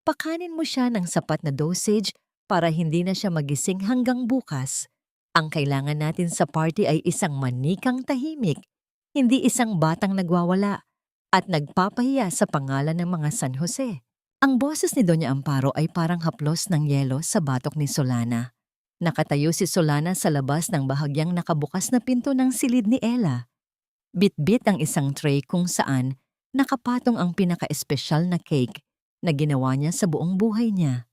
Pakanin mo siya ng sapat na dosage para hindi na siya magising hanggang bukas. Ang kailangan natin sa party ay isang manikang tahimik, hindi isang batang nagwawala at nagpapahiya sa pangalan ng mga San Jose. Ang boses ni Doña Amparo ay parang haplos ng yelo sa batok ni Solana. Nakatayo si Solana sa labas ng bahagyang nakabukas na pinto ng silid ni Ella. Bit-bit ang isang tray kung saan nakapatong ang pinaka-espesyal na cake na ginawa niya sa buong buhay niya.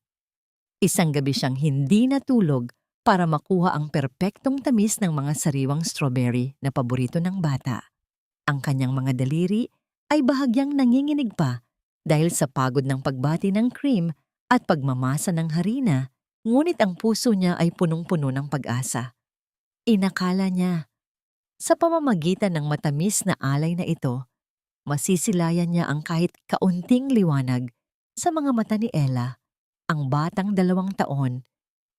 Isang gabi siyang hindi natulog para makuha ang perpektong tamis ng mga sariwang strawberry na paborito ng bata. Ang kanyang mga daliri ay bahagyang nanginginig pa dahil sa pagod ng pagbati ng cream at pagmamasa ng harina, ngunit ang puso niya ay punong-puno ng pag-asa. Inakala niya, sa pamamagitan ng matamis na alay na ito, masisilayan niya ang kahit kaunting liwanag sa mga mata ni Ella, ang batang 2 taon,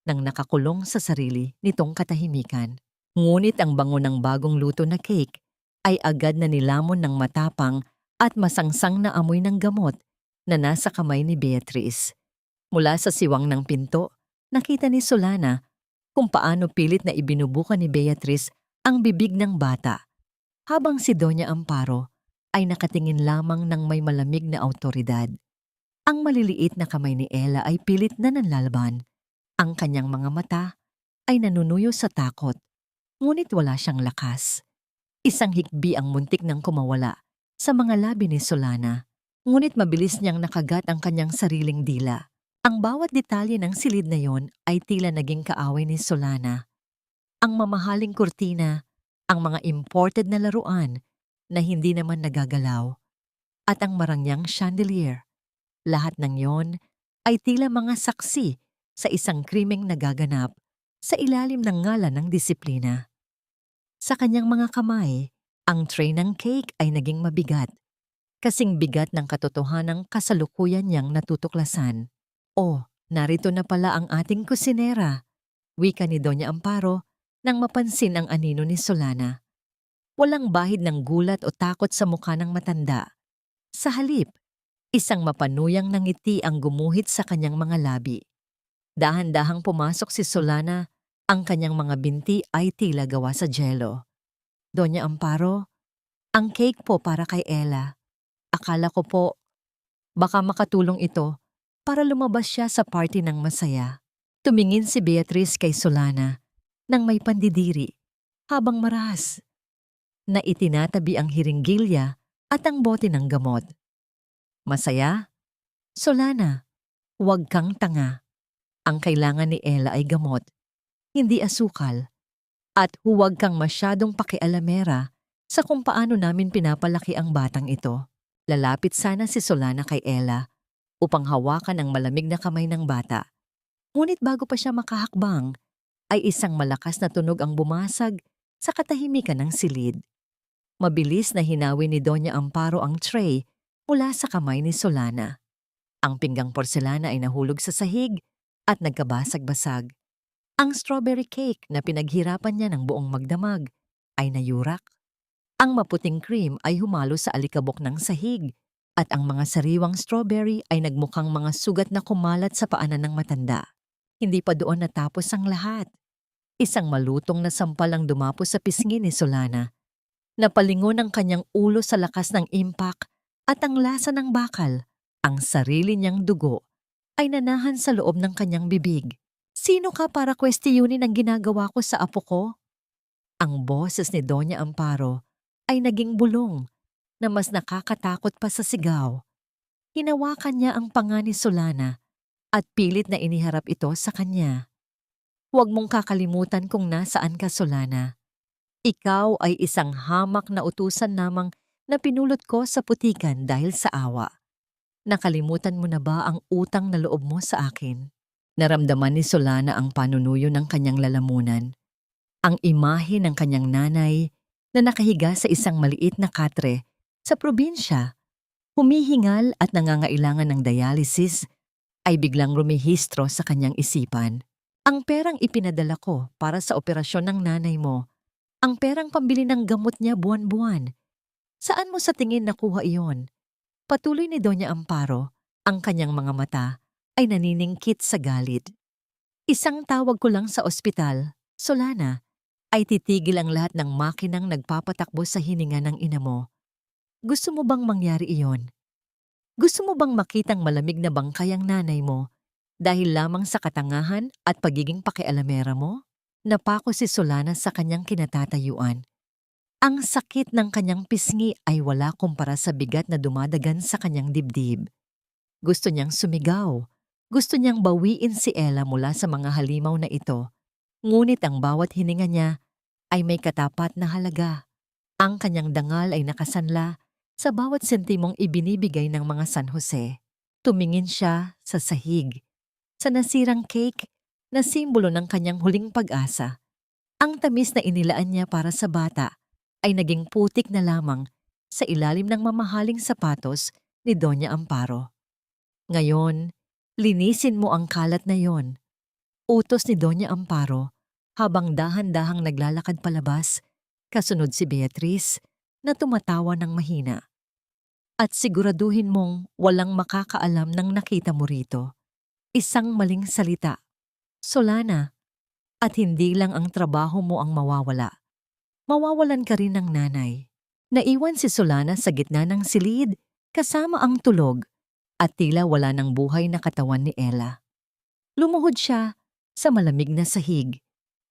nang nakakulong sa sarili nitong katahimikan. Ngunit ang bango ng bagong luto na cake ay agad na nilamon ng matapang at masangsang na amoy ng gamot na nasa kamay ni Beatrice. Mula sa siwang ng pinto, nakita ni Solana kung paano pilit na ibinubuka ni Beatrice ang bibig ng bata, habang si Doña Amparo ay nakatingin lamang ng may malamig na awtoridad. Ang maliliit na kamay ni Ella ay pilit na nanlalaban. Ang kanyang mga mata ay nanunuyo sa takot, ngunit wala siyang lakas. Isang hikbi ang muntik ng kumawala sa mga labi ni Solana, ngunit mabilis niyang nakagat ang kanyang sariling dila. Ang bawat detalye ng silid na yon ay tila naging kaaway ni Solana. Ang mamahaling kurtina, ang mga imported na laruan na hindi naman nagagalaw, at ang marangyang chandelier. Lahat ng yon ay tila mga saksi sa isang krimeng nagaganap sa ilalim ng ngalan ng disiplina. Sa kanyang mga kamay, ang tray ng cake ay naging mabigat, kasing bigat ng katotohanang kasalukuyan niyang natutuklasan. Oh, narito na pala ang ating kusinera, wika ni Doña Amparo nang mapansin ang anino ni Solana. Walang bahid ng gulat o takot sa mukha ng matanda. Sa halip, isang mapanuyang ngiti ang gumuhit sa kanyang mga labi. Dahan-dahang pumasok si Solana, ang kanyang mga binti ay tila gawa sa jelo. Doña Amparo, ang cake po para kay Ella. Akala ko po, baka makatulong ito para lumabas siya sa party ng masaya. Tumingin si Beatrice kay Solana nang may pandidiri, habang marahas na itinatabi ang hiringgilya at ang bote ng gamot. Masaya? Solana, huwag kang tanga. Ang kailangan ni Ella ay gamot, hindi asukal. At huwag kang masyadong pakialamera sa kung paano namin pinapalaki ang batang ito. Lalapit sana si Solana kay Ella upang hawakan ang malamig na kamay ng bata. Ngunit bago pa siya makahakbang, ay isang malakas na tunog ang bumasag sa katahimikan ng silid. Mabilis na hinawi ni Doña Amparo ang tray mula sa kamay ni Solana. Ang pinggang porselana ay nahulog sa sahig at nagkabasag-basag. Ang strawberry cake na pinaghirapan niya ng buong magdamag ay nayurak. Ang maputing cream ay humalo sa alikabok ng sahig at ang mga sariwang strawberry ay nagmukhang mga sugat na kumalat sa paanan ng matanda. Hindi pa doon natapos ang lahat. Isang malutong na sampal ang dumapo sa pisngi ni Solana. Napalingon ang kanyang ulo sa lakas ng impact at ang lasa ng bakal. Ang sarili niyang dugo ay nanahan sa loob ng kanyang bibig. Sino ka para kwestiyunin ang ginagawa ko sa apo ko? Ang boses ni Doña Amparo ay naging bulong na mas nakakatakot pa sa sigaw. Hinawakan niya ang panga ni Solana at pilit na iniharap ito sa kanya. Huwag mong kakalimutan kung nasaan ka, Solana. Ikaw ay isang hamak na utusan lamang na pinulot ko sa putikan dahil sa awa. Nakalimutan mo na ba ang utang na loob mo sa akin? Naramdaman ni Solana ang panunuyo ng kanyang lalamunan. Ang imahe ng kanyang nanay na nakahiga sa isang maliit na katre sa probinsya, humihingal at nangangailangan ng dialysis, ay biglang rumihistro sa kanyang isipan. Ang perang ipinadala ko para sa operasyon ng nanay mo, ang perang pambili ng gamot niya buwan-buwan. Saan mo sa tingin nakuha iyon? Patuloy ni Doña Amparo, ang kanyang mga mata ay naniningkit sa galit. Isang tawag ko lang sa ospital, Solana, ay titigil ang lahat ng makinang nagpapatakbo sa hininga ng ina mo. Gusto mo bang mangyari iyon? Gusto mo bang makitang malamig na bangkay ang nanay mo dahil lamang sa katangahan at pagiging pakialamera mo? Napako si Solana sa kanyang kinatatayuan. Ang sakit ng kanyang pisngi ay wala kumpara sa bigat na dumadagan sa kanyang dibdib. Gusto niyang sumigaw. Gusto niyang bawiin si Ella mula sa mga halimaw na ito. Ngunit ang bawat hininga niya ay may katapat na halaga. Ang kanyang dangal ay nakasanla sa bawat sentimong ibinibigay ng mga San Jose. Tumingin siya sa sahig, sa nasirang cake na simbolo ng kanyang huling pag-asa. Ang tamis na inilaan niya para sa bata ay naging putik na lamang sa ilalim ng mamahaling sapatos ni Doña Amparo. Ngayon, linisin mo ang kalat na yon. Utos ni Doña Amparo habang dahan-dahang naglalakad palabas, kasunod si Beatriz na tumatawa ng mahina. At siguraduhin mong walang makakaalam ng nakita mo rito. Isang maling salita, Solana, at hindi lang ang trabaho mo ang mawawala. Mawawalan ka rin ng nanay. Naiwan si Solana sa gitna ng silid kasama ang tulog at tila wala ng buhay na katawan ni Ella. Lumuhod siya sa malamig na sahig.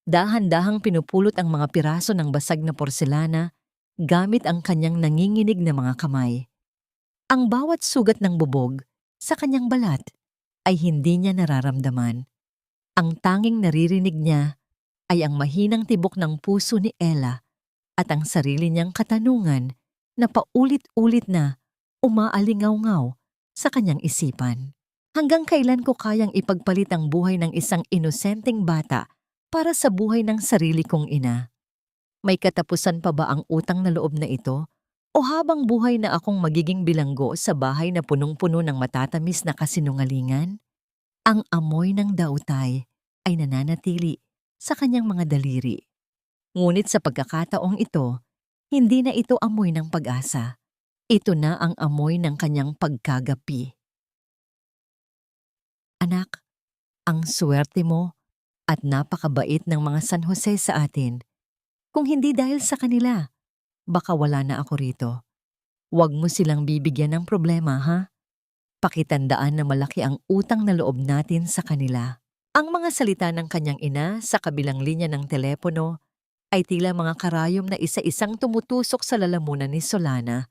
Dahan-dahang pinupulot ang mga piraso ng basag na porselana gamit ang kanyang nanginginig na mga kamay. Ang bawat sugat ng bubog sa kanyang balat ay hindi niya nararamdaman. Ang tanging naririnig niya ay ang mahinang tibok ng puso ni Ella at ang sarili niyang katanungan na paulit-ulit na umaalingaw-ngaw sa kanyang isipan. Hanggang kailan ko kayang ipagpalit ang buhay ng isang inosenteng bata para sa buhay ng sarili kong ina? May katapusan pa ba ang utang na loob na ito? O habang buhay na akong magiging bilanggo sa bahay na punong-puno ng matatamis na kasinungalingan? Ang amoy ng dautay ay nananatili sa kanyang mga daliri. Ngunit sa pagkakataong ito, hindi na ito amoy ng pag-asa. Ito na ang amoy ng kanyang pagkagapi. Anak, ang swerte mo at napakabait ng mga San Jose sa atin. Kung hindi dahil sa kanila, baka wala na ako rito. Huwag mo silang bibigyan ng problema, ha? Pakitandaan na malaki ang utang na loob natin sa kanila. Ang mga salita ng kanyang ina sa kabilang linya ng telepono ay tila mga karayom na isa-isang tumutusok sa lalamunan ni Solana.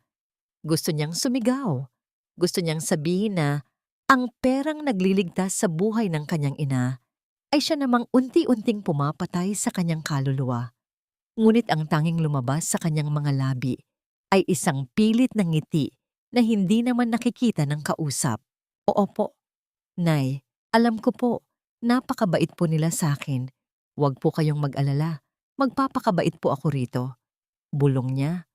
Gusto niyang sumigaw. Gusto niyang sabihin na ang perang nagliligtas sa buhay ng kanyang ina ay siya namang unti-unting pumapatay sa kanyang kaluluwa. Ngunit ang tanging lumabas sa kanyang mga labi ay isang pilit na ngiti na hindi naman nakikita ng kausap. Oo po, Nay, alam ko po, napakabait po nila sa akin. Huwag po kayong mag-alala, magpapakabait po ako rito. Bulong niya,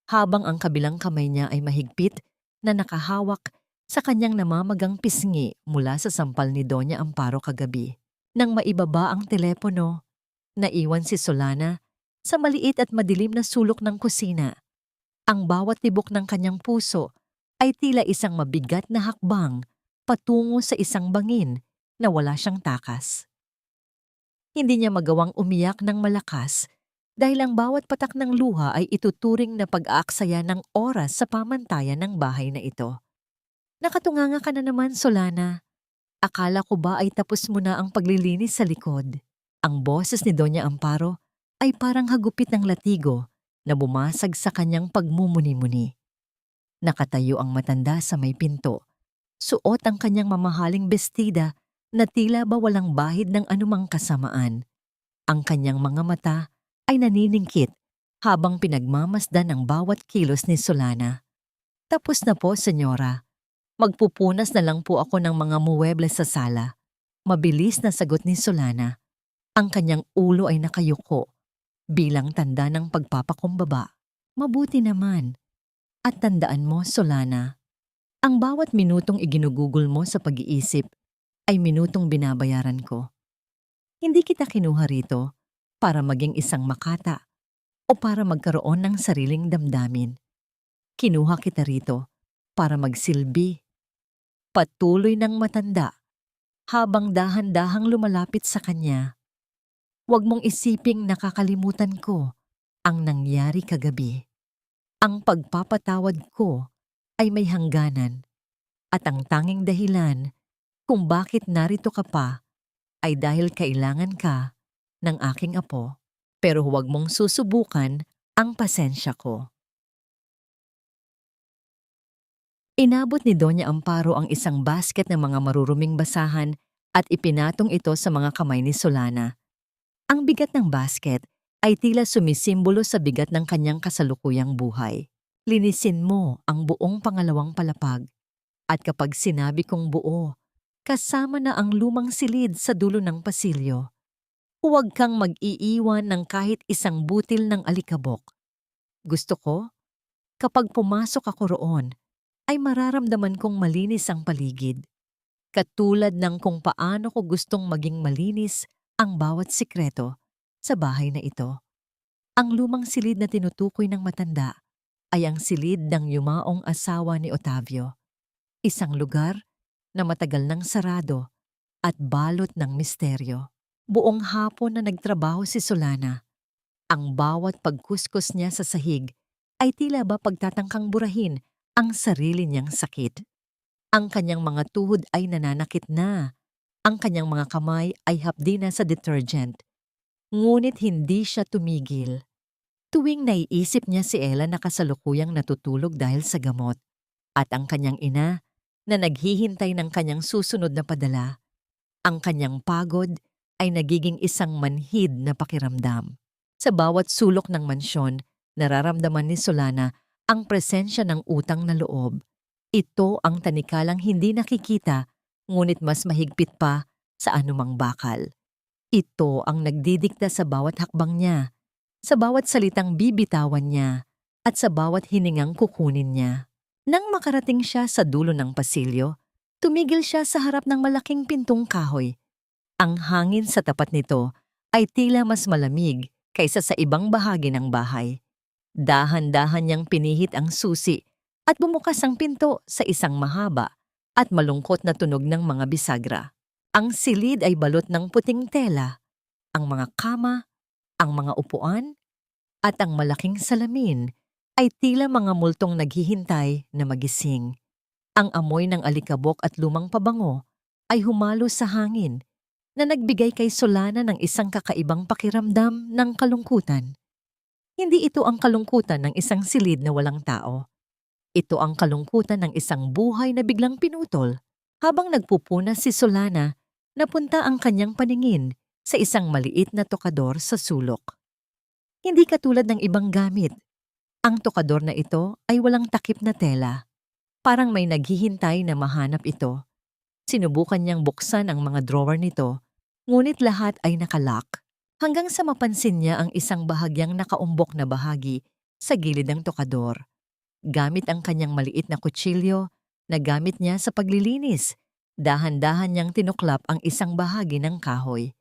habang ang kabilang kamay niya ay mahigpit na nakahawak sa kanyang namamagang pisngi mula sa sampal ni Doña Amparo kagabi. Nang maibaba ang telepono, naiwan si Solana sa maliit at madilim na sulok ng kusina. Ang bawat tibok ng kanyang puso ay tila isang mabigat na hakbang patungo sa isang bangin na wala siyang takas. Hindi niya magawang umiyak ng malakas dahil ang bawat patak ng luha ay ituturing na pag-aaksaya ng oras sa pamantayan ng bahay na ito. Nakatunganga ka na naman, Solana. Akala ko ba ay tapos mo na ang paglilinis sa likod? Ang boses ni Doña Amparo ay parang hagupit ng latigo na bumasag sa kanyang pagmumuni-muni. Nakatayo ang matanda sa may pinto. Suot ang kanyang mamahaling bestida na tila ba walang bahid ng anumang kasamaan. Ang kanyang mga mata ay naniningkit habang pinagmamasdan ang bawat kilos ni Solana. Tapos na po, senyora. Magpupunas na lang po ako ng mga muweble sa sala. Mabilis na sagot ni Solana. Ang kanyang ulo ay nakayuko bilang tanda ng pagpapakumbaba. Mabuti naman. At tandaan mo, Solana, ang bawat minutong iginugugol mo sa pag-iisip ay minutong binabayaran ko. Hindi kita kinuha rito para maging isang makata o para magkaroon ng sariling damdamin. Kinuha kita rito para magsilbi. Patuloy ng matanda habang dahan-dahang lumalapit sa kanya. Huwag mong isiping nakakalimutan ko ang nangyari kagabi. Ang pagpapatawad ko ay may hangganan at ang tanging dahilan kung bakit narito ka pa ay dahil kailangan ka ng aking apo. Pero huwag mong susubukan ang pasensya ko. Inabot ni Doña Amparo ang isang basket ng mga maruruming basahan at ipinatong ito sa mga kamay ni Solana. Ang bigat ng basket ay tila sumisimbolo sa bigat ng kanyang kasalukuyang buhay. Linisin mo ang buong pangalawang palapag. At kapag sinabi kong buo, kasama na ang lumang silid sa dulo ng pasilyo. Huwag kang mag-iiwan ng kahit isang butil ng alikabok. Gusto ko, kapag pumasok ako roon, ay mararamdaman kong malinis ang paligid. Katulad ng kung paano ko gustong maging malinis ang bawat sikreto sa bahay na ito. Ang lumang silid na tinutukoy ng matanda ay ang silid ng yumaong asawa ni Otavio. Isang lugar na matagal nang sarado at balot ng misteryo. Buong hapon na nagtrabaho si Solana. Ang bawat pagkuskus niya sa sahig ay tila ba pagtatangkang burahin ang sarili niyang sakit. Ang kanyang mga tuhod ay nananakit na. Ang kanyang mga kamay ay hapdi na sa detergent. Ngunit hindi siya tumigil. Tuwing naiisip niya si Ella na kasalukuyang natutulog dahil sa gamot, at ang kanyang ina na naghihintay ng kanyang susunod na padala, ang kanyang pagod ay nagiging isang manhid na pakiramdam. Sa bawat sulok ng mansyon, nararamdaman ni Solana ang presensya ng utang na loob. Ito ang tanikalang hindi nakikita, ngunit mas mahigpit pa sa anumang bakal. Ito ang nagdidikta sa bawat hakbang niya, sa bawat salitang bibitawan niya, at sa bawat hiningang kukunin niya. Nang makarating siya sa dulo ng pasilyo, tumigil siya sa harap ng malaking pintong kahoy. Ang hangin sa tapat nito ay tila mas malamig kaysa sa ibang bahagi ng bahay. Dahan-dahan niyang pinihit ang susi at bumukas ang pinto sa isang mahaba at malungkot na tunog ng mga bisagra. Ang silid ay balot ng puting tela, ang mga kama, ang mga upuan, at ang malaking salamin ay tila mga multong naghihintay na magising. Ang amoy ng alikabok at lumang pabango ay humalo sa hangin na nagbigay kay Solana ng isang kakaibang pakiramdam ng kalungkutan. Hindi ito ang kalungkutan ng isang silid na walang tao. Ito ang kalungkutan ng isang buhay na biglang pinutol. Habang nagpupuna si Solana, napunta ang kanyang paningin sa isang maliit na tokador sa sulok. Hindi katulad ng ibang gamit. Ang tokador na ito ay walang takip na tela. Parang may naghihintay na mahanap ito. Sinubukan niyang buksan ang mga drawer nito, ngunit lahat ay nakalock. Hanggang sa mapansin niya ang isang bahagyang nakaumbok na bahagi sa gilid ng tokador. Gamit ang kanyang maliit na kutsilyo na gamit niya sa paglilinis, dahan-dahan niyang tinuklap ang isang bahagi ng kahoy.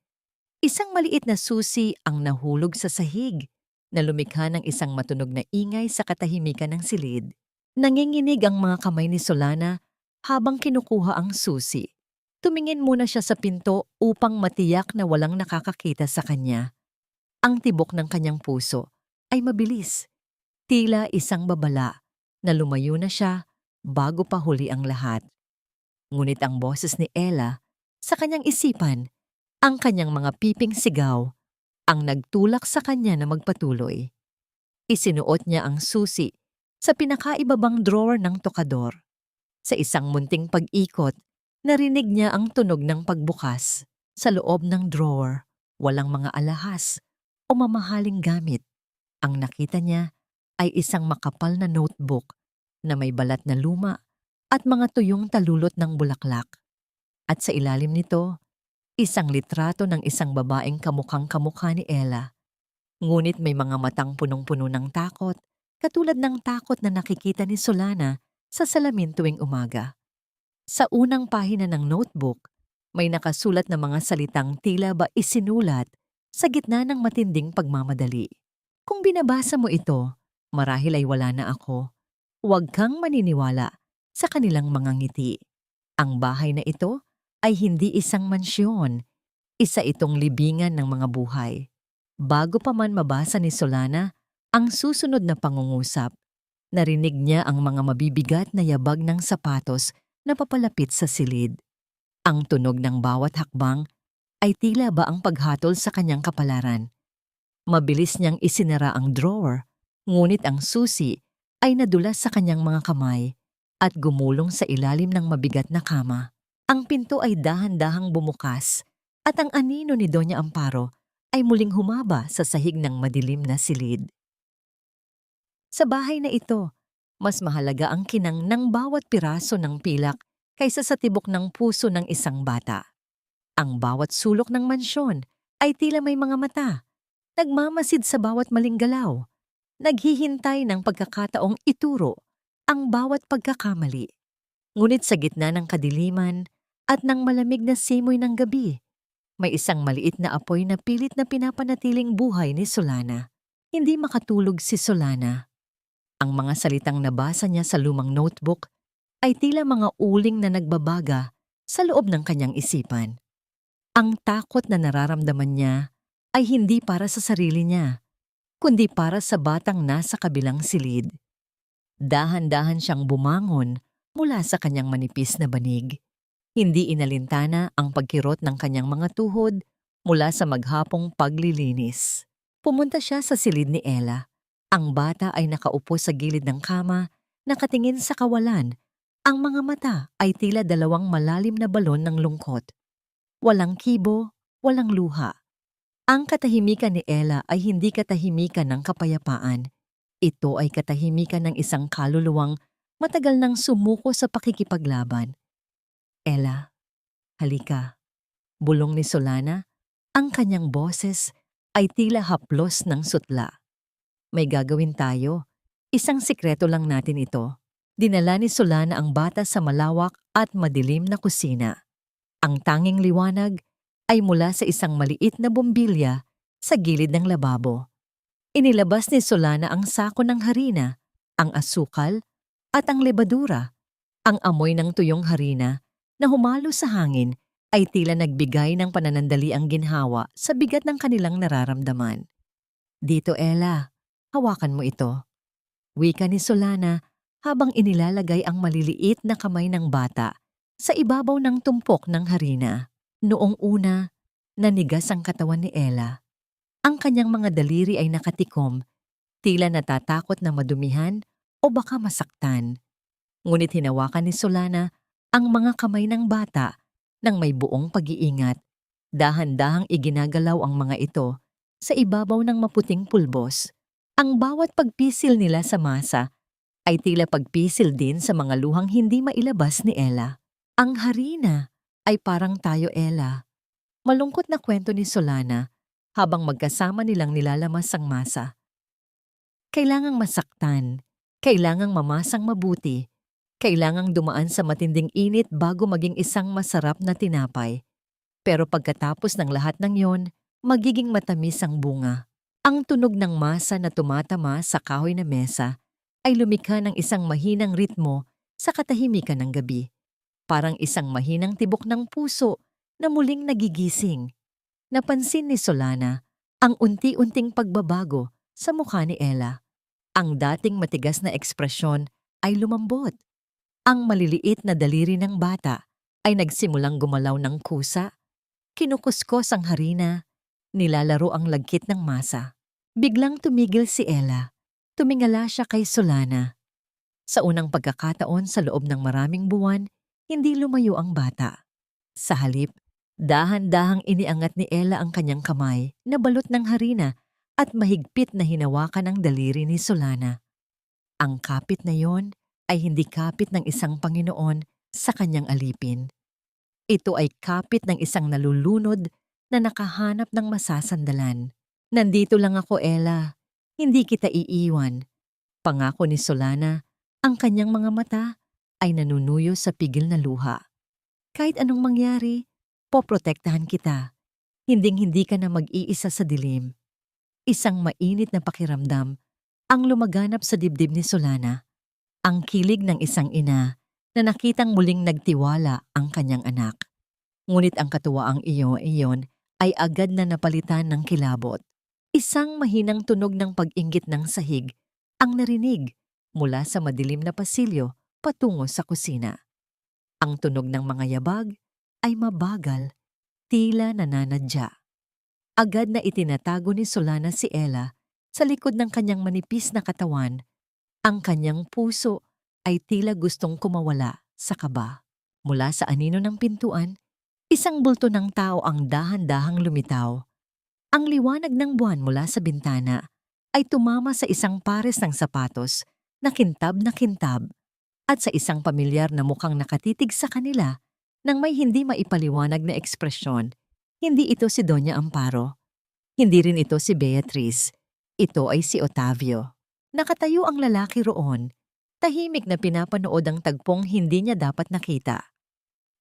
Isang maliit na susi ang nahulog sa sahig na lumikha ng isang matunog na ingay sa katahimikan ng silid. Nanginginig ang mga kamay ni Solana habang kinukuha ang susi. Tumingin muna siya sa pinto upang matiyak na walang nakakakita sa kanya. Ang tibok ng kanyang puso ay mabilis. Tila isang babala na lumayo na siya bago pa huli ang lahat. Ngunit ang boses ni Ella sa kanyang isipan, ang kanyang mga piping sigaw, ang nagtulak sa kanya na magpatuloy. Isinuot niya ang susi sa pinakaibabang drawer ng tokador. Sa isang munting pag-ikot, narinig niya ang tunog ng pagbukas. Sa loob ng drawer, walang mga alahas o mamahaling gamit. Ang nakita niya ay isang makapal na notebook na may balat na luma at mga tuyong talulot ng bulaklak. At sa ilalim nito, isang litrato ng isang babaeng kamukhang kamukha ni Ella. Ngunit may mga matang punong-puno ng takot, katulad ng takot na nakikita ni Solana sa salamin tuwing umaga. Sa unang pahina ng notebook, may nakasulat na mga salitang tila ba isinulat sa gitna ng matinding pagmamadali. Kung binabasa mo ito, marahil ay wala na ako. Huwag kang maniniwala sa kanilang mga ngiti. Ang bahay na ito ay hindi isang mansyon, isa itong libingan ng mga buhay. Bago pa man mabasa ni Solana ang susunod na pangungusap, narinig niya ang mga mabibigat na yabag ng sapatos na papalapit sa silid. Ang tunog ng bawat hakbang ay tila ba ang paghatol sa kanyang kapalaran. Mabilis niyang isinara ang drawer, ngunit ang susi ay nadulas sa kanyang mga kamay at gumulong sa ilalim ng mabigat na kama. Ang pinto ay dahan-dahang bumukas at ang anino ni Doña Amparo ay muling humaba sa sahig ng madilim na silid. Sa bahay na ito, mas mahalaga ang kinang ng bawat piraso ng pilak kaysa sa tibok ng puso ng isang bata. Ang bawat sulok ng mansyon ay tila may mga mata, nagmamasid sa bawat maling galaw, naghihintay ng pagkakataong ituro ang bawat pagkakamali. Ngunit sa gitna ng kadiliman at ng malamig na simoy ng gabi, may isang maliit na apoy na pilit na pinapanatiling buhay ni Solana. Hindi makatulog si Solana. Ang mga salitang nabasa niya sa lumang notebook ay tila mga uling na nagbabaga sa loob ng kanyang isipan. Ang takot na nararamdaman niya ay hindi para sa sarili niya, kundi para sa batang nasa kabilang silid. Dahan-dahan siyang bumangon mula sa kanyang manipis na banig. Hindi inalintana ang pagkirot ng kanyang mga tuhod mula sa maghapong paglilinis. Pumunta siya sa silid ni Ella. Ang bata ay nakaupo sa gilid ng kama, nakatingin sa kawalan. Ang mga mata ay tila dalawang malalim na balon ng lungkot. Walang kibo, walang luha. Ang katahimikan ni Ella ay hindi katahimikan ng kapayapaan. Ito ay katahimikan ng isang kaluluwang matagal nang sumuko sa pakikipaglaban. Ella, halika. Bulong ni Solana, ang kanyang boses ay tila haplos ng sutla. May gagawin tayo. Isang sikreto lang natin ito. Dinala ni Solana ang bata sa malawak at madilim na kusina. Ang tanging liwanag ay mula sa isang maliit na bombilya sa gilid ng lababo. Inilabas ni Solana ang sako ng harina, ang asukal, at ang lebadura. Ang amoy ng tuyong harina na humalo sa hangin ay tila nagbigay ng pananandaliang ginhawa sa bigat ng kanilang nararamdaman. Dito, Ella, hawakan mo ito. Wika ni Solana habang inilalagay ang maliliit na kamay ng bata sa ibabaw ng tumpok ng harina. Noong una, nanigas ang katawan ni Ella. Ang kanyang mga daliri ay nakatikom, tila natatakot na madumihan o baka masaktan. Ngunit hinawakan ni Solana ang mga kamay ng bata nang may buong pag-iingat. Dahan-dahang iginagalaw ang mga ito sa ibabaw ng maputing pulbos. Ang bawat pagpisil nila sa masa ay tila pagpisil din sa mga luhang hindi mailabas ni Ella. Ang harina ay parang tayo, Ella. Malungkot na kwento ni Solana habang magkasama nilang nilalamas ang masa. Kailangang masaktan, kailangang mamasang mabuti, kailangang dumaan sa matinding init bago maging isang masarap na tinapay. Pero pagkatapos ng lahat ng yon, magiging matamis ang bunga. Ang tunog ng masa na tumatama sa kahoy na mesa ay lumikha ng isang mahinang ritmo sa katahimikan ng gabi. Parang isang mahinang tibok ng puso na muling nagigising. Napansin ni Solana ang unti-unting pagbabago sa mukha ni Ella. Ang dating matigas na ekspresyon ay lumambot. Ang maliliit na daliri ng bata ay nagsimulang gumalaw ng kusa. Kinukuskos ang harina, nilalaro ang lagkit ng masa. Biglang tumigil si Ella. Tumingala siya kay Solana. Sa unang pagkakataon sa loob ng maraming buwan, hindi lumayo ang bata. Sa halip, dahan-dahang iniangat ni Ella ang kanyang kamay na balot ng harina at mahigpit na hinawakan ang daliri ni Solana. Ang kapit na yon ay hindi kapit ng isang Panginoon sa kanyang alipin. Ito ay kapit ng isang nalulunod na nakahanap ng masasandalan. Nandito lang ako, Ella. Hindi kita iiwan. Pangako ni Solana, ang kanyang mga mata ay nanunuyo sa pigil na luha. Kahit anong mangyari, poprotektahan kita. Hinding-hindi ka na mag-iisa sa dilim. Isang mainit na pakiramdam ang lumaganap sa dibdib ni Solana. Ang kilig ng isang ina na nakitang muling nagtiwala ang kanyang anak. Ngunit ang katuwaang iyon ay agad na napalitan ng kilabot. Isang mahinang tunog ng pag-inggit ng sahig ang narinig mula sa madilim na pasilyo patungo sa kusina. Ang tunog ng mga yabag ay mabagal, tila nananadya. Agad na itinatago ni Solana si Ella sa likod ng kanyang manipis na katawan. Ang kanyang puso ay tila gustong kumawala sa kaba. Mula sa anino ng pintuan, isang bulto ng tao ang dahan-dahang lumitaw. Ang liwanag ng buwan mula sa bintana ay tumama sa isang pares ng sapatos na kintab at sa isang pamilyar na mukhang nakatitig sa kanila nang may hindi maipaliwanag na ekspresyon. Hindi ito si Doña Amparo. Hindi rin ito si Beatrice. Ito ay si Otavio. Nakatayo ang lalaki roon, tahimik na pinapanood ang tagpong hindi niya dapat nakita.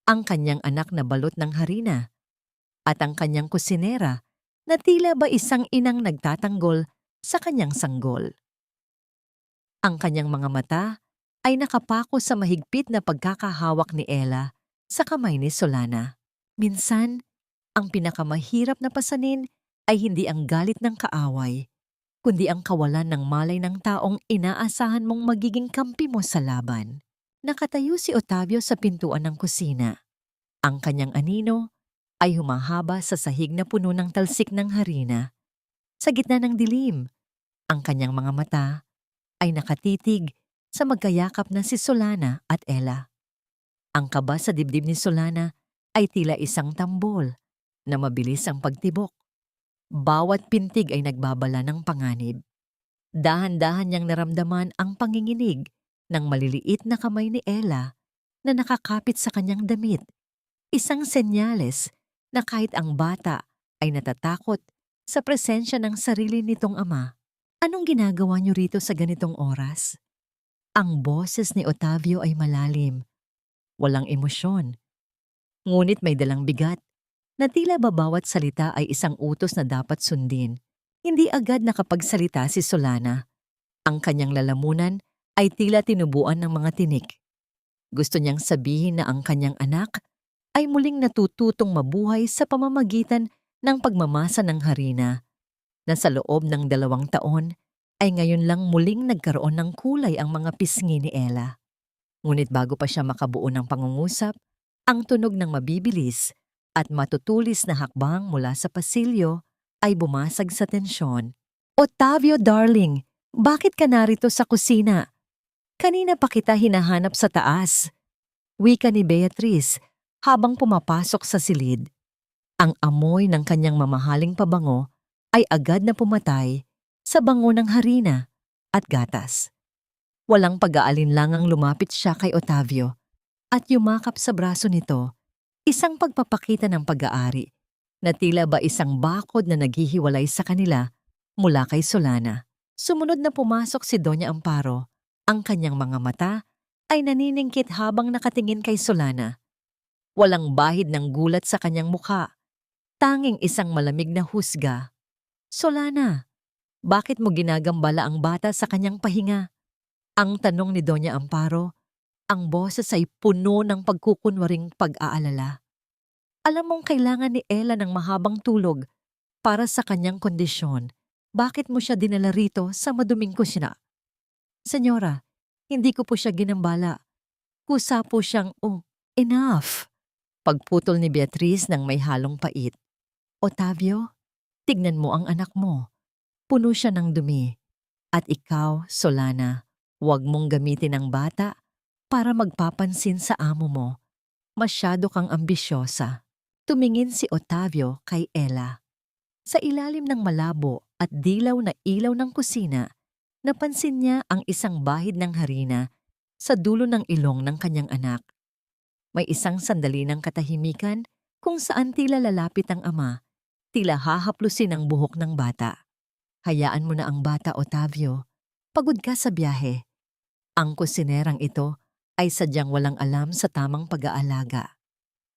Ang kanyang anak na balot ng harina at ang kanyang kusinera na tila ba isang inang nagtatanggol sa kanyang sanggol. Ang kanyang mga mata ay nakapako sa mahigpit na pagkakahawak ni Ella sa kamay ni Solana. Minsan, ang pinakamahirap na pasanin ay hindi ang galit ng kaaway, kundi ang kawalan ng malay ng taong inaasahan mong magiging kampi mo sa laban. Nakatayo si Otavio sa pintuan ng kusina. Ang kanyang anino ay humahaba sa sahig na puno ng talsik ng harina. Sa gitna ng dilim, ang kanyang mga mata ay nakatitig sa magkayakap na si Solana at Ella. Ang kaba sa dibdib ni Solana ay tila isang tambol na mabilis ang pagtibok. Bawat pintig ay nagbabala ng panganib. Dahan-dahan niyang naramdaman ang panginginig ng maliliit na kamay ni Ella na nakakapit sa kanyang damit. Isang senyales na kahit ang bata ay natatakot sa presensya ng sarili nitong ama. Anong ginagawa niyo rito sa ganitong oras? Ang boses ni Otavio ay malalim, walang emosyon. Ngunit may dalang bigat na tila ba bawat salita ay isang utos na dapat sundin. Hindi agad nakapagsalita si Solana. Ang kanyang lalamunan ay tila tinubuan ng mga tinik. Gusto niyang sabihin na ang kanyang anak ay muling natututong mabuhay sa pamamagitan ng pagmamasa ng harina, na sa loob ng 2 taon ay ngayon lang muling nagkaroon ng kulay ang mga pisngi ni Ella. Ngunit bago pa siya makabuo ng pangungusap, ang tunog ng mabibilis at matutulis na hakbang mula sa pasilyo ay bumasag sa tensyon. Otavio darling, bakit ka narito sa kusina? Kanina pa kita hinahanap sa taas. Wika ni Beatrice habang pumapasok sa silid. Ang amoy ng kanyang mamahaling pabango ay agad na pumatay sa bango ng harina at gatas. Walang pag-aalinlangang lumapit siya kay Otavio at yumakap sa braso nito, isang pagpapakita ng pag-aari na tila ba isang bakod na naghihiwalay sa kanila mula kay Solana. Sumunod na pumasok si Doña Amparo. Ang kanyang mga mata ay naniningkit habang nakatingin kay Solana. Walang bahid ng gulat sa kanyang mukha, tanging isang malamig na husga. Solana, bakit mo ginagambala ang bata sa kanyang pahinga? Ang tanong ni Doña Amparo, ang boses ay puno ng pagkukunwaring pag-aalala. Alam mong kailangan ni Ella ng mahabang tulog para sa kanyang kondisyon. Bakit mo siya dinala rito sa maduming kusina? Senyora, hindi ko po siya ginambala. Kusa po siyang, enough. Pagputol ni Beatrice ng may halong pait. Otavio, tignan mo ang anak mo. Puno siya ng dumi. At ikaw, Solana, huwag mong gamitin ang bata para magpapansin sa amo mo. Masyado kang ambisyosa. Tumingin si Otavio kay Ella. Sa ilalim ng malabo at dilaw na ilaw ng kusina, napansin niya ang isang bahid ng harina sa dulo ng ilong ng kanyang anak. May isang sandali ng katahimikan kung saan tila lalapit ang ama, tila hahaplusin ang buhok ng bata. Hayaan mo na ang bata, Otavio. Pagod ka sa biyahe. Ang kusinerang ito ay sadyang walang alam sa tamang pag-aalaga.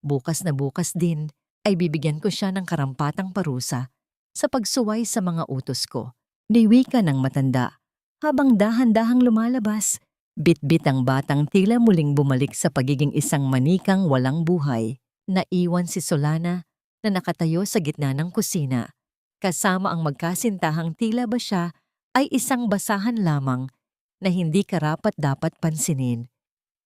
Bukas na bukas din ay bibigyan ko siya ng karampatang parusa sa pagsuway sa mga utos ko. Niwika ng matanda habang dahan-dahang lumalabas. Bit-bit ang batang tila muling bumalik sa pagiging isang manikang walang buhay. Naiwan si Solana na nakatayo sa gitna ng kusina, kasama ang magkasintahang tila ba siya ay isang basahan lamang na hindi karapat-dapat pansinin.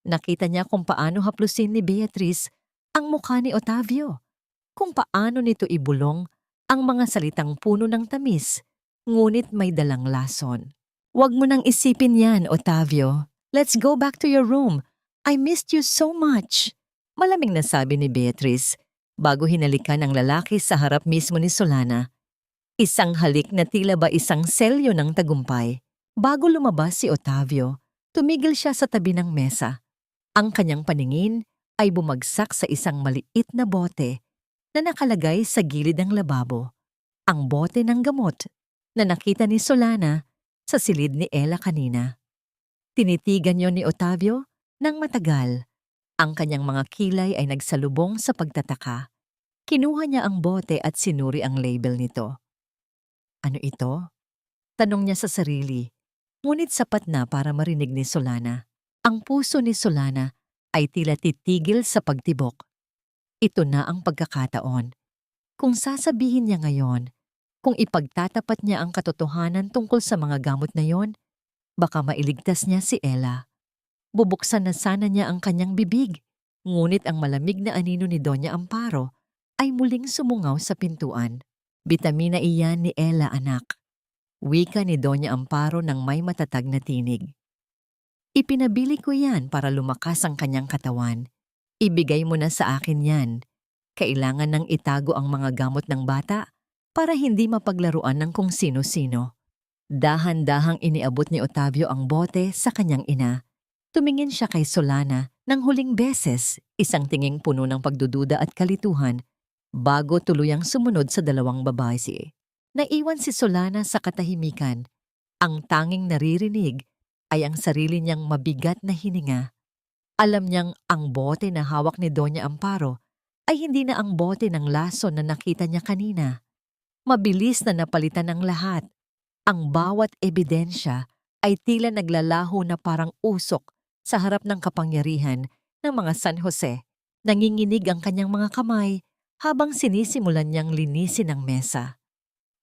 Nakita niya kung paano haplusin ni Beatrice ang mukha ni Otavio, kung paano nito ibulong ang mga salitang puno ng tamis, ngunit may dalang lason. "Huwag mo nang isipin yan, Otavio. Let's go back to your room. I missed you so much," malamig na sabi ni Beatrice bago hinalikan ang lalaki sa harap mismo ni Solana. Isang halik na tila ba isang selyo ng tagumpay. Bago lumabas si Otavio, tumigil siya sa tabi ng mesa. Ang kanyang paningin ay bumagsak sa isang maliit na bote na nakalagay sa gilid ng lababo. Ang bote ng gamot na nakita ni Solana sa silid ni Ella kanina. Tinitigan yon ni Otavio ng matagal. Ang kanyang mga kilay ay nagsalubong sa pagtataka. Kinuha niya ang bote at sinuri ang label nito. "Ano ito?" tanong niya sa sarili, ngunit sapat na para marinig ni Solana. Ang puso ni Solana ay tila titigil sa pagtibok. Ito na ang pagkakataon. Kung sasabihin niya ngayon, kung ipagtatapat niya ang katotohanan tungkol sa mga gamot na yon, baka mailigtas niya si Ella. Bubuksan na sana niya ang kanyang bibig, ngunit ang malamig na anino ni Doña Amparo ay muling sumungaw sa pintuan. "Bitamina iyan ni Ella, anak," wika ni Doña Amparo ng may matatag na tinig. "Ipinabili ko yan para lumakas ang kanyang katawan. Ibigay mo na sa akin yan. Kailangan nang itago ang mga gamot ng bata para hindi mapaglaruan ng kung sino-sino." Dahan-dahang iniabot ni Otavio ang bote sa kanyang ina. Tumingin siya kay Solana ng huling beses, isang tinging puno ng pagdududa at kalituhan, bago tuluyang sumunod sa dalawang babae. Naiwan si Solana sa katahimikan. Ang tanging naririnig ay ang sarili niyang mabigat na hininga. Alam niyang ang bote na hawak ni Doña Amparo ay hindi na ang bote ng lason na nakita niya kanina. Mabilis na napalitan ng lahat. Ang bawat ebidensya ay tila naglalaho na parang usok sa harap ng kapangyarihan ng mga San Jose. Nanginginig ang kanyang mga kamay habang sinisimulan niyang linisin ang mesa.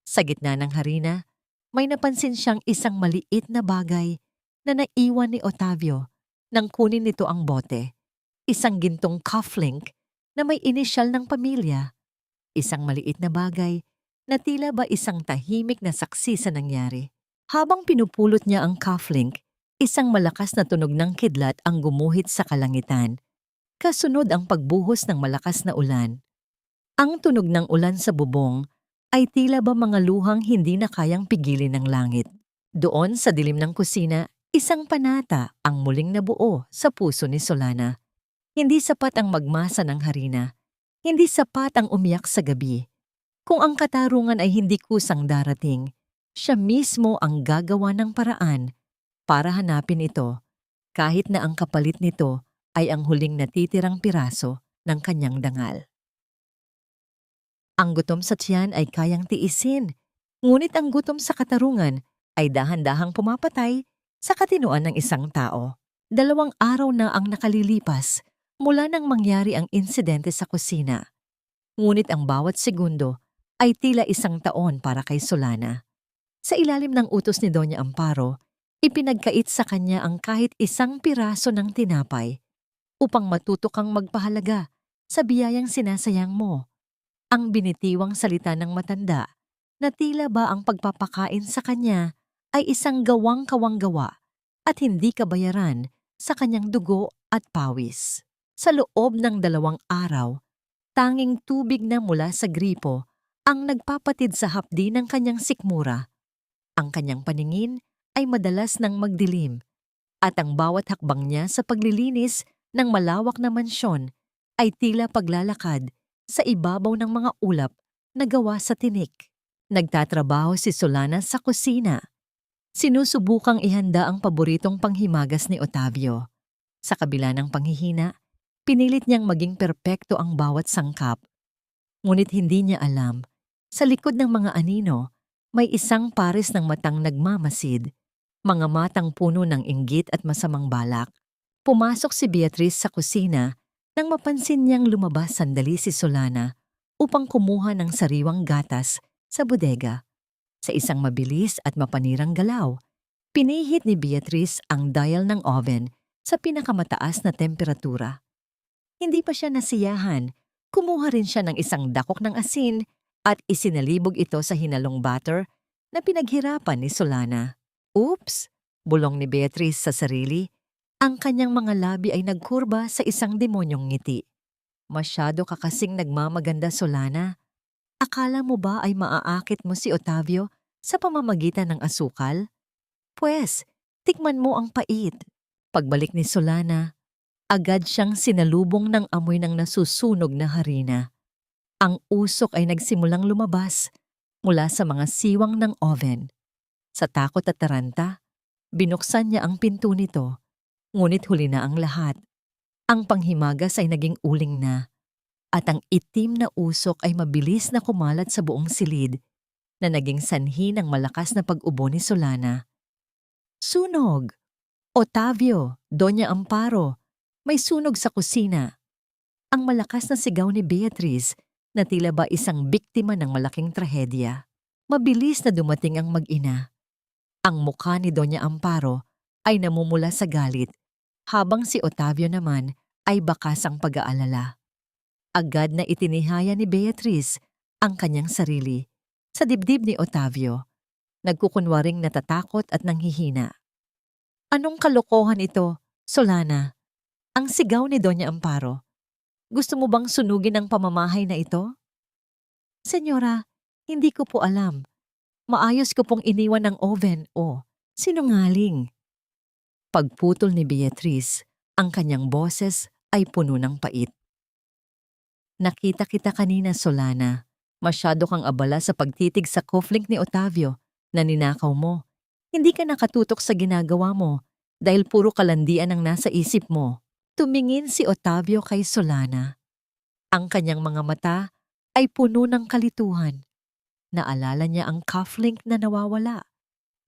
Sa gitna ng harina, may napansin siyang isang maliit na bagay na naiwan ni Otavio nang kunin nito ang bote. Isang gintong cufflink na may inisyal ng pamilya. Isang maliit na bagay na tila ba isang tahimik na saksi sa nangyari. Habang pinupulot niya ang cufflink, isang malakas na tunog ng kidlat ang gumuhit sa kalangitan. Kasunod ang pagbuhos ng malakas na ulan. Ang tunog ng ulan sa bubong ay tila ba mga luhang hindi na kayang pigilin ng langit. Doon sa dilim ng kusina, isang panata ang muling nabuo sa puso ni Solana. Hindi sapat ang magmasa ng harina. Hindi sapat ang umiyak sa gabi. Kung ang katarungan ay hindi kusang darating, siya mismo ang gagawa ng paraan para hanapin ito, kahit na ang kapalit nito ay ang huling natitirang piraso ng kanyang dangal. Ang gutom sa tiyan ay kayang tiisin, ngunit ang gutom sa katarungan ay dahan-dahang pumapatay sa katinuan ng isang tao. 2 araw na ang nakalilipas mula nang mangyari ang insidente sa kusina. Ngunit ang bawat segundo ay tila 1 taon para kay Solana. Sa ilalim ng utos ni Doña Amparo, ipinagkait sa kanya ang kahit 1 piraso ng tinapay upang matuto kang magpahalaga sa biyayang sinasayang mo. Ang binitiwang salita ng matanda na tila ba ang pagpapakain sa kanya ay isang gawang kawanggawa at hindi kabayaran sa kanyang dugo at pawis. Sa loob ng 2 araw, tanging tubig na mula sa gripo ang nagpapatid sa hapdi ng kanyang sikmura. Ang kanyang paningin ay madalas nang magdilim at ang bawat hakbang niya sa paglilinis ng malawak na mansyon ay tila paglalakad sa ibabaw ng mga ulap na gawa sa tinik. Nagtatrabaho si Solana sa kusina. Sinusubukang ihanda ang paboritong panghimagas ni Otavio. Sa kabila ng panghihina, pinilit niyang maging perpekto ang bawat sangkap. Ngunit hindi niya alam, sa likod ng mga anino, may isang pares ng matang nagmamasid, mga matang puno ng inggit at masamang balak. Pumasok si Beatrice sa kusina Nang mapansin niyang lumabas sandali si Solana upang kumuha ng sariwang gatas sa bodega, sa isang mabilis at mapanirang galaw, pinihit ni Beatrice ang dial ng oven sa pinakamataas na temperatura. Hindi pa siya nasiyahan, kumuha rin siya ng isang dakok ng asin at isinalibog ito sa hinalong butter na pinaghirapan ni Solana. Oops! Bulong ni Beatrice sa sarili. Ang kanyang mga labi ay nagkurba sa isang demonyong ngiti. Masyado ka kasing nagmamaganda, Solana. Akala mo ba ay maaakit mo si Otavio sa pamamagitan ng asukal? Pwes, tikman mo ang pait. Pagbalik ni Solana, agad siyang sinalubong ng amoy ng nasusunog na harina. Ang usok ay nagsimulang lumabas mula sa mga siwang ng oven. Sa takot at taranta, binuksan niya ang pinto nito, ngunit huli na ang lahat. Ang panghimagas ay naging uling na, at ang itim na usok ay mabilis na kumalat sa buong silid na naging sanhi ng malakas na pag-ubo ni Solana. Sunog! Otavio, Doña Amparo, may sunog sa kusina. Ang malakas na sigaw ni Beatrice na tila ba isang biktima ng malaking trahedya. Mabilis na dumating ang mag-ina. Ang mukha ni Doña Amparo ay namumula sa galit, habang si Otavio naman ay bakas ang pag-aalala. Agad na itinihaya ni Beatrice ang kanyang sarili sa dibdib ni Otavio, nagkukunwaring natatakot at nanghihina. Anong kalokohan ito, Solana? Ang sigaw ni Doña Amparo. Gusto mo bang sunugin ang pamamahay na ito? Senyora, hindi ko po alam. Maayos ko pong iniwan ng oven o sinungaling. Pagputol ni Beatrice, ang kanyang boses ay puno ng pait. Nakita kita kanina, Solana. Masyado kang abala sa pagtitig sa cufflink ni Otavio na ninakaw mo. Hindi ka nakatutok sa ginagawa mo dahil puro kalandian ang nasa isip mo. Tumingin si Otavio kay Solana. Ang kanyang mga mata ay puno ng kalituhan. Naalala niya ang cufflink na nawawala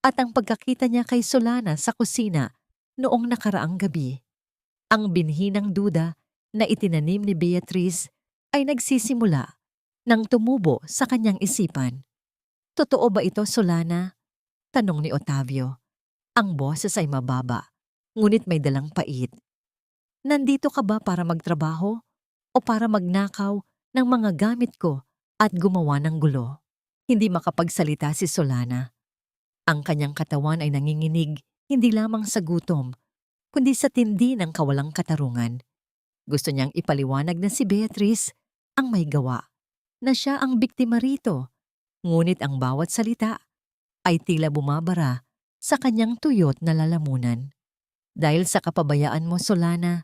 at ang pagkakita niya kay Solana sa kusina noong nakaraang gabi. Ang binhi ng duda na itinanim ni Beatrice ay nagsisimula nang tumubo sa kanyang isipan. Totoo ba ito, Solana? Tanong ni Otavio. Ang boses ay mababa, ngunit may dalang pait. Nandito ka ba para magtrabaho o para magnakaw ng mga gamit ko at gumawa ng gulo? Hindi makapagsalita si Solana. Ang kanyang katawan ay nanginginig hindi lamang sa gutom, kundi sa tindi ng kawalang katarungan. Gusto niyang ipaliwanag na si Beatrice ang may gawa, na siya ang biktima rito, ngunit ang bawat salita ay tila bumabara sa kanyang tuyot na lalamunan. Dahil sa kapabayaan mo, Solana,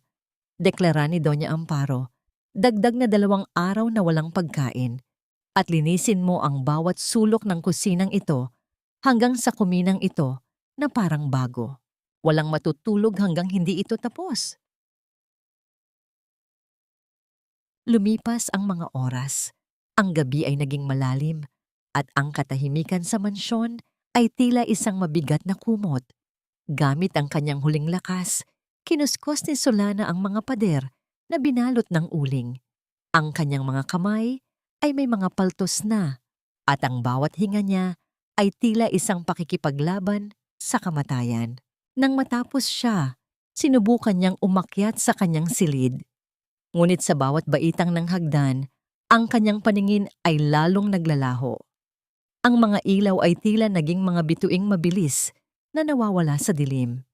deklara ni Doña Amparo, dagdag na 2 araw na walang pagkain at linisin mo ang bawat sulok ng kusinang ito hanggang sa kuminang ito na parang bago. Walang matutulog hanggang hindi ito tapos. Lumipas ang mga oras. Ang gabi ay naging malalim at ang katahimikan sa mansyon ay tila isang mabigat na kumot. Gamit ang kanyang huling lakas, kinuskos ni Solana ang mga pader na binalot ng uling. Ang kanyang mga kamay ay may mga paltos na at ang bawat hinga niya ay tila isang pakikipaglaban sa kamatayan. Nang matapos siya, sinubukan niyang umakyat sa kanyang silid. Ngunit sa bawat baitang ng hagdan, ang kanyang paningin ay lalong naglalaho. Ang mga ilaw ay tila naging mga bituing mabilis na nawawala sa dilim.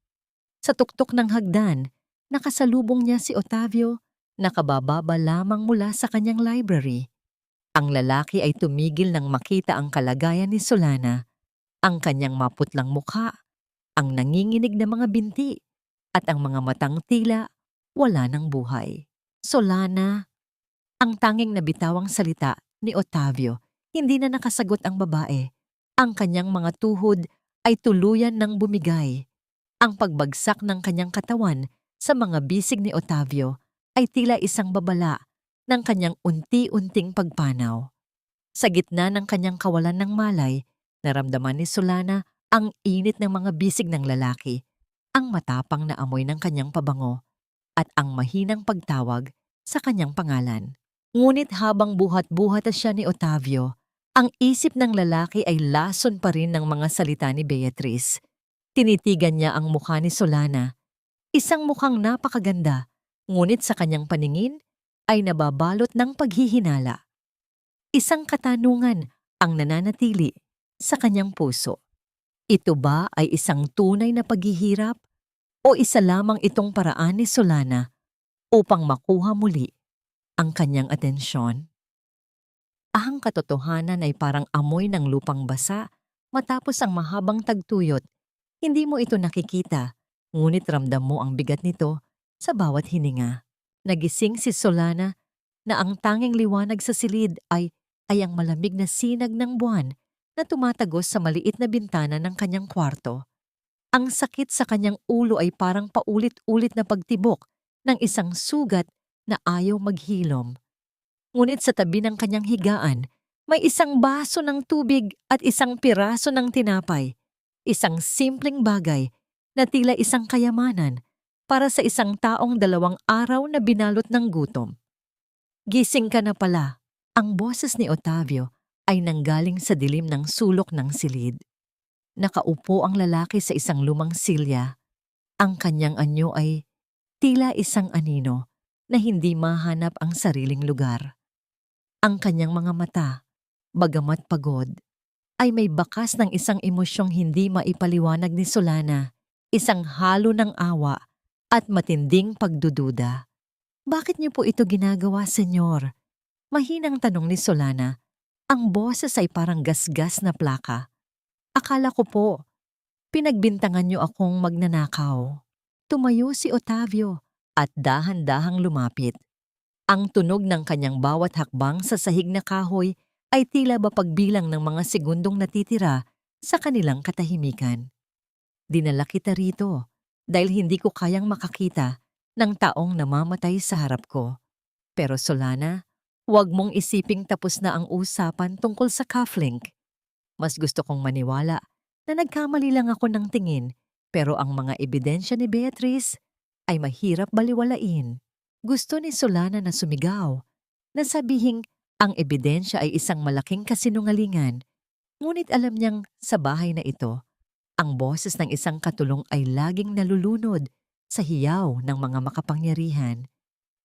Sa tuktok ng hagdan, nakasalubong niya si Otavio, nakabababa lamang mula sa kanyang library. Ang lalaki ay tumigil nang makita ang kalagayan ni Solana, ang kanyang maputlang mukha, ang nanginginig na mga binti, at ang mga matang tila wala ng buhay. Solana, ang tanging nabitawang salita ni Otavio, hindi na nakasagot ang babae. Ang kanyang mga tuhod ay tuluyan ng bumigay. Ang pagbagsak ng kanyang katawan sa mga bisig ni Otavio ay tila isang babala ng kanyang unti-unting pagpanaw. Sa gitna ng kanyang kawalan ng malay, naramdaman ni Solana ang init ng mga bisig ng lalaki, ang matapang na amoy ng kanyang pabango, at ang mahinang pagtawag sa kanyang pangalan. Ngunit habang buhat-buhat siya ni Otavio, ang isip ng lalaki ay lason pa rin ng mga salita ni Beatrice. Tinitigan niya ang mukha ni Solana, isang mukhang napakaganda, ngunit sa kanyang paningin ay nababalot ng paghihinala. Isang katanungan ang nananatili sa kanyang puso. Ito ba ay isang tunay na paghihirap o isa lamang itong paraan ni Solana upang makuha muli ang kanyang atensyon? Ang katotohanan ay parang amoy ng lupang basa matapos ang mahabang tagtuyot. Hindi mo ito nakikita, ngunit ramdam mo ang bigat nito sa bawat hininga. Nagising si Solana na ang tanging liwanag sa silid ay ang malamig na sinag ng buwan na tumatagos sa maliit na bintana ng kanyang kwarto. Ang sakit sa kanyang ulo ay parang paulit-ulit na pagtibok ng isang sugat na ayaw maghilom. Ngunit sa tabi ng kanyang higaan, may isang baso ng tubig at isang piraso ng tinapay. Isang simpleng bagay na tila isang kayamanan para sa isang taong 2 araw na binalot ng gutom. Gising ka na pala. Ang boses ni Otavio ay nanggaling sa dilim ng sulok ng silid. Nakaupo ang lalaki sa isang lumang silya. Ang kanyang anyo ay tila isang anino na hindi mahanap ang sariling lugar. Ang kanyang mga mata, bagamat pagod, ay may bakas ng isang emosyong hindi maipaliwanag ni Solana, isang halo ng awa at matinding pagdududa. Bakit niyo po ito ginagawa, senyor? Mahinang tanong ni Solana. Ang boses ay parang gasgas na plaka. Akala ko po, pinagbintangan niyo akong magnanakaw. Tumayo si Otavio at dahan-dahang lumapit. Ang tunog ng kanyang bawat hakbang sa sahig na kahoy ay tila ba pagbilang ng mga segundong natitira sa kanilang katahimikan. Dinala kita rito dahil hindi ko kayang makakita ng taong namamatay sa harap ko. Pero Solana, huwag mong isiping tapos na ang usapan tungkol sa cufflink. Mas gusto kong maniwala na nagkamali lang ako ng tingin, pero ang mga ebidensya ni Beatrice ay mahirap baliwalain. Gusto ni Solana na sumigaw, na sabihing ang ebidensya ay isang malaking kasinungalingan, ngunit alam niyang sa bahay na ito, ang boses ng isang katulong ay laging nalulunod sa hiyaw ng mga makapangyarihan.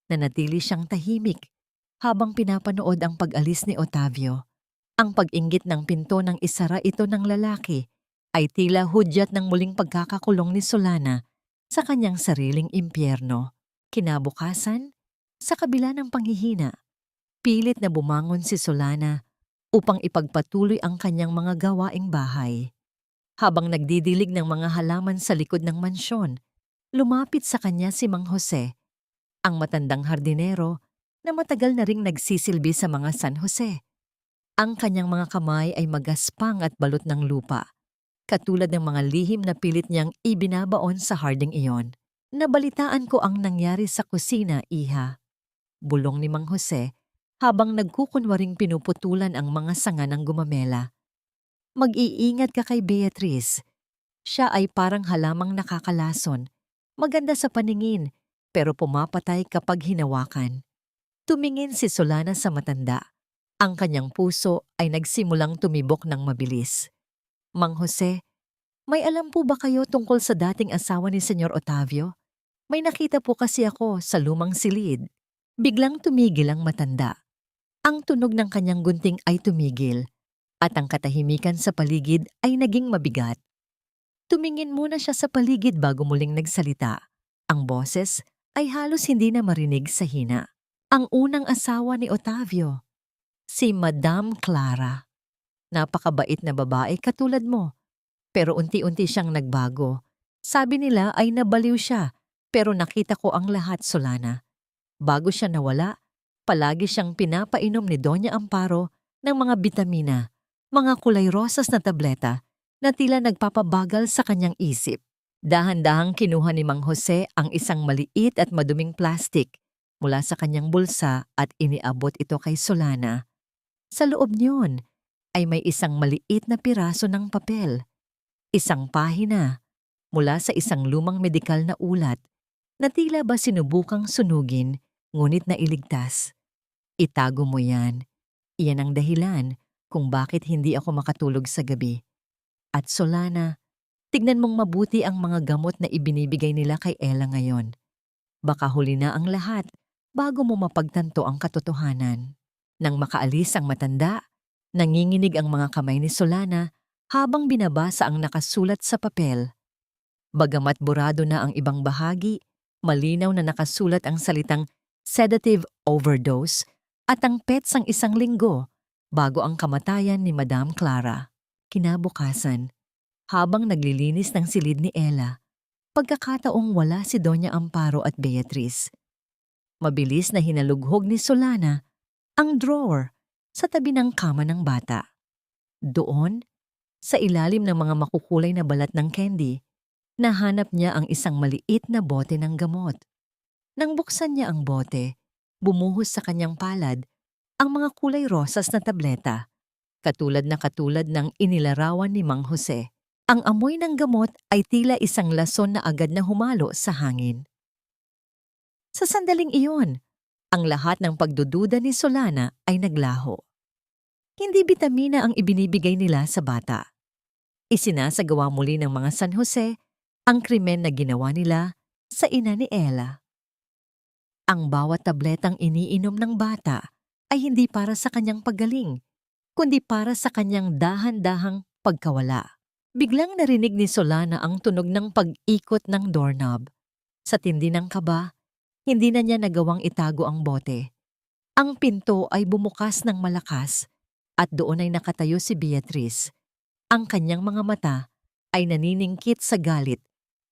Nanatili siyang tahimik habang pinapanood ang pag-alis ni Otavio. Ang pag-inggit ng pinto ng isara ito ng lalaki ay tila hudyat ng muling pagkakakulong ni Solana sa kanyang sariling impyerno. Kinabukasan, sa kabila ng panghihina, pilit na bumangon si Solana upang ipagpatuloy ang kanyang mga gawaing bahay. Habang nagdidilig ng mga halaman sa likod ng mansyon, lumapit sa kanya si Mang Jose, ang matandang hardinero na matagal na ring nagsisilbi sa mga San Jose. Ang kanyang mga kamay ay magaspang at balot ng lupa, katulad ng mga lihim na pilit niyang ibinabaon sa harding iyon. Nabalitaan ko ang nangyari sa kusina, iha. Bulong ni Mang Jose habang nagkukunwaring pinuputulan ang mga sanga ng gumamela. Mag-iingat ka kay Beatrice. Siya ay parang halamang nakakalason, maganda sa paningin, pero pumapatay kapag hinawakan. Tumingin si Solana sa matanda. Ang kanyang puso ay nagsimulang tumibok ng mabilis. Mang Jose, may alam po ba kayo tungkol sa dating asawa ni Senyor Otavio? May nakita po kasi ako sa lumang silid. Biglang tumigil ang matanda. Ang tunog ng kanyang gunting ay tumigil at ang katahimikan sa paligid ay naging mabigat. Tumingin muna siya sa paligid bago muling nagsalita. Ang boses ay halos hindi na marinig sa hina. Ang unang asawa ni Otavio, si Madam Clara. Napakabait na babae katulad mo. Pero unti-unti siyang nagbago. Sabi nila ay nabaliw siya, pero nakita ko ang lahat, Solana. Bago siya nawala, palagi siyang pinapainom ni Doña Amparo ng mga bitamina, mga kulay rosas na tableta na tila nagpapabagal sa kanyang isip. Dahan-dahang kinuha ni Mang Jose ang isang maliit at maduming plastik mula sa kanyang bulsa at iniabot ito kay Solana. Sa loob niyon ay may isang maliit na piraso ng papel, isang pahina mula sa isang lumang medikal na ulat na tila ba sinubukang sunugin ngunit nailigtas. Itago mo yan. Iyan ang dahilan kung bakit hindi ako makatulog sa gabi. At Solana, tignan mong mabuti ang mga gamot na ibinibigay nila kay Ella ngayon. Baka huli na ang lahat bago mo mapagtanto ang katotohanan. Nang makaalis ang matanda, nanginginig ang mga kamay ni Solana habang binabasa ang nakasulat sa papel. Bagamat burado na ang ibang bahagi, malinaw na nakasulat ang salitang sedative overdose at ang petsang 1 linggo bago ang kamatayan ni Madam Clara. Kinabukasan, habang naglilinis ng silid ni Ella, pagkakataong wala si Doña Amparo at Beatriz. Mabilis na hinalughog ni Solana ang drawer sa tabi ng kama ng bata. Doon, sa ilalim ng mga makukulay na balat ng candy, nahanap niya ang isang maliit na bote ng gamot. Nang buksan niya ang bote, bumuhos sa kanyang palad ang mga kulay rosas na tableta, katulad ng inilarawan ni Mang Jose. Ang amoy ng gamot ay tila isang lason na agad na humalo sa hangin. Sa sandaling iyon, ang lahat ng pagdududa ni Solana ay naglaho. Hindi bitamina ang ibinibigay nila sa bata. Isinasagawa muli ng mga San Jose ang krimen na ginawa nila sa ina ni Ella. Ang bawat tabletang iniinom ng bata ay hindi para sa kanyang paggaling, kundi para sa kanyang dahan-dahang pagkawala. Biglang narinig ni Solana ang tunog ng pag-ikot ng doorknob. Sa tindi ng kaba, hindi na niya nagawang itago ang bote. Ang pinto ay bumukas ng malakas at doon ay nakatayo si Beatriz. Ang kanyang mga mata ay naniningkit sa galit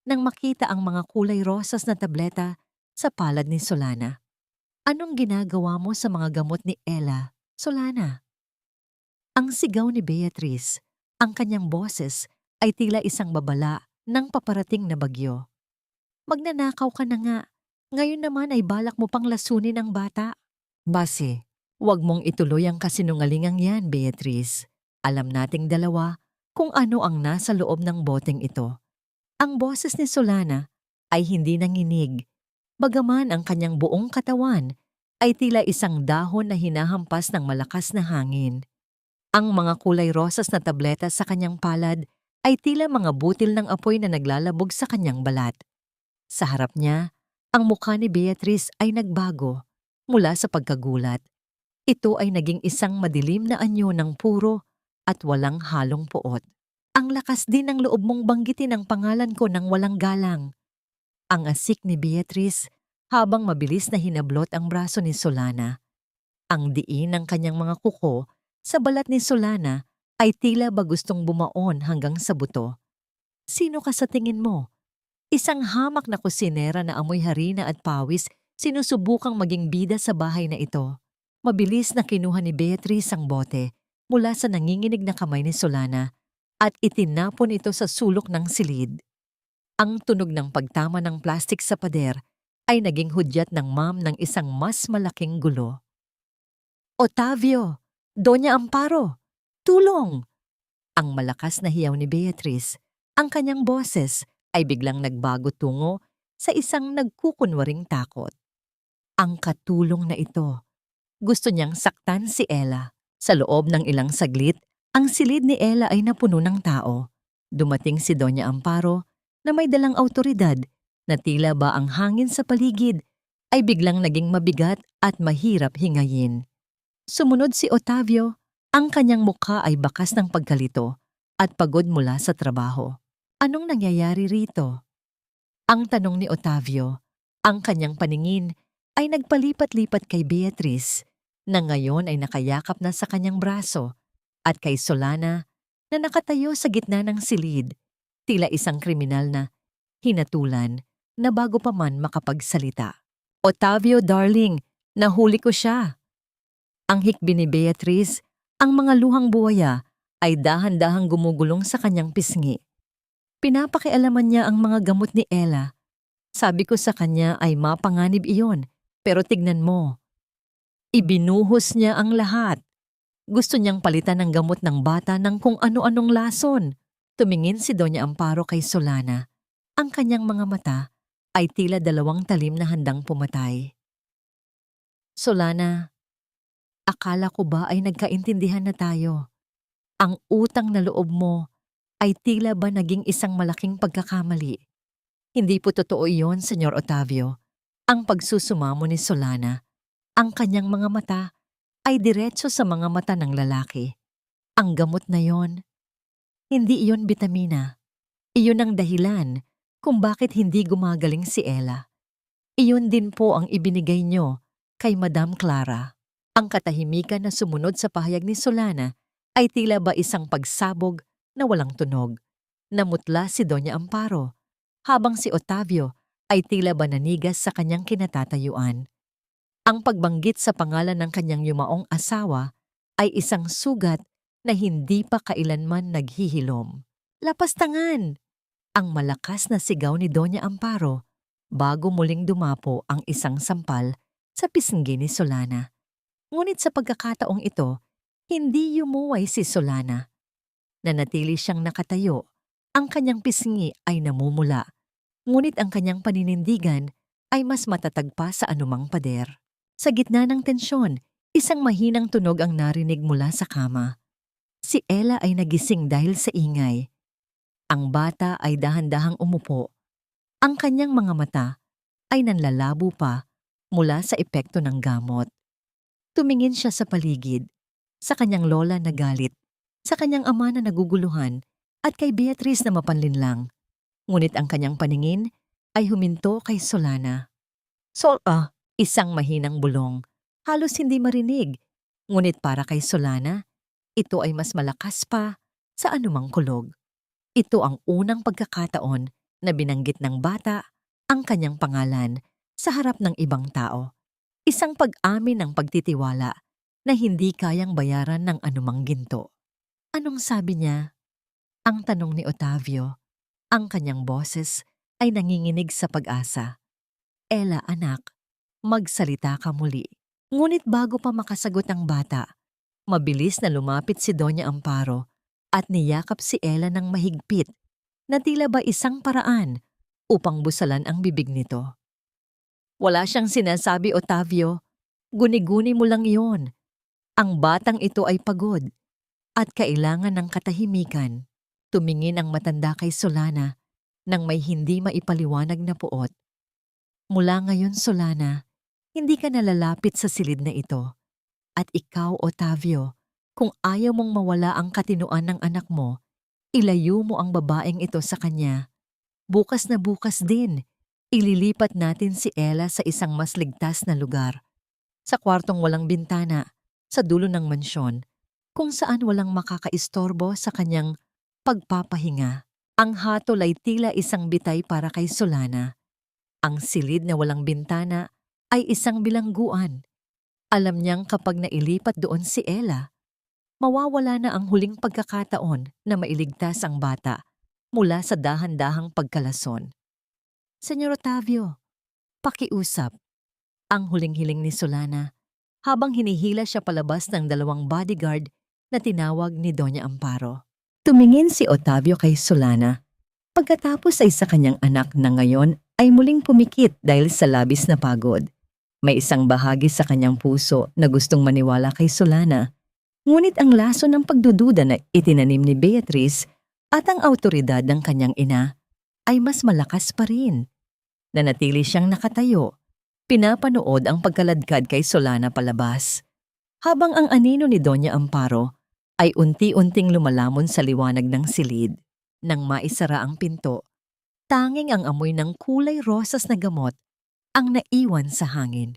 nang makita ang mga kulay rosas na tableta sa palad ni Solana. Anong ginagawa mo sa mga gamot ni Ella, Solana? Ang sigaw ni Beatriz, ang kanyang boses ay tila isang babala ng paparating na bagyo. Magnanakaw ka na nga. Ngayon naman ay balak mo pang lasunin ang bata. Base, huwag mong ituloy ang kasinungalingang yan, Beatriz. Alam nating dalawa kung ano ang nasa loob ng boteng ito. Ang boses ni Solana ay hindi nanginig, bagaman ang kanyang buong katawan ay tila isang dahon na hinahampas ng malakas na hangin. Ang mga kulay rosas na tableta sa kanyang palad ay tila mga butil ng apoy na naglalabog sa kanyang balat. Sa harap niya, ang mukha ni Beatriz ay nagbago mula sa pagkagulat. Ito ay naging isang madilim na anyo ng puro at walang halong puot. Ang lakas din ng loob mong banggitin ang pangalan ko ng walang galang. Ang asik ni Beatriz habang mabilis na hinablot ang braso ni Solana. Ang diin ng kanyang mga kuko sa balat ni Solana ay tila ba gustong bumaon hanggang sa buto. Sino ka sa tingin mo? Isang hamak na kusinera na amoy harina at pawis sinusubukang maging bida sa bahay na ito. Mabilis na kinuha ni Beatriz ang bote mula sa nanginginig na kamay ni Solana at itinapon ito sa sulok ng silid. Ang tunog ng pagtama ng plastik sa pader ay naging hudyat ng ma'am ng isang mas malaking gulo. Otavio! Doña Amparo! Tulong! Ang malakas na hiyaw ni Beatriz, ang kanyang boses ay biglang nagbago tungo sa isang nagkukunwaring takot. Ang katulong na ito. Gusto niyang saktan si Ella. Sa loob ng ilang saglit, ang silid ni Ella ay napuno ng tao. Dumating si Doña Amparo na may dalang awtoridad na tila ba ang hangin sa paligid ay biglang naging mabigat at mahirap hingayin. Sumunod si Otavio, ang kanyang mukha ay bakas ng pagkalito at pagod mula sa trabaho. Anong nangyayari rito? Ang tanong ni Otavio, ang kanyang paningin ay nagpalipat-lipat kay Beatriz na ngayon ay nakayakap na sa kanyang braso at kay Solana na nakatayo sa gitna ng silid, tila isang kriminal na hinatulan na bago pa man makapagsalita. Otavio darling, nahuli ko siya. Ang hikbi ni Beatriz, ang mga luhang buwaya ay dahan-dahang gumugulong sa kanyang pisngi. Pinapakialaman niya ang mga gamot ni Ella. Sabi ko sa kanya ay mapanganib iyon, pero tignan mo. Ibinuhos niya ang lahat. Gusto niyang palitan ng gamot ng bata ng kung ano-anong lason. Tumingin si Doña Amparo kay Solana. Ang kanyang mga mata ay tila 2 talim na handang pumatay. Solana, akala ko ba ay nagkaintindihan na tayo? Ang utang na loob mo ay tila ba naging isang malaking pagkakamali? Hindi po totoo iyon, Senyor Otavio. Ang pagsusumamo ni Solana, ang kanyang mga mata ay diretso sa mga mata ng lalaki. Ang gamot na yon, hindi iyon bitamina. Iyon ang dahilan kung bakit hindi gumagaling si Ella. Iyon din po ang ibinigay nyo kay Madam Clara. Ang katahimikan na sumunod sa pahayag ni Solana ay tila ba isang pagsabog na walang tunog. Namutla si Doña Amparo, habang si Otavio ay tila ba nanigas sa kanyang kinatatayuan. Ang pagbanggit sa pangalan ng kanyang yumaong asawa ay isang sugat na hindi pa kailanman naghihilom. Lapastangan! Ang malakas na sigaw ni Doña Amparo bago muling dumapo ang isang sampal sa pisngi ni Solana. Ngunit sa pagkakataong ito, hindi yumuway si Solana. Nanatili siyang nakatayo. Ang kanyang pisngi ay namumula, ngunit ang kanyang paninindigan ay mas matatag pa sa anumang pader. Sa gitna ng tensyon, isang mahinang tunog ang narinig mula sa kama. Si Ella ay nagising dahil sa ingay. Ang bata ay dahan-dahang umupo. Ang kanyang mga mata ay nanlalabo pa mula sa epekto ng gamot. Tumingin siya sa paligid, sa kanyang lola na galit, sa kanyang ama na naguguluhan, at kay Beatrice na mapanlinlang. Ngunit ang kanyang paningin ay huminto kay Solana. Isang mahinang bulong, halos hindi marinig. Ngunit para kay Solana, ito ay mas malakas pa sa anumang kulog. Ito ang unang pagkakataon na binanggit ng bata ang kanyang pangalan sa harap ng ibang tao. Isang pag-amin ng pagtitiwala na hindi kayang bayaran ng anumang ginto. Anong sabi niya? Ang tanong ni Otavio. Ang kanyang boses ay nanginginig sa pag-asa. Ella, anak, magsalita ka muli. Ngunit bago pa makasagot ang bata, mabilis na lumapit si Doña Amparo at niyakap si Ella ng mahigpit na tila ba isang paraan upang busalan ang bibig nito. Wala siyang sinasabi, Otavio. Guni-guni mo lang iyon. Ang batang ito ay pagod at kailangan ng katahimikan. Tumingin ang matanda kay Solana nang may hindi maipaliwanag na puot. Mula ngayon, Solana, hindi ka nalalapit sa silid na ito. At ikaw, Otavio, kung ayaw mong mawala ang katinuan ng anak mo, ilayo mo ang babaeng ito sa kanya. Bukas na bukas din, ililipat natin si Ella sa isang mas ligtas na lugar. Sa kwartong walang bintana, sa dulo ng mansyon, kung saan walang makakaistorbo sa kanyang pagpapahinga. Ang hatol ay tila isang bitay para kay Solana. Ang silid na walang bintana ay isang bilangguan. Alam niyang kapag nailipat doon si Ella, mawawala na ang huling pagkakataon na mailigtas ang bata mula sa dahan-dahang pagkalason. Senyor Otavio, pakiusap. Ang huling hiling ni Solana habang hinihila siya palabas ng dalawang bodyguard na tinawag ni Doña Amparo. Tumingin si Otavio kay Solana. Pagkatapos ay sa kanyang anak na ngayon ay muling pumikit dahil sa labis na pagod. May isang bahagi sa kanyang puso na gustong maniwala kay Solana. Ngunit ang laso ng pagdududa na itinanim ni Beatrice at ang awtoridad ng kanyang ina ay mas malakas pa rin. Nanatili siyang nakatayo, pinapanood ang pagkaladkad kay Solana palabas. Habang ang anino ni Doña Amparo ay unti-unting lumalamon sa liwanag ng silid. Nang maisara ang pinto, tanging ang amoy ng kulay rosas na gamot ang naiwan sa hangin.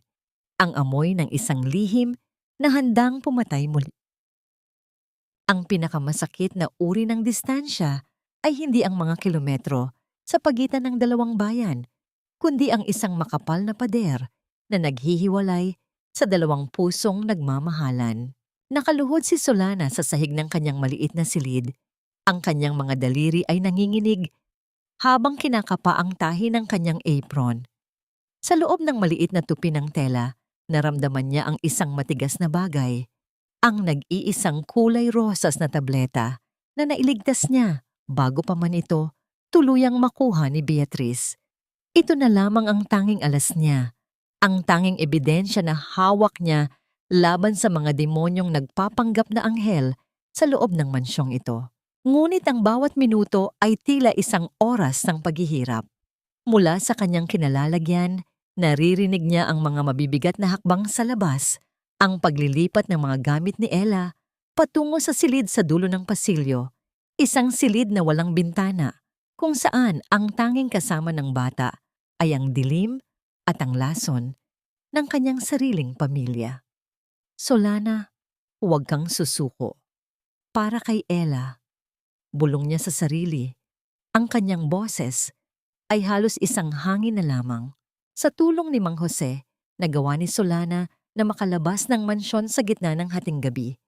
Ang amoy ng isang lihim na handang pumatay muli. Ang pinakamasakit na uri ng distansya ay hindi ang mga kilometro sa pagitan ng dalawang bayan, kundi ang isang makapal na pader na naghihiwalay sa dalawang pusong nagmamahalan. Nakaluhod si Solana sa sahig ng kanyang maliit na silid. Ang kanyang mga daliri ay nanginginig habang kinakapa ang tahi ng kanyang apron. Sa loob ng maliit na tupi ng tela, naramdaman niya ang isang matigas na bagay, ang nag-iisang kulay rosas na tableta na nailigtas niya bago pa man ito tuluyang makuha ni Beatrice. Ito na lamang ang tanging alas niya Ang tanging ebidensya na hawak niya laban sa mga demonyong nagpapanggap na anghel sa loob ng mansyong ito. Ngunit ang bawat minuto ay tila isang oras ng paghihirap. Mula sa kanyang kinalalagyan, naririnig niya ang mga mabibigat na hakbang sa labas, ang paglilipat ng mga gamit ni Ella patungo sa silid sa dulo ng pasilyo, isang silid na walang bintana, kung saan ang tanging kasama ng bata ay ang dilim at ang lason ng kanyang sariling pamilya. Solana, huwag kang susuko. Para kay Ella, bulong niya sa sarili, ang kanyang boses ay halos isang hangin na lamang. Sa tulong ni Mang Jose, nagawa ni Solana na makalabas ng mansyon sa gitna ng hating gabi.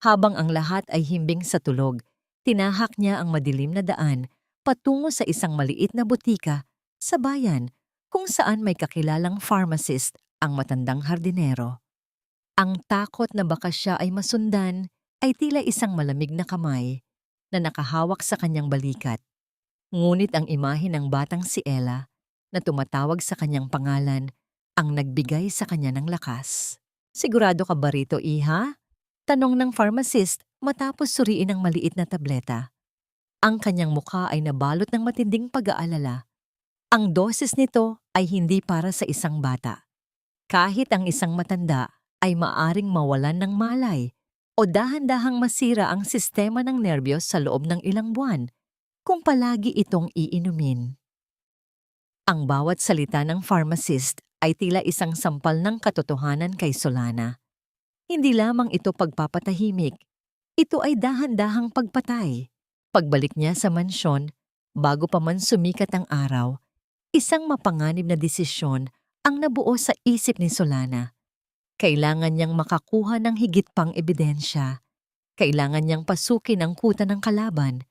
Habang ang lahat ay himbing sa tulog, tinahak niya ang madilim na daan patungo sa isang maliit na butika sa bayan kung saan may kakilalang pharmacist ang matandang hardinero. Ang takot na baka siya ay masundan ay tila isang malamig na kamay na nakahawak sa kanyang balikat. Ngunit ang imahe ng batang si Ella na tumatawag sa kanyang pangalan ang nagbigay sa kanya ng lakas. Sigurado ka ba rito, iha? Tanong ng pharmacist matapos suriin ang maliit na tableta. Ang kanyang mukha ay nabalot ng matinding pag-aalala. Ang dosis nito ay hindi para sa isang bata. Kahit ang isang matanda ay maaring mawalan ng malay o dahan-dahang masira ang sistema ng nerbiyos sa loob ng ilang buwan kung palagi itong iinumin. Ang bawat salita ng pharmacist ay tila isang sampal ng katotohanan kay Solana. Hindi lamang ito pagpapatahimik, ito ay dahan-dahang pagpatay. Pagbalik niya sa mansyon, bago pa man sumikat ang araw, isang mapanganib na desisyon ang nabuo sa isip ni Solana. Kailangan niyang makakuha ng higit pang ebidensya. Kailangan niyang pasukin ang kuta ng kalaban,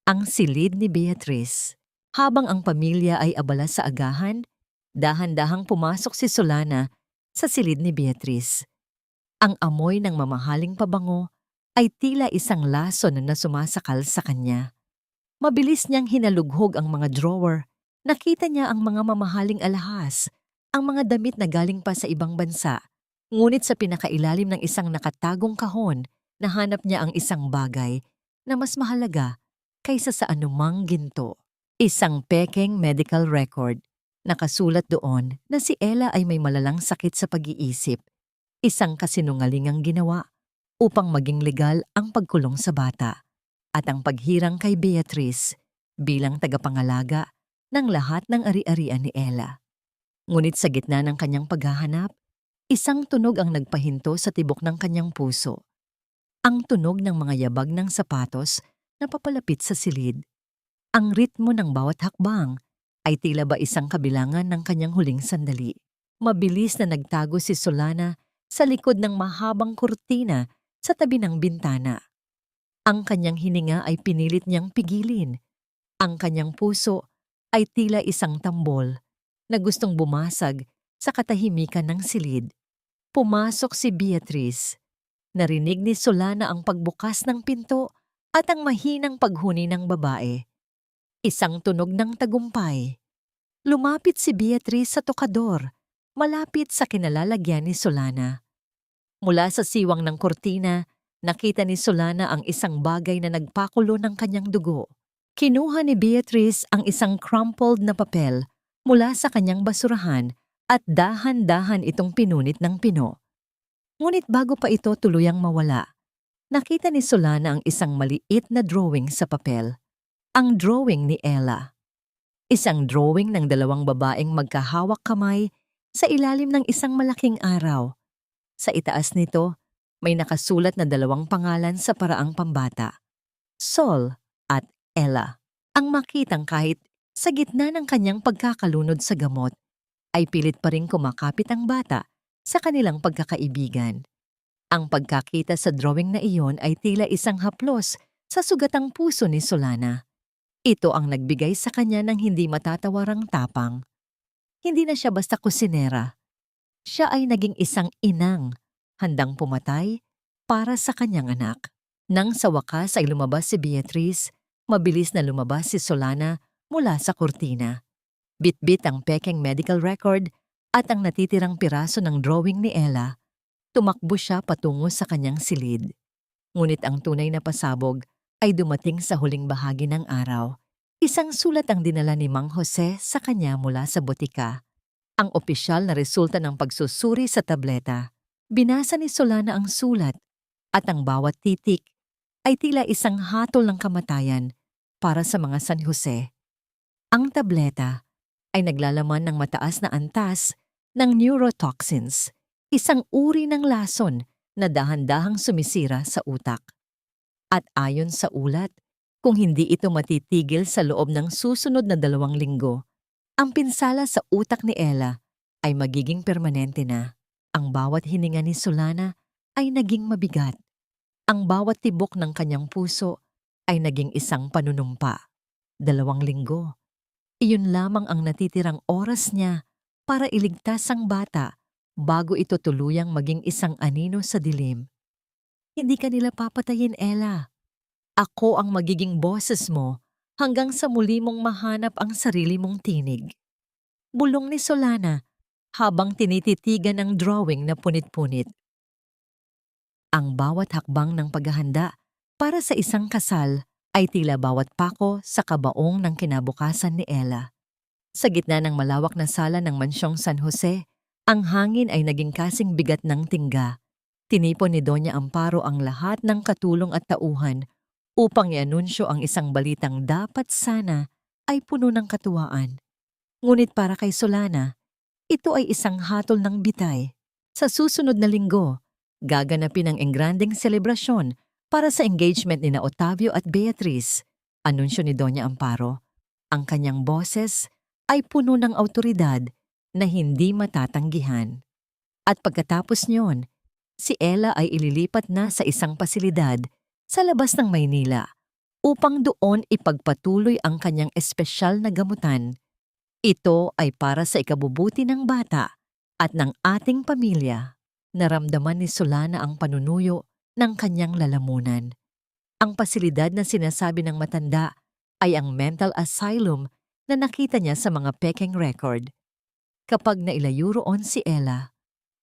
ang silid ni Beatrice. Habang ang pamilya ay abala sa agahan, dahan-dahang pumasok si Solana sa silid ni Beatrice. Ang amoy ng mamahaling pabango ay tila isang lason na sumasakal sa kanya. Mabilis niyang hinalughog ang mga drawer. Nakita niya ang mga mamahaling alahas, ang mga damit na galing pa sa ibang bansa. Ngunit sa pinakailalim ng isang nakatagong kahon, nahanap niya ang isang bagay na mas mahalaga kaysa sa anumang ginto. Isang pekeng medical record. Nakasulat doon na si Ella ay may malalang sakit sa pag-iisip. Isang kasinungalingang ginawa upang maging legal ang pagkulong sa bata at ang paghirang kay Beatrice bilang tagapangalaga ng lahat ng ari-arian ni Ella. Ngunit sa gitna ng kanyang paghahanap, isang tunog ang nagpahinto sa tibok ng kanyang puso. Ang tunog ng mga yabag ng sapatos na papalapit sa silid. Ang ritmo ng bawat hakbang ay tila ba isang kabilangan ng kanyang huling sandali. Mabilis na nagtago si Solana sa likod ng mahabang kurtina sa tabi ng bintana. Ang kanyang hininga ay pinilit niyang pigilin. Ang kanyang puso ay tila isang tambol na gustong bumasag sa katahimikan ng silid. Pumasok si Beatrice. Narinig ni Solana ang pagbukas ng pinto at ang mahinang paghuni ng babae. Isang tunog ng tagumpay. Lumapit si Beatrice sa tokador, malapit sa kinalalagyan ni Solana. Mula sa siwang ng kurtina, nakita ni Solana ang isang bagay na nagpakulo ng kanyang dugo. Kinuha ni Beatrice ang isang crumpled na papel mula sa kanyang basurahan at dahan-dahan itong pinunit ng pino. Ngunit bago pa ito tuluyang mawala, nakita ni Solana ang isang maliit na drawing sa papel. Ang drawing ni Ella. Isang drawing ng dalawang babaeng magkahawak kamay sa ilalim ng isang malaking araw. Sa itaas nito, may nakasulat na dalawang pangalan sa paraang pambata. Sol at Ella. Ang makitang kahit sa gitna ng kanyang pagkakalunod sa gamot, ay pilit pa rin kumakapit ang bata sa kanilang pagkakaibigan. Ang pagkakita sa drawing na iyon ay tila isang haplos sa sugatang puso ni Solana. Ito ang nagbigay sa kanya ng hindi matatawarang tapang. Hindi na siya basta kusinera. Siya ay naging isang inang, handang pumatay para sa kanyang anak. Nang sa wakas ay lumabas si Beatrice, mabilis na lumabas si Solana mula sa kurtina. Bit-bit ang pekeng medical record At ang natitirang piraso ng drawing ni Ella, tumakbo siya patungo sa kanyang silid. Ngunit ang tunay na pasabog ay dumating sa huling bahagi ng araw. Isang sulat ang dinala ni Mang Jose sa kanya mula sa botika. Ang opisyal na resulta ng pagsusuri sa tableta. Binasa ni Solana ang sulat at ang bawat titik ay tila isang hatol ng kamatayan para sa mga San Jose. Ang tableta ay naglalaman ng mataas na antas ng neurotoxins, isang uri ng lason na dahan-dahang sumisira sa utak. At ayon sa ulat, kung hindi ito matitigil sa loob ng susunod na 2 linggo, ang pinsala sa utak ni Ella ay magiging permanente na. Ang bawat hininga ni Solana ay naging mabigat. Ang bawat tibok ng kanyang puso ay naging isang panunumpa. 2 linggo. Iyon lamang ang natitirang oras niya para iligtas ang bata bago ito tuluyang maging isang anino sa dilim. Hindi ka nila papatayin, Ella. Ako ang magiging boses mo hanggang sa muli mong mahanap ang sarili mong tinig. Bulong ni Solana habang tinititigan ang drawing na punit-punit. Ang bawat hakbang ng paghahanda para sa isang kasal ay tila bawat pako sa kabaong ng kinabukasan ni Ella. Sa gitna ng malawak na sala ng mansyong San Jose, ang hangin ay naging kasing bigat ng tingga. Tinipon ni Doña Amparo ang lahat ng katulong at tauhan upang ianunsyo ang isang balitang dapat sana ay puno ng katuwaan. Ngunit para kay Solana, ito ay isang hatol ng bitay. Sa susunod na linggo, gaganapin ang engranding selebrasyon para sa engagement ni na Otavio at Beatriz, anunsyo ni Doña Amparo. Ang kanyang boses ay puno ng awtoridad na hindi matatanggihan. At pagkatapos niyon, si Ella ay ililipat na sa isang pasilidad sa labas ng Maynila upang doon ipagpatuloy ang kanyang espesyal na gamutan. Ito ay para sa ikabubuti ng bata at ng ating pamilya. Naramdaman ni Solana ang panunuyo ng kanyang lalamunan. Ang pasilidad na sinasabi ng matanda ay ang mental asylum na nakita niya sa mga peking record. Kapag nailayo roon si Ella,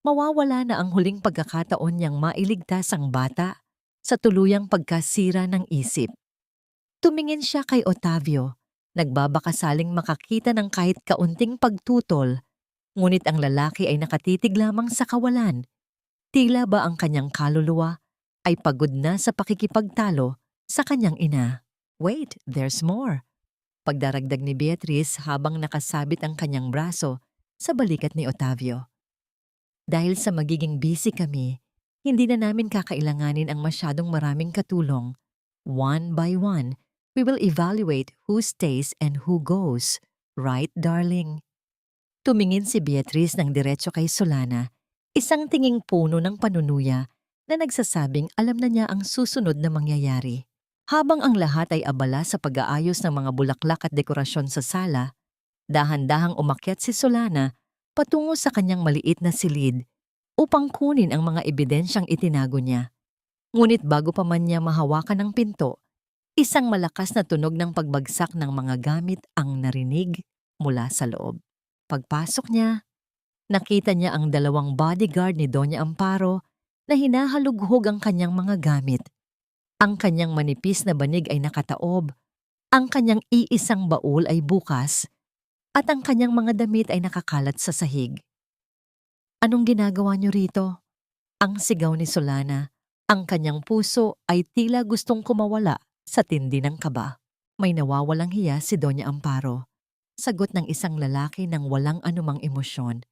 mawawala na ang huling pagkakataon niyang mailigtas ang bata sa tuluyang pagkasira ng isip. Tumingin siya kay Otavio, nagbabakasaling makakita ng kahit kaunting pagtutol, ngunit ang lalaki ay nakatitig lamang sa kawalan. Tila ba ang kanyang kaluluwa ay pagod na sa pakikipagtalo sa kanyang ina. Wait, there's more. Pagdaragdag ni Beatriz habang nakasabit ang kanyang braso sa balikat ni Otavio. Dahil sa magiging busy kami, hindi na namin kakailanganin ang masyadong maraming katulong. One by one, we will evaluate who stays and who goes. Right, darling? Tumingin si Beatriz ng diretso kay Solana, isang tinging puno ng panunuya na nagsasabing alam na niya ang susunod na mangyayari. Habang ang lahat ay abala sa pag-aayos ng mga bulaklak at dekorasyon sa sala, dahan-dahang umakyat si Solana patungo sa kanyang maliit na silid upang kunin ang mga ebidensyang itinago niya. Ngunit bago pa man niya mahawakan ang pinto, isang malakas na tunog ng pagbagsak ng mga gamit ang narinig mula sa loob. Pagpasok niya, nakita niya ang 2 bodyguard ni Doña Amparo na hinahalughog ang kanyang mga gamit. Ang kanyang manipis na banig ay nakataob, ang kanyang iisang baul ay bukas, at ang kanyang mga damit ay nakakalat sa sahig. Anong ginagawa niyo rito? Ang sigaw ni Solana. Ang kanyang puso ay tila gustong kumawala sa tindi ng kaba. May nawawalang hiya si Doña Amparo. Sagot ng isang lalaki ng walang anumang emosyon.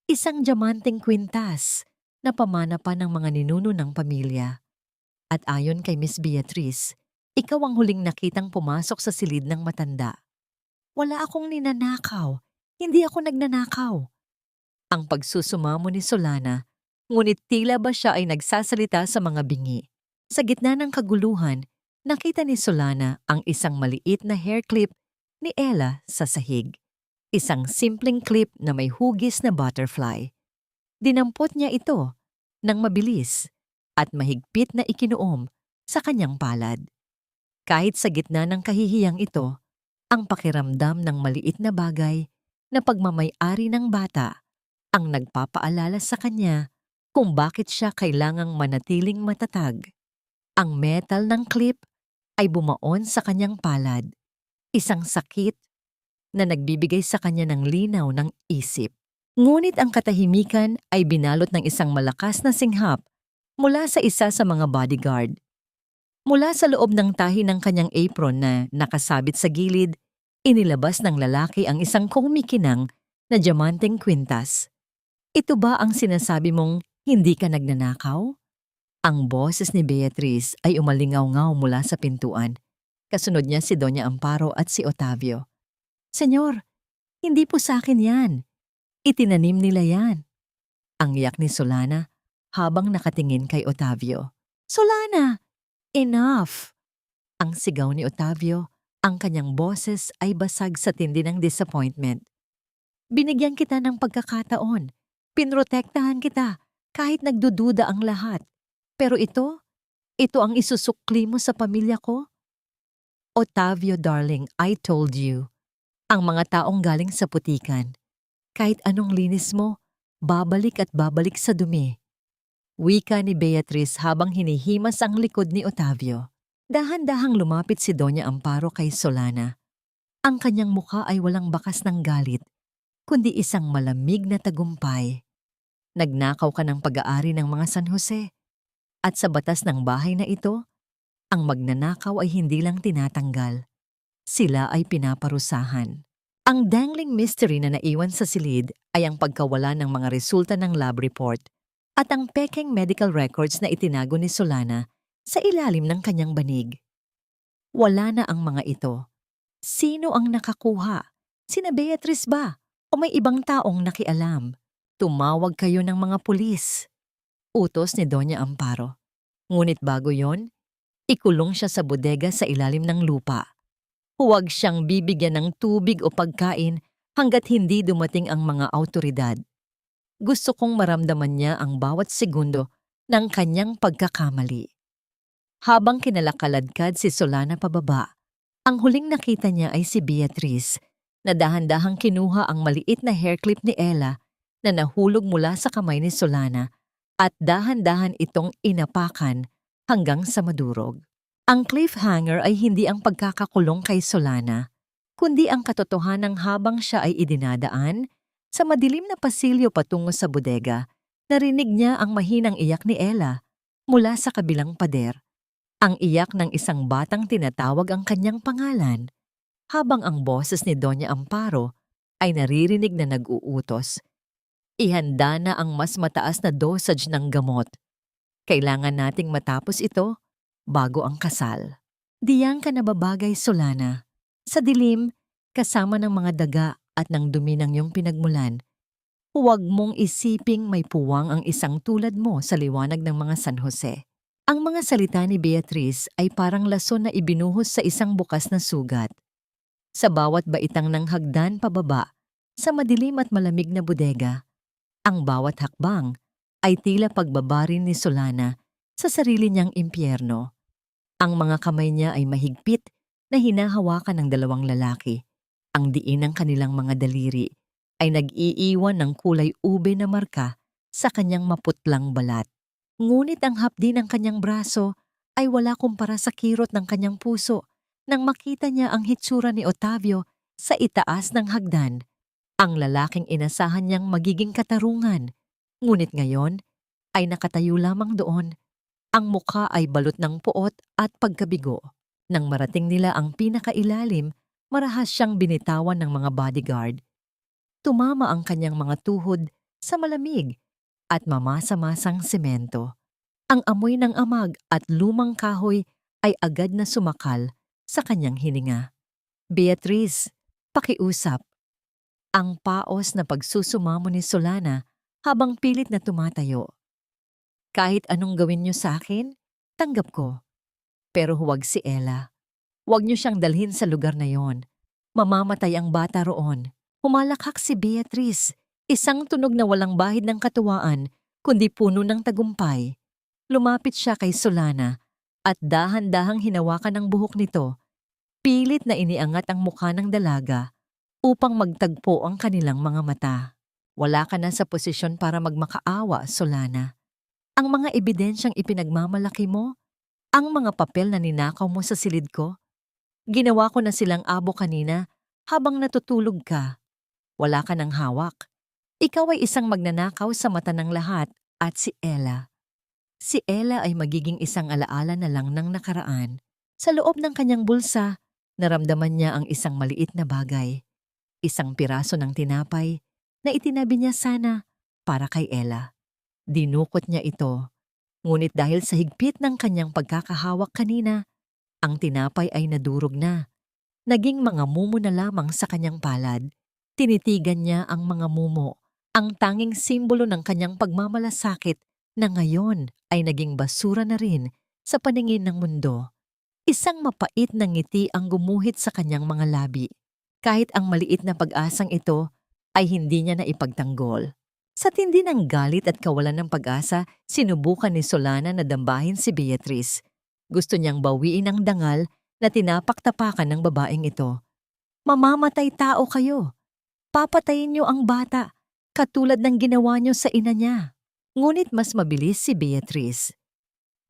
Isang diamanteng kwintas na pamana pa ng mga ninuno ng pamilya. At ayon kay Miss Beatriz, ikaw ang huling nakitang pumasok sa silid ng matanda. Wala akong ninanakaw. Hindi ako nagnanakaw. Ang pagsusumamo ni Solana, ngunit tila ba siya ay nagsasalita sa mga bingi. Sa gitna ng kaguluhan, nakita ni Solana ang isang maliit na hair clip ni Ella sa sahig. Isang simpleng clip na may hugis na butterfly. Dinampot niya ito nang mabilis at mahigpit na ikinuom sa kanyang palad. Kahit sa gitna ng kahihiyang ito, ang pakiramdam ng maliit na bagay na pagmamay-ari ng bata ang nagpapaalala sa kanya kung bakit siya kailangang manatiling matatag. Ang metal ng clip ay bumaon sa kanyang palad, isang sakit na nagbibigay sa kanya ng linaw ng isip. Ngunit ang katahimikan ay binalot ng isang malakas na singhap mula sa isa sa mga bodyguard. Mula sa loob ng tahi ng kanyang apron na nakasabit sa gilid, inilabas ng lalaki ang isang kumikinang na diamanteng kwintas. Ito ba ang sinasabi mong hindi ka nagnanakaw? Ang boses ni Beatrice ay umalingaw-ngaw mula sa pintuan. Kasunod niya si Doña Amparo at si Otavio. Senyor, hindi po sa akin yan. Itinanim nila yan. Ang iyak ni Solana habang nakatingin kay Otavio. Solana! Enough! Ang sigaw ni Otavio, ang kanyang boses ay basag sa tindi ng disappointment. Binigyan kita ng pagkakataon. Pinrotektahan kita kahit nagdududa ang lahat. Pero ito ang isusukli mo sa pamilya ko? Otavio darling, I told you. Ang mga taong galing sa putikan, kahit anong linis mo, babalik at babalik sa dumi. Wika ni Beatrice habang hinihimas ang likod ni Otavio. Dahan-dahang lumapit si Doña Amparo kay Solana. Ang kanyang mukha ay walang bakas ng galit, kundi isang malamig na tagumpay. Nagnakaw ka ng pag-aari ng mga San Jose. At sa batas ng bahay na ito, ang magnanakaw ay hindi lang tinatanggal. Sila ay pinaparusahan. Ang dangling mystery na naiwan sa silid ay ang pagkawala ng mga resulta ng lab report at ang pekeng medical records na itinago ni Solana sa ilalim ng kanyang banig. Wala na ang mga ito. Sino ang nakakuha? Sina Beatrice ba? O may ibang taong nakialam? Tumawag kayo ng mga pulis. Utos ni Doña Amparo. Ngunit bago yon, ikulong siya sa bodega sa ilalim ng lupa. Huwag siyang bibigyan ng tubig o pagkain hanggat hindi dumating ang mga awtoridad. Gusto kong maramdaman niya ang bawat segundo ng kanyang pagkakamali. Habang kinalakaladkad si Solana pababa, ang huling nakita niya ay si Beatrice na dahan-dahang kinuha ang maliit na hair clip ni Ella na nahulog mula sa kamay ni Solana at dahan-dahan itong inapakan hanggang sa madurog. Ang cliffhanger ay hindi ang pagkakakulong kay Solana, kundi ang katotohanang habang siya ay idinadaan sa madilim na pasilyo patungo sa bodega, narinig niya ang mahinang iyak ni Ella mula sa kabilang pader. Ang iyak ng isang batang tinatawag ang kanyang pangalan, habang ang boses ni Doña Amparo ay naririnig na nag-uutos. Ihanda na ang mas mataas na dosage ng gamot. Kailangan nating matapos ito bago ang kasal. Diyang ka nababagay, Solana. Sa dilim, kasama ng mga daga at ng dumi ng iyong pinagmulan, huwag mong isiping may puwang ang isang tulad mo sa liwanag ng mga San Jose. Ang mga salita ni Beatrice ay parang lason na ibinuhos sa isang bukas na sugat. Sa bawat baitang ng hagdan pababa, sa madilim at malamig na bodega, ang bawat hakbang ay tila pagbabarin ni Solana sa sarili niyang impyerno. Ang mga kamay niya ay mahigpit na hinahawakan ng dalawang lalaki. Ang diin ng kanilang mga daliri ay nag-iiwan ng kulay ube na marka sa kanyang maputlang balat. Ngunit ang hapdi ng kanyang braso ay wala kumpara sa kirot ng kanyang puso nang makita niya ang hitsura ni Otavio sa itaas ng hagdan. Ang lalaking inasahan niyang magiging katarungan, ngunit ngayon ay nakatayo lamang doon. Ang mukha ay balot ng puot at pagkabigo. Nang marating nila ang pinakailalim, marahas siyang binitawan ng mga bodyguard. Tumama ang kanyang mga tuhod sa malamig at mamasa-masang semento. Ang amoy ng amag at lumang kahoy ay agad na sumakal sa kanyang hininga. Beatrice, pakiusap. Ang paos na pagsusumamo ni Solana habang pilit na tumatayo. Kahit anong gawin niyo sa akin, tanggap ko. Pero huwag si Ella. Huwag niyo siyang dalhin sa lugar na yon. Mamamatay ang bata roon. Humalakhak si Beatrice, isang tunog na walang bahid ng katuwaan, kundi puno ng tagumpay. Lumapit siya kay Solana at dahan-dahang hinawakan ang buhok nito. Pilit na iniangat ang mukha ng dalaga upang magtagpo ang kanilang mga mata. Wala ka na sa posisyon para magmakaawa, Solana. Ang mga ebidensyang ipinagmamalaki mo, ang mga papel na ninakaw mo sa silid ko, ginawa ko na silang abo kanina habang natutulog ka. Wala ka ng hawak. Ikaw ay isang magnanakaw sa mata ng lahat at si Ella. Si Ella ay magiging isang alaala na lang ng nakaraan. Sa loob ng kanyang bulsa, naramdaman niya ang isang maliit na bagay. Isang piraso ng tinapay na itinabi niya sana para kay Ella. Dinukot niya ito, ngunit dahil sa higpit ng kanyang pagkakahawak kanina, ang tinapay ay nadurog na. Naging mga mumo na lamang sa kanyang palad. Tinitigan niya ang mga mumo, ang tanging simbolo ng kanyang pagmamalasakit na ngayon ay naging basura na rin sa paningin ng mundo. Isang mapait na ngiti ang gumuhit sa kanyang mga labi. Kahit ang maliit na pag-asang ito ay hindi niya na ipagtanggol. Sa tindi ng galit at kawalan ng pag-asa, sinubukan ni Solana na dambahin si Beatrice. Gusto niyang bawiin ang dangal na tinapaktapakan ng babaeng ito. Mamamatay tao kayo. Papatayin niyo ang bata, katulad ng ginawa niyo sa ina niya. Ngunit mas mabilis si Beatrice.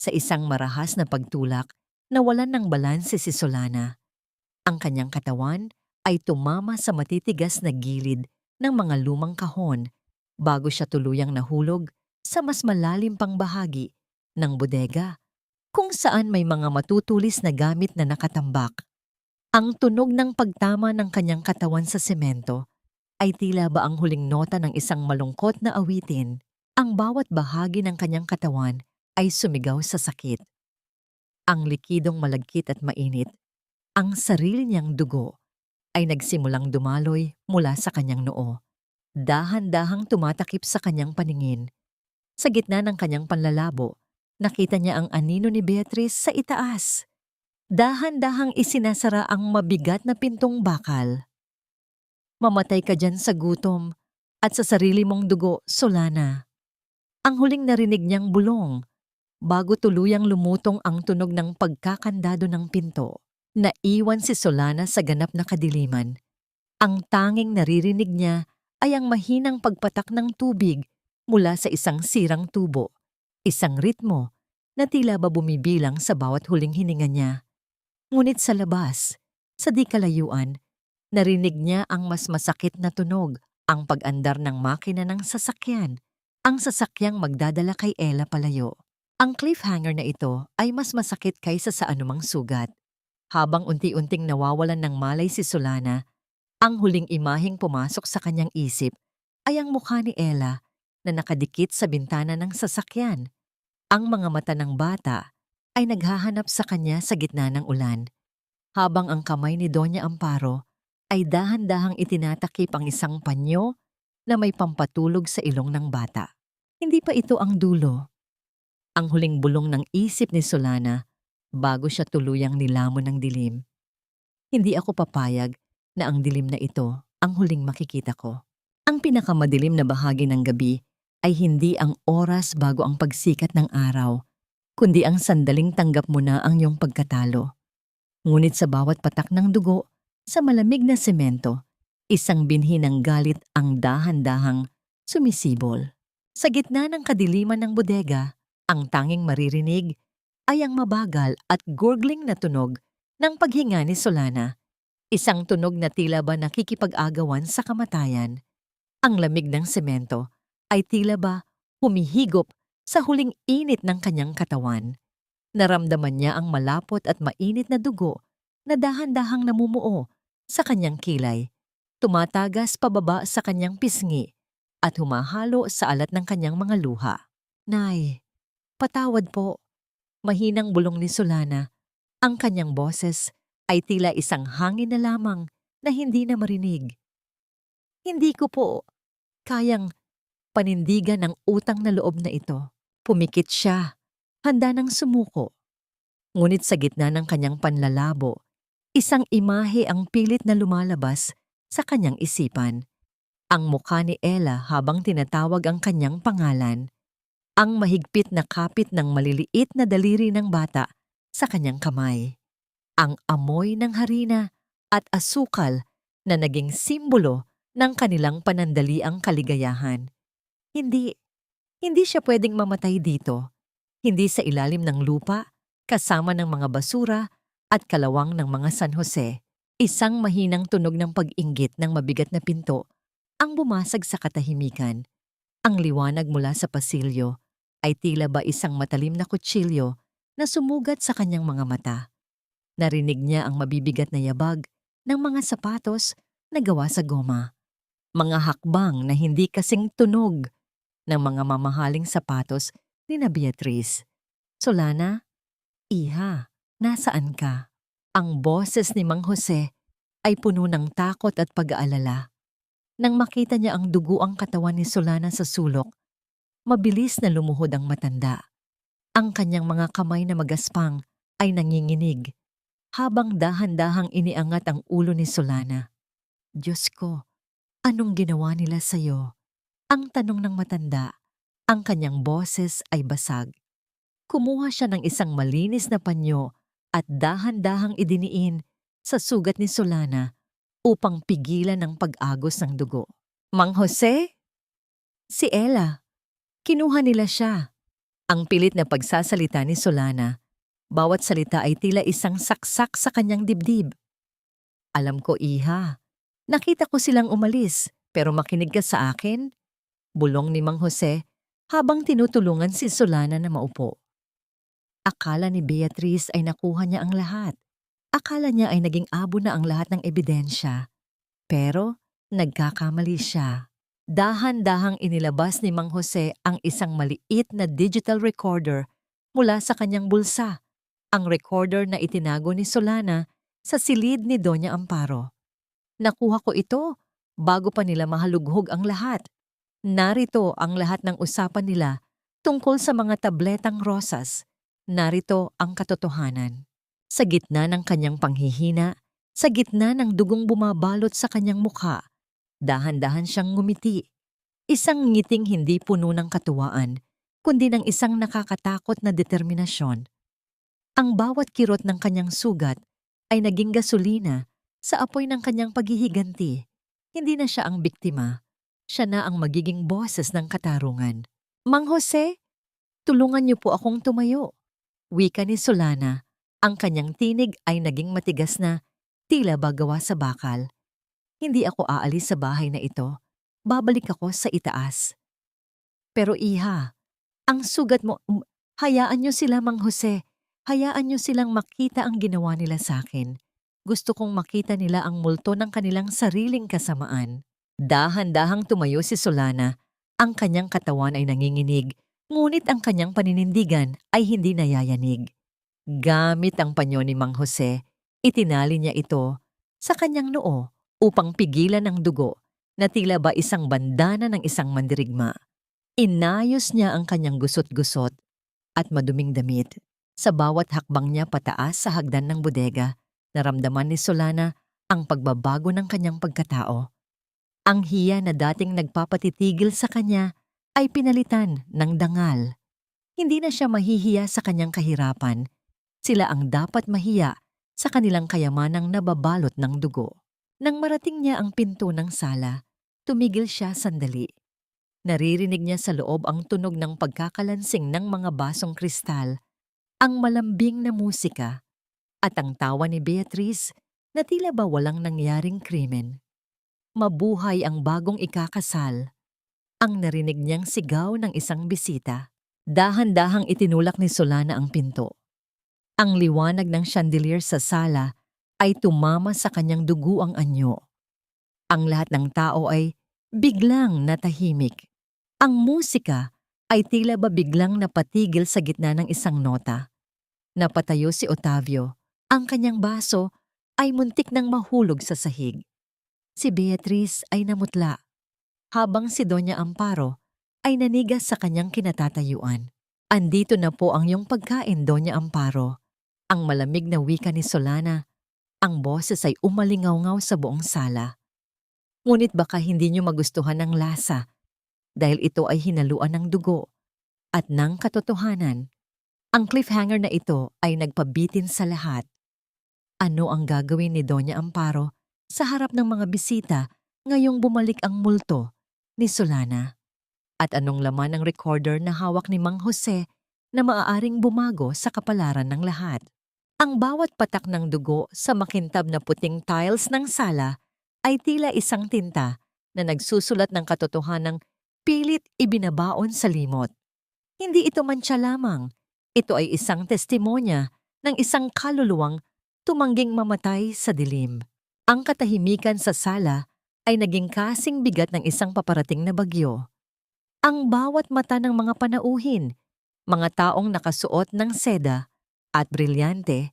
Sa isang marahas na pagtulak, nawalan ng balanse si Solana. Ang kanyang katawan ay tumama sa matitigas na gilid ng mga lumang kahon bago siya tuluyang nahulog sa mas malalim pang bahagi ng bodega kung saan may mga matutulis na gamit na nakatambak. Ang tunog ng pagtama ng kanyang katawan sa semento ay tila ba ang huling nota ng isang malungkot na awitin. Ang bawat bahagi ng kanyang katawan ay sumigaw sa sakit. Ang likidong malagkit at mainit, ang sarili niyang dugo ay nagsimulang dumaloy mula sa kanyang noo. Dahan-dahang tumatakip sa kanyang paningin. Sa gitna ng kanyang panlalabo, nakita niya ang anino ni Beatrice sa itaas. Dahan-dahang isinasara ang mabigat na pintong bakal. Mamatay ka dyan sa gutom at sa sarili mong dugo, Solana. Ang huling narinig niyang bulong bago tuluyang lumutong ang tunog ng pagkakandado ng pinto. Naiwan si Solana sa ganap na kadiliman. Ang tanging naririnig niya ay ang mahinang pagpatak ng tubig mula sa isang sirang tubo. Isang ritmo na tila ba bumibilang sa bawat huling hininga niya. Ngunit sa labas, sa di kalayuan, narinig niya ang mas masakit na tunog, ang pag-andar ng makina ng sasakyan, ang sasakyang magdadala kay Ella palayo. Ang cliffhanger na ito ay mas masakit kaysa sa anumang sugat. Habang unti-unting nawawalan ng malay si Solana, ang huling imaheng pumasok sa kanyang isip ay ang mukha ni Ella na nakadikit sa bintana ng sasakyan. Ang mga mata ng bata ay naghahanap sa kanya sa gitna ng ulan, habang ang kamay ni Doña Amparo ay dahan-dahang itinatakip ang isang panyo na may pampatulog sa ilong ng bata. Hindi pa ito ang dulo. Ang huling bulong ng isip ni Solana bago siya tuluyang nilamon ng dilim. Hindi ako papayag na ang dilim na ito ang huling makikita ko. Ang pinakamadilim na bahagi ng gabi ay hindi ang oras bago ang pagsikat ng araw, kundi ang sandaling tanggap mo na ang iyong pagkatalo. Ngunit sa bawat patak ng dugo, sa malamig na semento, isang binhi ng galit ang dahan-dahang sumisibol. Sa gitna ng kadiliman ng bodega, ang tanging maririnig ay ang mabagal at gurgling na tunog ng paghinga ni Solana. Isang tunog na tila ba nakikipag-agawan sa kamatayan. Ang lamig ng semento ay tila ba humihigop sa huling init ng kanyang katawan. Naramdaman niya ang malapot at mainit na dugo na dahan-dahang namumuo sa kanyang kilay, tumatagas pababa sa kanyang pisngi at humahalo sa alat ng kanyang mga luha. Nay, patawad po. Mahinang bulong ni Solana. Ang kanyang boses ay tila isang hangin na lamang na hindi na marinig. Hindi ko po kayang panindigan ng utang na loob na ito. Pumikit siya, handa ng sumuko. Ngunit sa gitna ng kanyang panlalabo, isang imahe ang pilit na lumalabas sa kanyang isipan. Ang mukha ni Ella habang tinatawag ang kanyang pangalan. Ang mahigpit na kapit ng maliliit na daliri ng bata sa kanyang kamay. Ang amoy ng harina at asukal na naging simbolo ng kanilang panandaliang kaligayahan. Hindi, hindi siya pwedeng mamatay dito. Hindi sa ilalim ng lupa, kasama ng mga basura at kalawang ng mga San Jose. Isang mahinang tunog ng pag-inggit ng mabigat na pinto ang bumasag sa katahimikan. Ang liwanag mula sa pasilyo ay tila ba isang matalim na kutsilyo na sumugat sa kanyang mga mata. Narinig niya ang mabibigat na yabag ng mga sapatos na gawa sa goma. Mga hakbang na hindi kasing tunog ng mga mamahaling sapatos ni na Beatriz. "Solana, iha, nasaan ka?" Ang boses ni Mang Jose ay puno ng takot at pag-aalala. Nang makita niya ang duguang katawan ni Solana sa sulok, mabilis na lumuhod ang matanda. Ang kanyang mga kamay na magaspang ay nanginginig habang dahan-dahang iniangat ang ulo ni Solana. "Diyos ko, anong ginawa nila sa'yo?" Ang tanong ng matanda. Ang kanyang boses ay basag. Kumuha siya ng isang malinis na panyo at dahan-dahang idiniin sa sugat ni Solana upang pigilan ang pag-agos ng dugo. "Mang Jose?" "Si Ella. Kinuha nila siya." Ang pilit na pagsasalita ni Solana, bawat salita ay tila isang saksak sa kanyang dibdib. "Alam ko, iha. Nakita ko silang umalis, pero makinig ka sa akin," bulong ni Mang Jose habang tinutulungan si Solana na maupo. Akala ni Beatriz ay nakuha niya ang lahat. Akala niya ay naging abo na ang lahat ng ebidensya. Pero nagkakamali siya. Dahan-dahang inilabas ni Mang Jose ang isang maliit na digital recorder mula sa kanyang bulsa. Ang recorder na itinago ni Solana sa silid ni Doña Amparo. "Nakuha ko ito bago pa nila mahalughog ang lahat. Narito ang lahat ng usapan nila tungkol sa mga tabletang rosas. Narito ang katotohanan." Sa gitna ng kanyang panghihina, sa gitna ng dugong bumabalot sa kanyang mukha, dahan-dahan siyang ngumiti. Isang ngiting hindi puno ng katuwaan, kundi ng isang nakakatakot na determinasyon. Ang bawat kirot ng kanyang sugat ay naging gasolina sa apoy ng kanyang paghihiganti. Hindi na siya ang biktima. Siya na ang magiging boses ng katarungan. "Mang Jose, tulungan niyo po akong tumayo." Wika ni Solana. Ang kanyang tinig ay naging matigas na tila ba gawa sa bakal. "Hindi ako aalis sa bahay na ito. Babalik ako sa itaas." "Pero iha, ang sugat mo, hayaan niyo sila, Mang Jose. Hayaan niyo silang makita ang ginawa nila sa akin. Gusto kong makita nila ang multo ng kanilang sariling kasamaan." Dahan-dahang tumayo si Solana. Ang kanyang katawan ay nanginginig, ngunit ang kanyang paninindigan ay hindi nayayanig. Gamit ang panyo ni Mang Jose, itinali niya ito sa kanyang noo upang pigilan ang dugo na tila ba isang bandana ng isang mandirigma. Inayos niya ang kanyang gusot-gusot at maduming damit. Sa bawat hakbang niya pataas sa hagdan ng bodega, naramdaman ni Solana ang pagbabago ng kanyang pagkatao. Ang hiya na dating nagpapatitigil sa kanya ay pinalitan ng dangal. Hindi na siya mahihiya sa kanyang kahirapan. Sila ang dapat mahiya sa kanilang kayamanang nababalot ng dugo. Nang marating niya ang pinto ng sala, tumigil siya sandali. Naririnig niya sa loob ang tunog ng pagkakalansing ng mga basong kristal, ang malambing na musika, at ang tawa ni Beatriz na tila ba walang nangyaring krimen. Mabuhay ang bagong ikakasal. Ang narinig niyang sigaw ng isang bisita. Dahan-dahang itinulak ni Solana ang pinto. Ang liwanag ng chandelier sa sala ay tumama sa kanyang duguang anyo. Ang lahat ng tao ay biglang natahimik. Ang musika ay tila ba biglang napatigil sa gitna ng isang nota. Napatayo si Otavio. Ang kanyang baso ay muntik nang mahulog sa sahig. Si Beatriz ay namutla, habang si Doña Amparo ay nanigas sa kanyang kinatatayuan. "Andito na po ang iyong pagkain, Doña Amparo." Ang malamig na wika ni Solana. Ang boses ay umalingaw-ngaw sa buong sala. Ngunit baka hindi niyo magustuhan ang lasa dahil ito ay hinaluan ng dugo at ng katotohanan. Ang cliffhanger na ito ay nagpabitin sa lahat. Ano ang gagawin ni Doña Amparo sa harap ng mga bisita Ngayong bumalik ang multo ni Solana. At anong laman ng recorder na hawak ni Mang Jose na maaaring bumago sa kapalaran ng lahat? Ang bawat patak ng dugo sa makintab na puting tiles ng sala ay tila isang tinta na nagsusulat ng katotohanang pilit ibinabaon sa limot. Hindi ito mantsa lamang. Ito ay isang testimonya ng isang kaluluwang tumangging mamatay sa dilim. Ang katahimikan sa sala ay naging kasing bigat ng isang paparating na bagyo. Ang bawat mata ng mga panauhin, mga taong nakasuot ng seda at brilyante,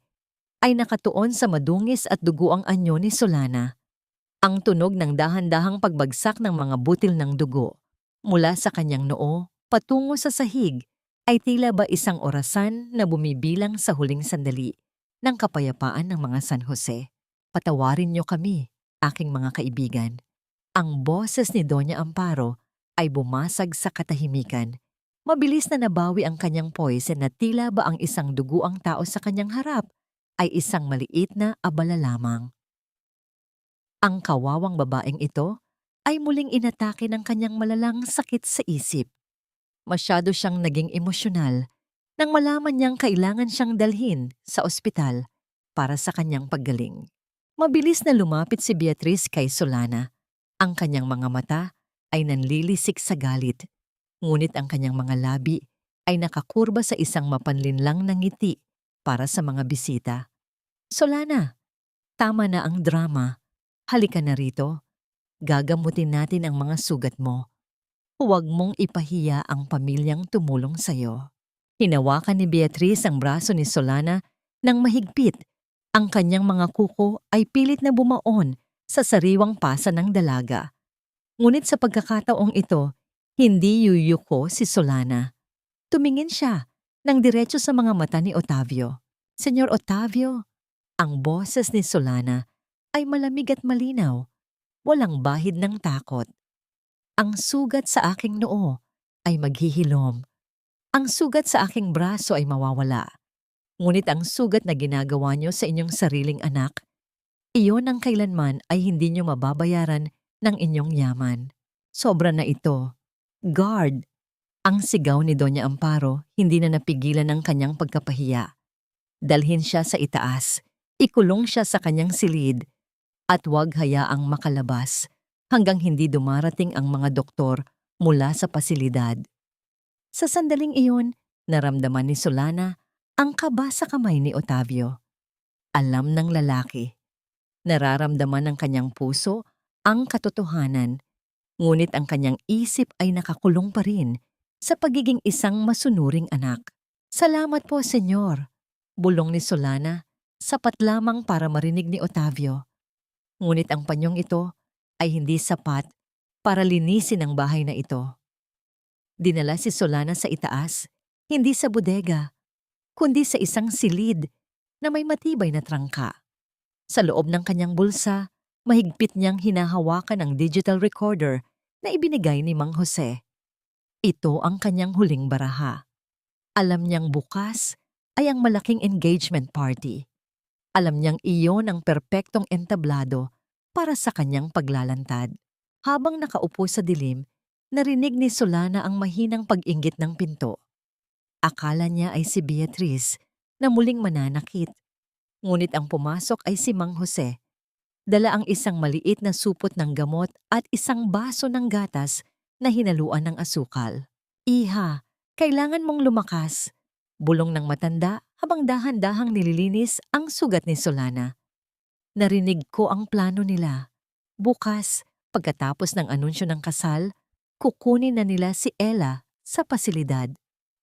ay nakatuon sa madungis at duguang anyo ni Solana. Ang tunog ng dahan-dahang pagbagsak ng mga butil ng dugo mula sa kanyang noo patungo sa sahig ay tila ba isang orasan na bumibilang sa huling sandali ng kapayapaan ng mga San Jose. Patawarin niyo kami, aking mga kaibigan. Ang boses ni Doña Amparo ay bumasag sa katahimikan. Mabilis na nabawi ang kanyang poise na tila ba ang isang duguang tao sa kanyang harap ay isang maliit na abala lamang. Ang kawawang babaeng ito ay muling inatake ng kanyang malalang sakit sa isip. Masyado siyang naging emosyonal nang malaman niyang kailangan siyang dalhin sa ospital para sa kanyang paggaling. Mabilis na lumapit si Beatriz kay Solana. Ang kanyang mga mata ay nanlilisik sa galit, ngunit ang kanyang mga labi ay nakakurba sa isang mapanlinlang na ngiti para sa mga bisita. Solana, tama na ang drama. Halika na rito. Gagamutin natin ang mga sugat mo. Huwag mong ipahiya ang pamilyang tumulong sa'yo. Hinawakan ni Beatriz ang braso ni Solana ng mahigpit. Ang kanyang mga kuko ay pilit na bumaon sa sariwang pasa ng dalaga. Ngunit sa pagkakataong ito, hindi yuyuko si Solana. Tumingin siya ng diretso sa mga mata ni Otavio. Senyor Otavio, ang boses ni Solana ay malamig at malinaw, walang bahid ng takot. Ang sugat sa aking noo ay maghihilom. Ang sugat sa aking braso ay mawawala. Ngunit ang sugat na ginagawa niyo sa inyong sariling anak, iyon ang kailanman ay hindi niyo mababayaran ng inyong yaman. Sobra na ito. Guard! Ang sigaw ni Doña Amparo hindi na napigilan ng kanyang pagkapahiya. Dalhin siya sa itaas, ikulong siya sa kanyang silid, at huwag hayaang makalabas hanggang hindi dumarating ang mga doktor mula sa pasilidad. Sa sandaling iyon, naramdaman ni Solana ang kaba sa kamay ni Otavio. Alam ng lalaki. Nararamdaman ng kanyang puso ang katotohanan, ngunit ang kanyang isip ay nakakulong pa rin sa pagiging isang masunuring anak. Salamat po, senyor. Bulong ni Solana, sapat lamang para marinig ni Otavio. Ngunit ang panyong ito ay hindi sapat para linisin ang bahay na ito. Dinala si Solana sa itaas, hindi sa bodega, kundi sa isang silid na may matibay na trangka. Sa loob ng kanyang bulsa, mahigpit niyang hinahawakan ang digital recorder na ibinigay ni Mang Jose. Ito ang kanyang huling baraha. Alam niyang bukas ay ang malaking engagement party. Alam niyang iyon ang perpektong entablado para sa kanyang paglalantad. Habang nakaupo sa dilim, narinig ni Solana ang mahinang pag-inggit ng pinto. Akala niya ay si Beatriz na muling mananakit. Ngunit ang pumasok ay si Mang Jose. Dala ang isang maliit na supot ng gamot at isang baso ng gatas na hinaluan ng asukal. Iha, kailangan mong lumakas. Bulong ng matanda habang dahan-dahang nililinis ang sugat ni Solana. Narinig ko ang plano nila. Bukas, pagkatapos ng anunsyo ng kasal, kukunin na nila si Ella sa pasilidad.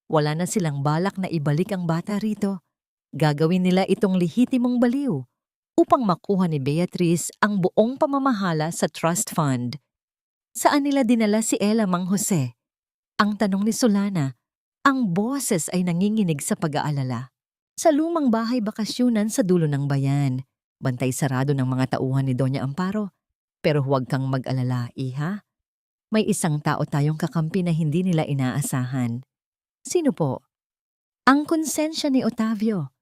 Wala na silang balak na ibalik ang bata rito. Gagawin nila itong lehitimong baliw upang makuha ni Beatriz ang buong pamamahala sa trust fund. Saan nila dinala si Ella, Mang Jose? Ang tanong ni Solana. Ang boses ay nanginginig sa pag-aalala. Sa lumang bahay bakasyunan sa dulo ng bayan. Bantay sarado ng mga tauhan ni Doña Amparo. Pero huwag kang mag-alala, iha. May isang tao tayong kakampi na hindi nila inaasahan. Sino po? Ang konsensya ni Otavio.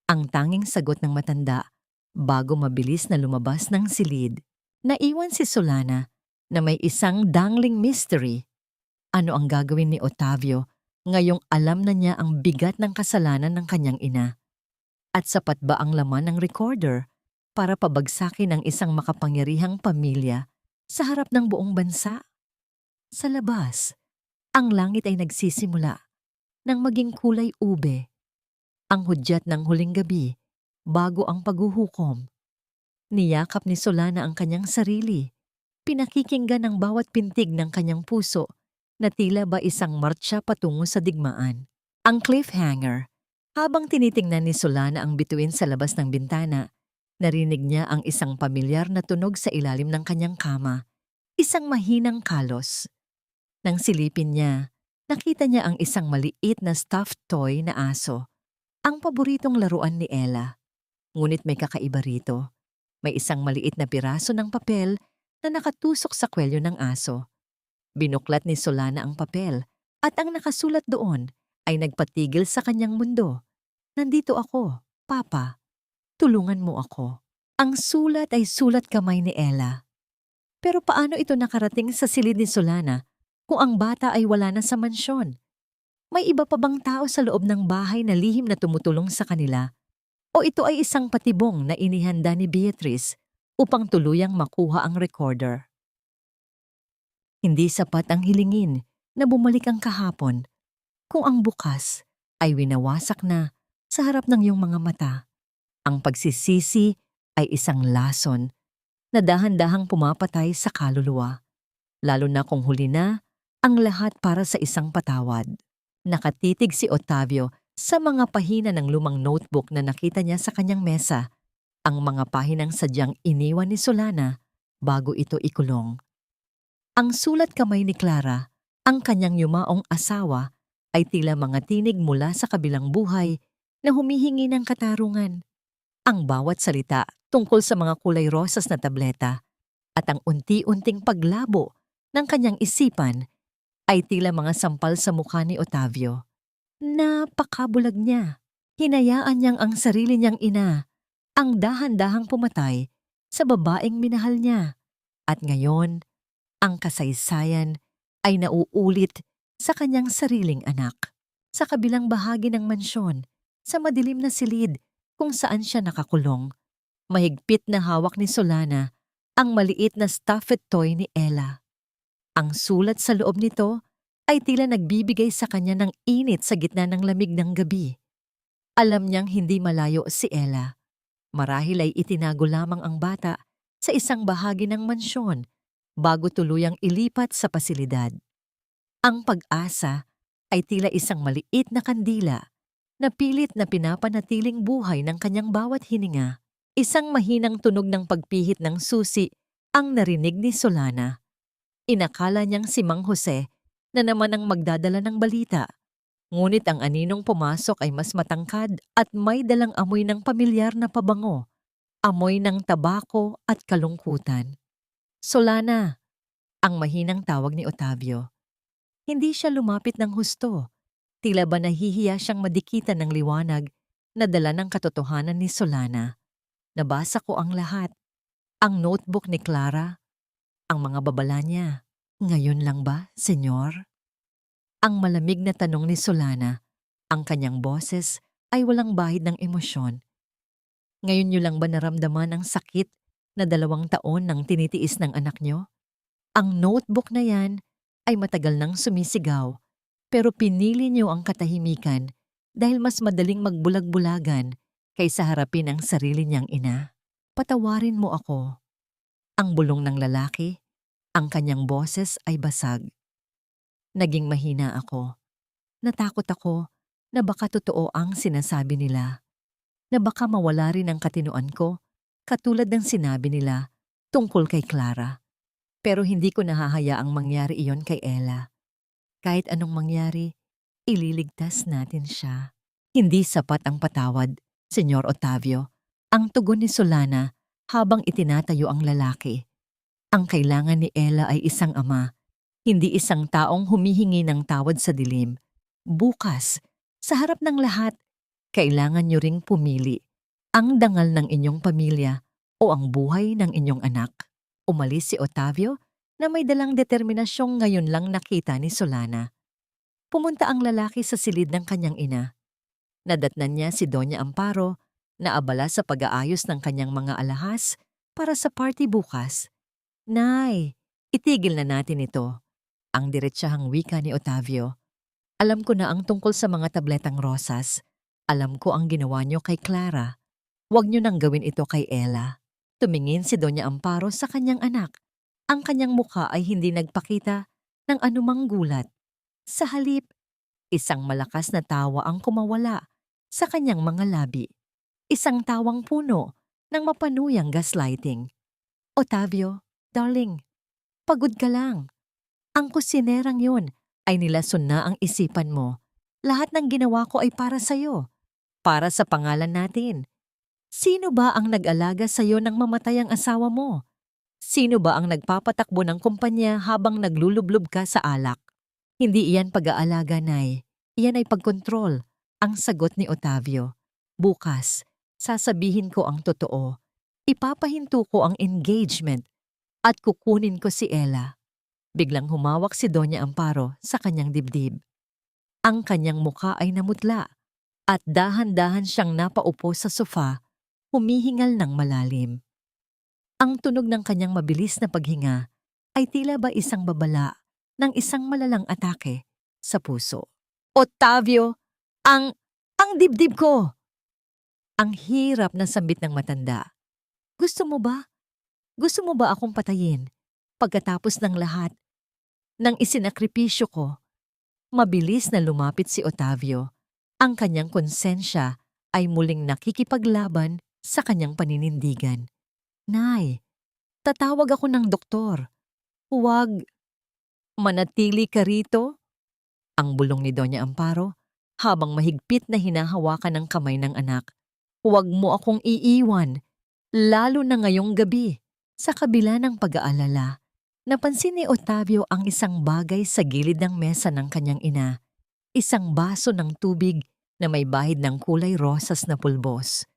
Ang tanging sagot ng matanda bago mabilis na lumabas ng silid. Naiwan si Solana na may isang dangling mystery. Ano ang gagawin ni Otavio ngayong alam na niya ang bigat ng kasalanan ng kanyang ina? At sapat ba ang laman ng recorder para pabagsakin ang isang makapangyarihang pamilya sa harap ng buong bansa? Sa labas, ang langit ay nagsisimula nang maging kulay ube, ang hudyat ng huling gabi bago ang paghuhukom. Niyakap ni Solana ang kanyang sarili, pinakikinggan ang bawat pintig ng kanyang puso na tila ba isang martsa patungo sa digmaan. Ang cliffhanger. Habang tinitingnan ni Solana ang bituin sa labas ng bintana, narinig niya ang isang pamilyar na tunog sa ilalim ng kanyang kama, isang mahinang kalos. Nang silipin niya, nakita niya ang isang maliit na stuffed toy na aso, ang paboritong laruan ni Ella. Ngunit may kakaiba rito. May isang maliit na piraso ng papel na nakatusok sa kwelyo ng aso. Binuklat ni Solana ang papel at ang nakasulat doon ay nagpatigil sa kanyang mundo. Nandito ako, Papa. Tulungan mo ako. Ang sulat ay sulat kamay ni Ella. Pero paano ito nakarating sa silid ni Solana kung ang bata ay wala na sa mansyon? May iba pa bang tao sa loob ng bahay na lihim na tumutulong sa kanila? O ito ay isang patibong na inihanda ni Beatrice upang tuluyang makuha ang recorder? Hindi sapat ang hilingin na bumalik ang kahapon kung ang bukas ay winawasak na sa harap ng iyong mga mata. Ang pagsisisi ay isang lason na dahan-dahang pumapatay sa kaluluwa, lalo na kung huli na ang lahat para sa isang patawad. Nakatitig si Otavio sa mga pahina ng lumang notebook na nakita niya sa kanyang mesa, ang mga pahinang sadyang iniwan ni Solana bago ito ikulong. Ang sulat kamay ni Clara, ang kanyang yumaong asawa, ay tila mga tinig mula sa kabilang buhay na humihingi ng katarungan. Ang bawat salita tungkol sa mga kulay rosas na tableta at ang unti-unting paglabo ng kanyang isipan ay tila mga sampal sa mukha ni Otavio. Napakabulag niya. Hinayaan niyang ang sarili niyang ina ang dahan-dahang pumatay sa babaeng minahal niya. At ngayon, ang kasaysayan ay nauulit sa kanyang sariling anak. Sa kabilang bahagi ng mansyon, sa madilim na silid kung saan siya nakakulong, mahigpit na hawak ni Solana ang maliit na stuffed toy ni Ella. Ang sulat sa loob nito ay tila nagbibigay sa kanya ng init sa gitna ng lamig ng gabi. Alam niyang hindi malayo si Ella. Marahil ay itinago lamang ang bata sa isang bahagi ng mansyon bago tuluyang ilipat sa pasilidad. Ang pag-asa ay tila isang maliit na kandila na pilit na pinapanatiling buhay ng kanyang bawat hininga. Isang mahinang tunog ng pagpihit ng susi ang narinig ni Solana. Inakala niyang si Mang Jose na naman ang magdadala ng balita. Ngunit ang aninong pumasok ay mas matangkad at may dalang amoy ng pamilyar na pabango, amoy ng tabako at kalungkutan. Solana, ang mahinang tawag ni Otavio. Hindi siya lumapit ng husto. Tila ba nahihiya siyang madikitan ng liwanag na dala ng katotohanan ni Solana. Nabasa ko ang lahat. Ang notebook ni Clara, ang mga babala niya. Ngayon lang ba, senyor? Ang malamig na tanong ni Solana, ang kanyang boses ay walang bahid ng emosyon. Ngayon niyo lang ba naramdaman ang sakit na 2 taon nang tinitiis ng anak niyo? Ang notebook na yan ay matagal nang sumisigaw, pero pinili niyo ang katahimikan dahil mas madaling magbulag-bulagan kaysa harapin ang sarili niyang ina. Patawarin mo ako. Ang bulong ng lalaki, ang kanyang boses ay basag. Naging mahina ako. Natakot ako na baka totoo ang sinasabi nila. Na baka mawala rin ang katinoan ko, katulad ng sinabi nila tungkol kay Clara. Pero hindi ko nahahayaang mangyari iyon kay Ella. Kahit anong mangyari, ililigtas natin siya. Hindi sapat ang patawad, Senyor Otavio. Ang tugon ni Solana habang itinatayo ang lalaki. Ang kailangan ni Ella ay isang ama, hindi isang taong humihingi ng tawad sa dilim. Bukas, sa harap ng lahat, kailangan niyo ring pumili ang dangal ng inyong pamilya o ang buhay ng inyong anak. Umalis si Otavio na may dalang determinasyong ngayon lang nakita ni Solana. Pumunta ang lalaki sa silid ng kanyang ina. Nadatnan niya si Doña Amparo na abala sa pag-aayos ng kanyang mga alahas para sa party bukas. Nay, itigil na natin ito. Ang diretsahang wika ni Otavio. Alam ko na ang tungkol sa mga tabletang rosas. Alam ko ang ginawa niyo kay Clara. Huwag niyo nang gawin ito kay Ella. Tumingin si Doña Amparo sa kanyang anak. Ang kanyang mukha ay hindi nagpakita ng anumang gulat. Sa halip, isang malakas na tawa ang kumawala sa kanyang mga labi. Isang tawang puno ng mapanuyang gaslighting. Otavio, darling, pagod ka lang. Ang kusinerang yun ay nilason na ang isipan mo. Lahat ng ginawa ko ay para sa'yo. Para sa pangalan natin. Sino ba ang nag-alaga sa'yo nang mamatay ang asawa mo? Sino ba ang nagpapatakbo ng kumpanya habang naglulublob ka sa alak? Hindi iyan pag-aalaga, Nay. Iyan ay pagkontrol. Ang sagot ni Otavio. Bukas, sasabihin ko ang totoo. Ipapahinto ko ang engagement at kukunin ko si Ella. Biglang humawak si Doña Amparo sa kanyang dibdib. Ang kanyang mukha ay namutla at dahan-dahan siyang napaupo sa sofa, humihingal ng malalim. Ang tunog ng kanyang mabilis na paghinga ay tila ba isang babala ng isang malalang atake sa puso. Otavio, ang dibdib ko! Ang hirap na sambit ng matanda. Gusto mo ba? Gusto mo ba akong patayin? Pagkatapos ng lahat, ng isinakripisyo ko, mabilis na lumapit si Otavio. Ang kanyang konsensya ay muling nakikipaglaban sa kanyang paninindigan. Nay, tatawag ako ng doktor. Huwag. Manatili ka rito? Ang bulong ni Doña Amparo habang mahigpit na hinahawakan ng kamay ng anak. Huwag mo akong iiwan, lalo na ngayong gabi. Sa kabila ng pag-aalala, napansin ni Otavio ang isang bagay sa gilid ng mesa ng kanyang ina. Isang baso ng tubig na may bahid ng kulay rosas na pulbos.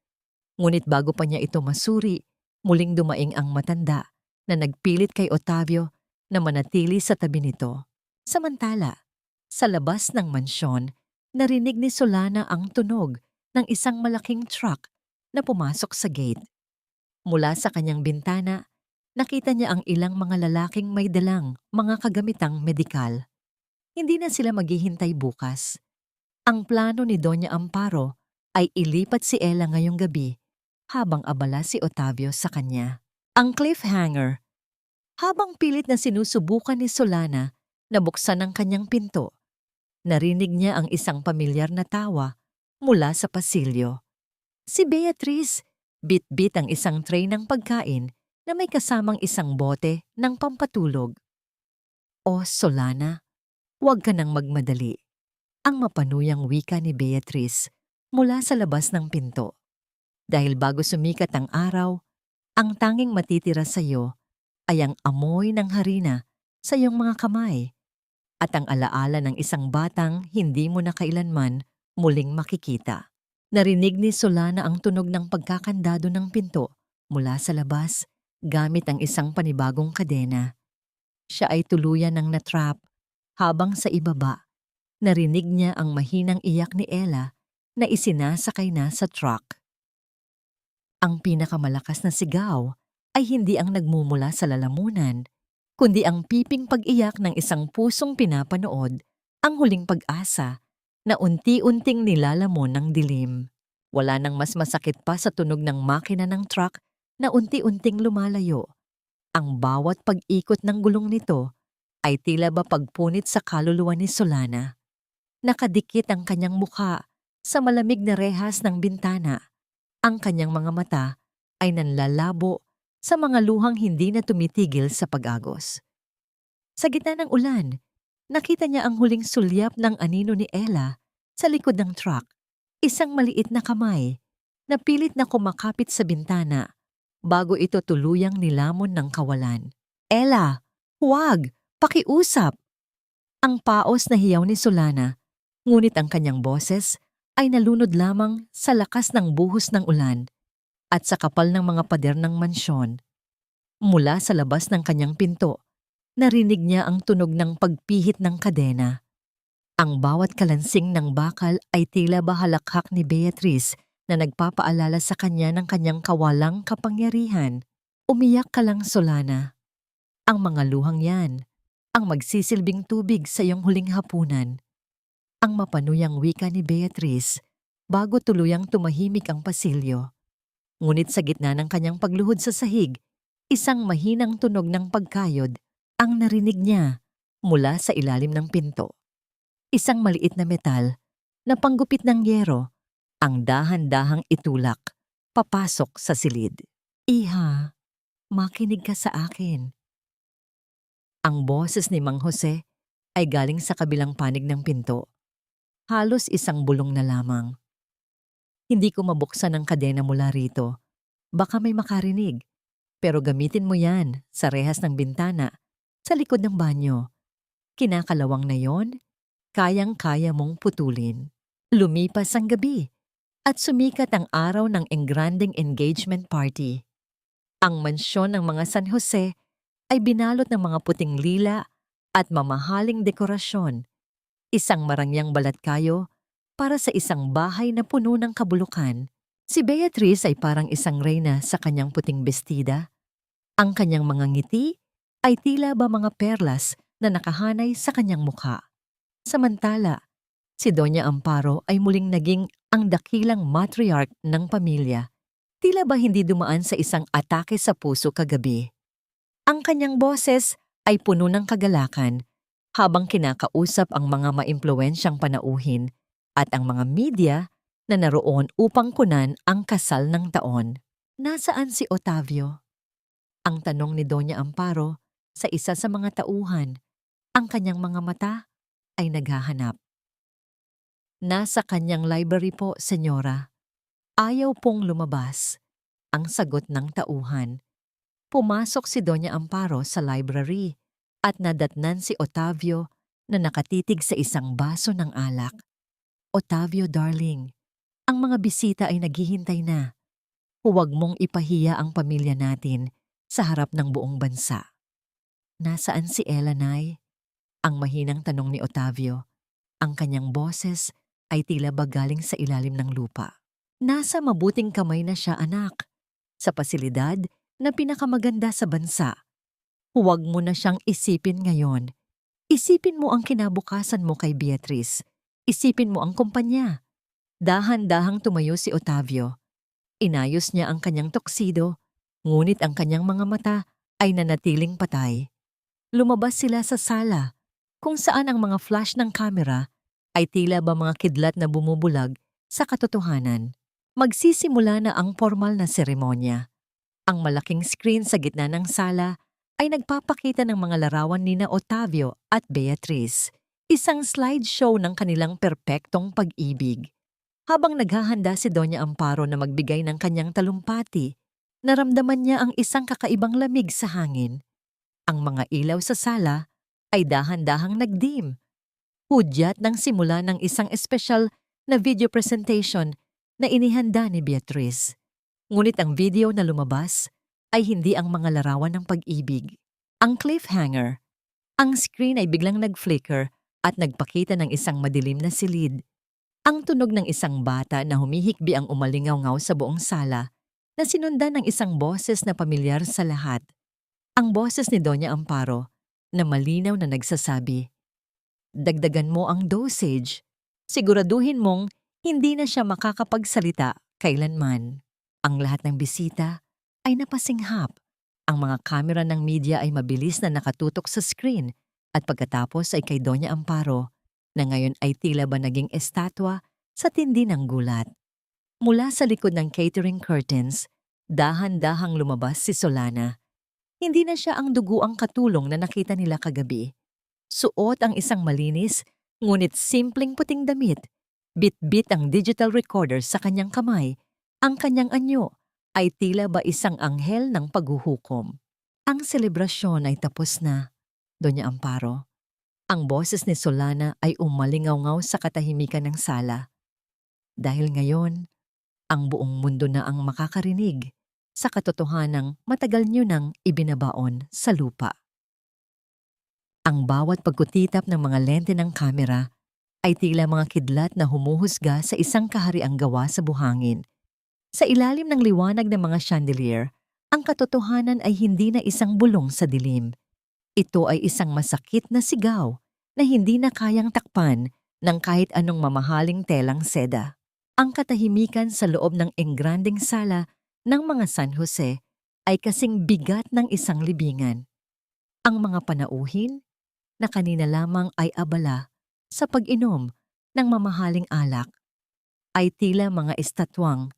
Ngunit bago pa niya ito masuri, muling dumaing ang matanda na nagpilit kay Otavio na manatili sa tabi nito. Samantala, sa labas ng mansyon, narinig ni Solana ang tunog ng isang malaking truck na pumasok sa gate. Mula sa kanyang bintana, nakita niya ang ilang mga lalaking may dalang mga kagamitang medikal. Hindi na sila maghihintay bukas. Ang plano ni Doña Amparo ay ilipat si Ella ngayong gabi habang abala si Otavio sa kanya. Ang cliffhanger. Habang pilit na sinusubukan ni Solana na buksan ang kanyang pinto, narinig niya ang isang pamilyar na tawa mula sa pasilyo. Si Beatrice, bit-bit ang isang tray ng pagkain na may kasamang isang bote ng pampatulog. O Solana, huwag ka nang magmadali. Ang mapanuyang wika ni Beatrice mula sa labas ng pinto. Dahil bago sumikat ang araw, ang tanging matitira sa iyo ay ang amoy ng harina sa iyong mga kamay at ang alaala ng isang batang hindi mo na kailanman muling makikita. Narinig ni Solana ang tunog ng pagkakandado ng pinto mula sa labas gamit ang isang panibagong kadena. Siya ay tuluyan ng natrap habang sa ibaba, narinig niya ang mahinang iyak ni Ella na isinasakay na sa truck. Ang pinakamalakas na sigaw ay hindi ang nagmumula sa lalamunan, kundi ang piping pag-iyak ng isang pusong pinapanood, ang huling pag-asa na unti-unting nilalamon ng dilim. Wala nang mas masakit pa sa tunog ng makina ng truck na unti-unting lumalayo. Ang bawat pag-ikot ng gulong nito ay tila ba pagpunit sa kaluluwa ni Solana. Nakadikit ang kanyang mukha sa malamig na rehas ng bintana. Ang kanyang mga mata ay nanlalabo sa mga luhang hindi na tumitigil sa pag-agos. Sa gitna ng ulan, nakita niya ang huling sulyap ng anino ni Ella sa likod ng truck. Isang maliit na kamay na pilit na kumakapit sa bintana bago ito tuluyang nilamon ng kawalan. Ella, huwag! Pakiusap! Ang paos na hiyaw ni Solana, ngunit ang kanyang boses ay nalunod lamang sa lakas ng buhos ng ulan at sa kapal ng mga pader ng mansyon. Mula sa labas ng kanyang pinto, Narinig niya ang tunog ng pagpihit ng kadena. Ang bawat kalansing ng bakal ay tila ba halakhak ni Beatrice na nagpapaalala sa kanya ng kanyang kawalang kapangyarihan. Umiyak ka lang, Solana. Ang mga luhang yan, ang magsisilbing tubig sa iyong huling hapunan. Ang mapanuyang wika ni Beatrice bago tuluyang tumahimik ang pasilyo. Ngunit sa gitna ng kanyang pagluhod sa sahig, isang mahinang tunog ng pagkayod ang narinig niya mula sa ilalim ng pinto. Isang maliit na metal na panggupit ng yero ang dahan-dahang itulak papasok sa silid. Iha, makinig ka sa akin. Ang boses ni Mang Jose ay galing sa kabilang panig ng pinto. Halos isang bulong na lamang. Hindi ko mabuksan ang kadena mula rito. Baka may makarinig. Pero gamitin mo yan sa rehas ng bintana, sa likod ng banyo. Kinakalawang na yon, kayang-kaya mong putulin. Lumipas ang gabi at sumikat ang araw ng engranding engagement party. Ang mansyon ng mga San Jose ay binalot ng mga puting lila at mamahaling dekorasyon. Isang marangyang balatkayo para sa isang bahay na puno ng kabulukan. Si Beatrice ay parang isang reyna sa kanyang puting bestida. Ang kanyang mga ngiti ay tila ba mga perlas na nakahanay sa kanyang mukha. Samantala, si Doña Amparo ay muling naging ang dakilang matriarch ng pamilya. Tila ba hindi dumaan sa isang atake sa puso kagabi. Ang kanyang boses ay puno ng kagalakan habang kinakausap ang mga maimpluwensyang panauhin at ang mga media na naroon upang kunan ang kasal ng taon. Nasaan si Otavio? Ang tanong ni Doña Amparo sa isa sa mga tauhan. Ang kanyang mga mata ay naghahanap. Nasa kanyang library po, senyora. Ayaw pong lumabas. Ang sagot ng tauhan. Pumasok si Doña Amparo sa library at nadatnan si Otavio na nakatitig sa isang baso ng alak. Otavio, darling, ang mga bisita ay naghihintay na. Huwag mong ipahiya ang pamilya natin sa harap ng buong bansa. Nasaan si Ella, Nay? Ang mahinang tanong ni Otavio. Ang kanyang boses ay tila ba galing sa ilalim ng lupa. Nasa mabuting kamay na siya, anak. Sa pasilidad na pinakamaganda sa bansa. Huwag mo na siyang isipin ngayon. Isipin mo ang kinabukasan mo kay Beatrice. Isipin mo ang kumpanya. Dahan-dahang tumayo si Otavio. Inayos niya ang kanyang tuxedo, ngunit ang kanyang mga mata ay nanatiling patay. Lumabas sila sa sala, kung saan ang mga flash ng kamera ay tila ba mga kidlat na bumubulag sa katotohanan. Magsisimula na ang formal na seremonya. Ang malaking screen sa gitna ng sala ay nagpapakita ng mga larawan nina Otavio at Beatrice, isang slideshow ng kanilang perpektong pag-ibig. Habang naghahanda si Doña Amparo na magbigay ng kanyang talumpati, naramdaman niya ang isang kakaibang lamig sa hangin. Ang mga ilaw sa sala ay dahan-dahang nagdim. Hudyat ng simula ng isang espesyal na video presentation na inihanda ni Beatrice. Ngunit ang video na lumabas ay hindi ang mga larawan ng pag-ibig. Ang cliffhanger. Ang screen ay biglang nag-flicker at nagpakita ng isang madilim na silid. Ang tunog ng isang bata na humihikbi ang umalingaw-ngaw sa buong sala na sinundan ng isang boses na pamilyar sa lahat. Ang boses ni Doña Amparo na malinaw na nagsasabi, "Dagdagan mo ang dosage. Siguraduhin mong hindi na siya makakapagsalita kailanman." Ang lahat ng bisita ay napasinghap. Ang mga kamera ng media ay mabilis na nakatutok sa screen at pagkatapos ay kay Doña Amparo na ngayon ay tila ba naging estatwa sa tindi ng gulat. Mula sa likod ng catering curtains, dahan-dahang lumabas si Solana. Hindi na siya ang duguang katulong na nakita nila kagabi. Suot ang isang malinis, ngunit simpleng puting damit. Bit-bit ang digital recorder sa kanyang kamay. Ang kanyang anyo ay tila ba isang anghel ng paghuhukom. Ang selebrasyon ay tapos na, Doña Amparo. Ang boses ni Solana ay umalingaw-ngaw sa katahimikan ng sala. Dahil ngayon, ang buong mundo na ang makakarinig sa katotohanang matagal niyo nang ibinabaon sa lupa. Ang bawat pagkutitap ng mga lente ng kamera ay tila mga kidlat na humuhusga sa isang kahariang gawa sa buhangin. Sa ilalim ng liwanag ng mga chandelier, ang katotohanan ay hindi na isang bulong sa dilim. Ito ay isang masakit na sigaw na hindi na kayang takpan ng kahit anong mamahaling telang seda. Ang katahimikan sa loob ng engranding sala ng mga San Jose ay kasing bigat ng isang libingan. Ang mga panauhin na kanina lamang ay abala sa pag-inom ng mamahaling alak ay tila mga estatwang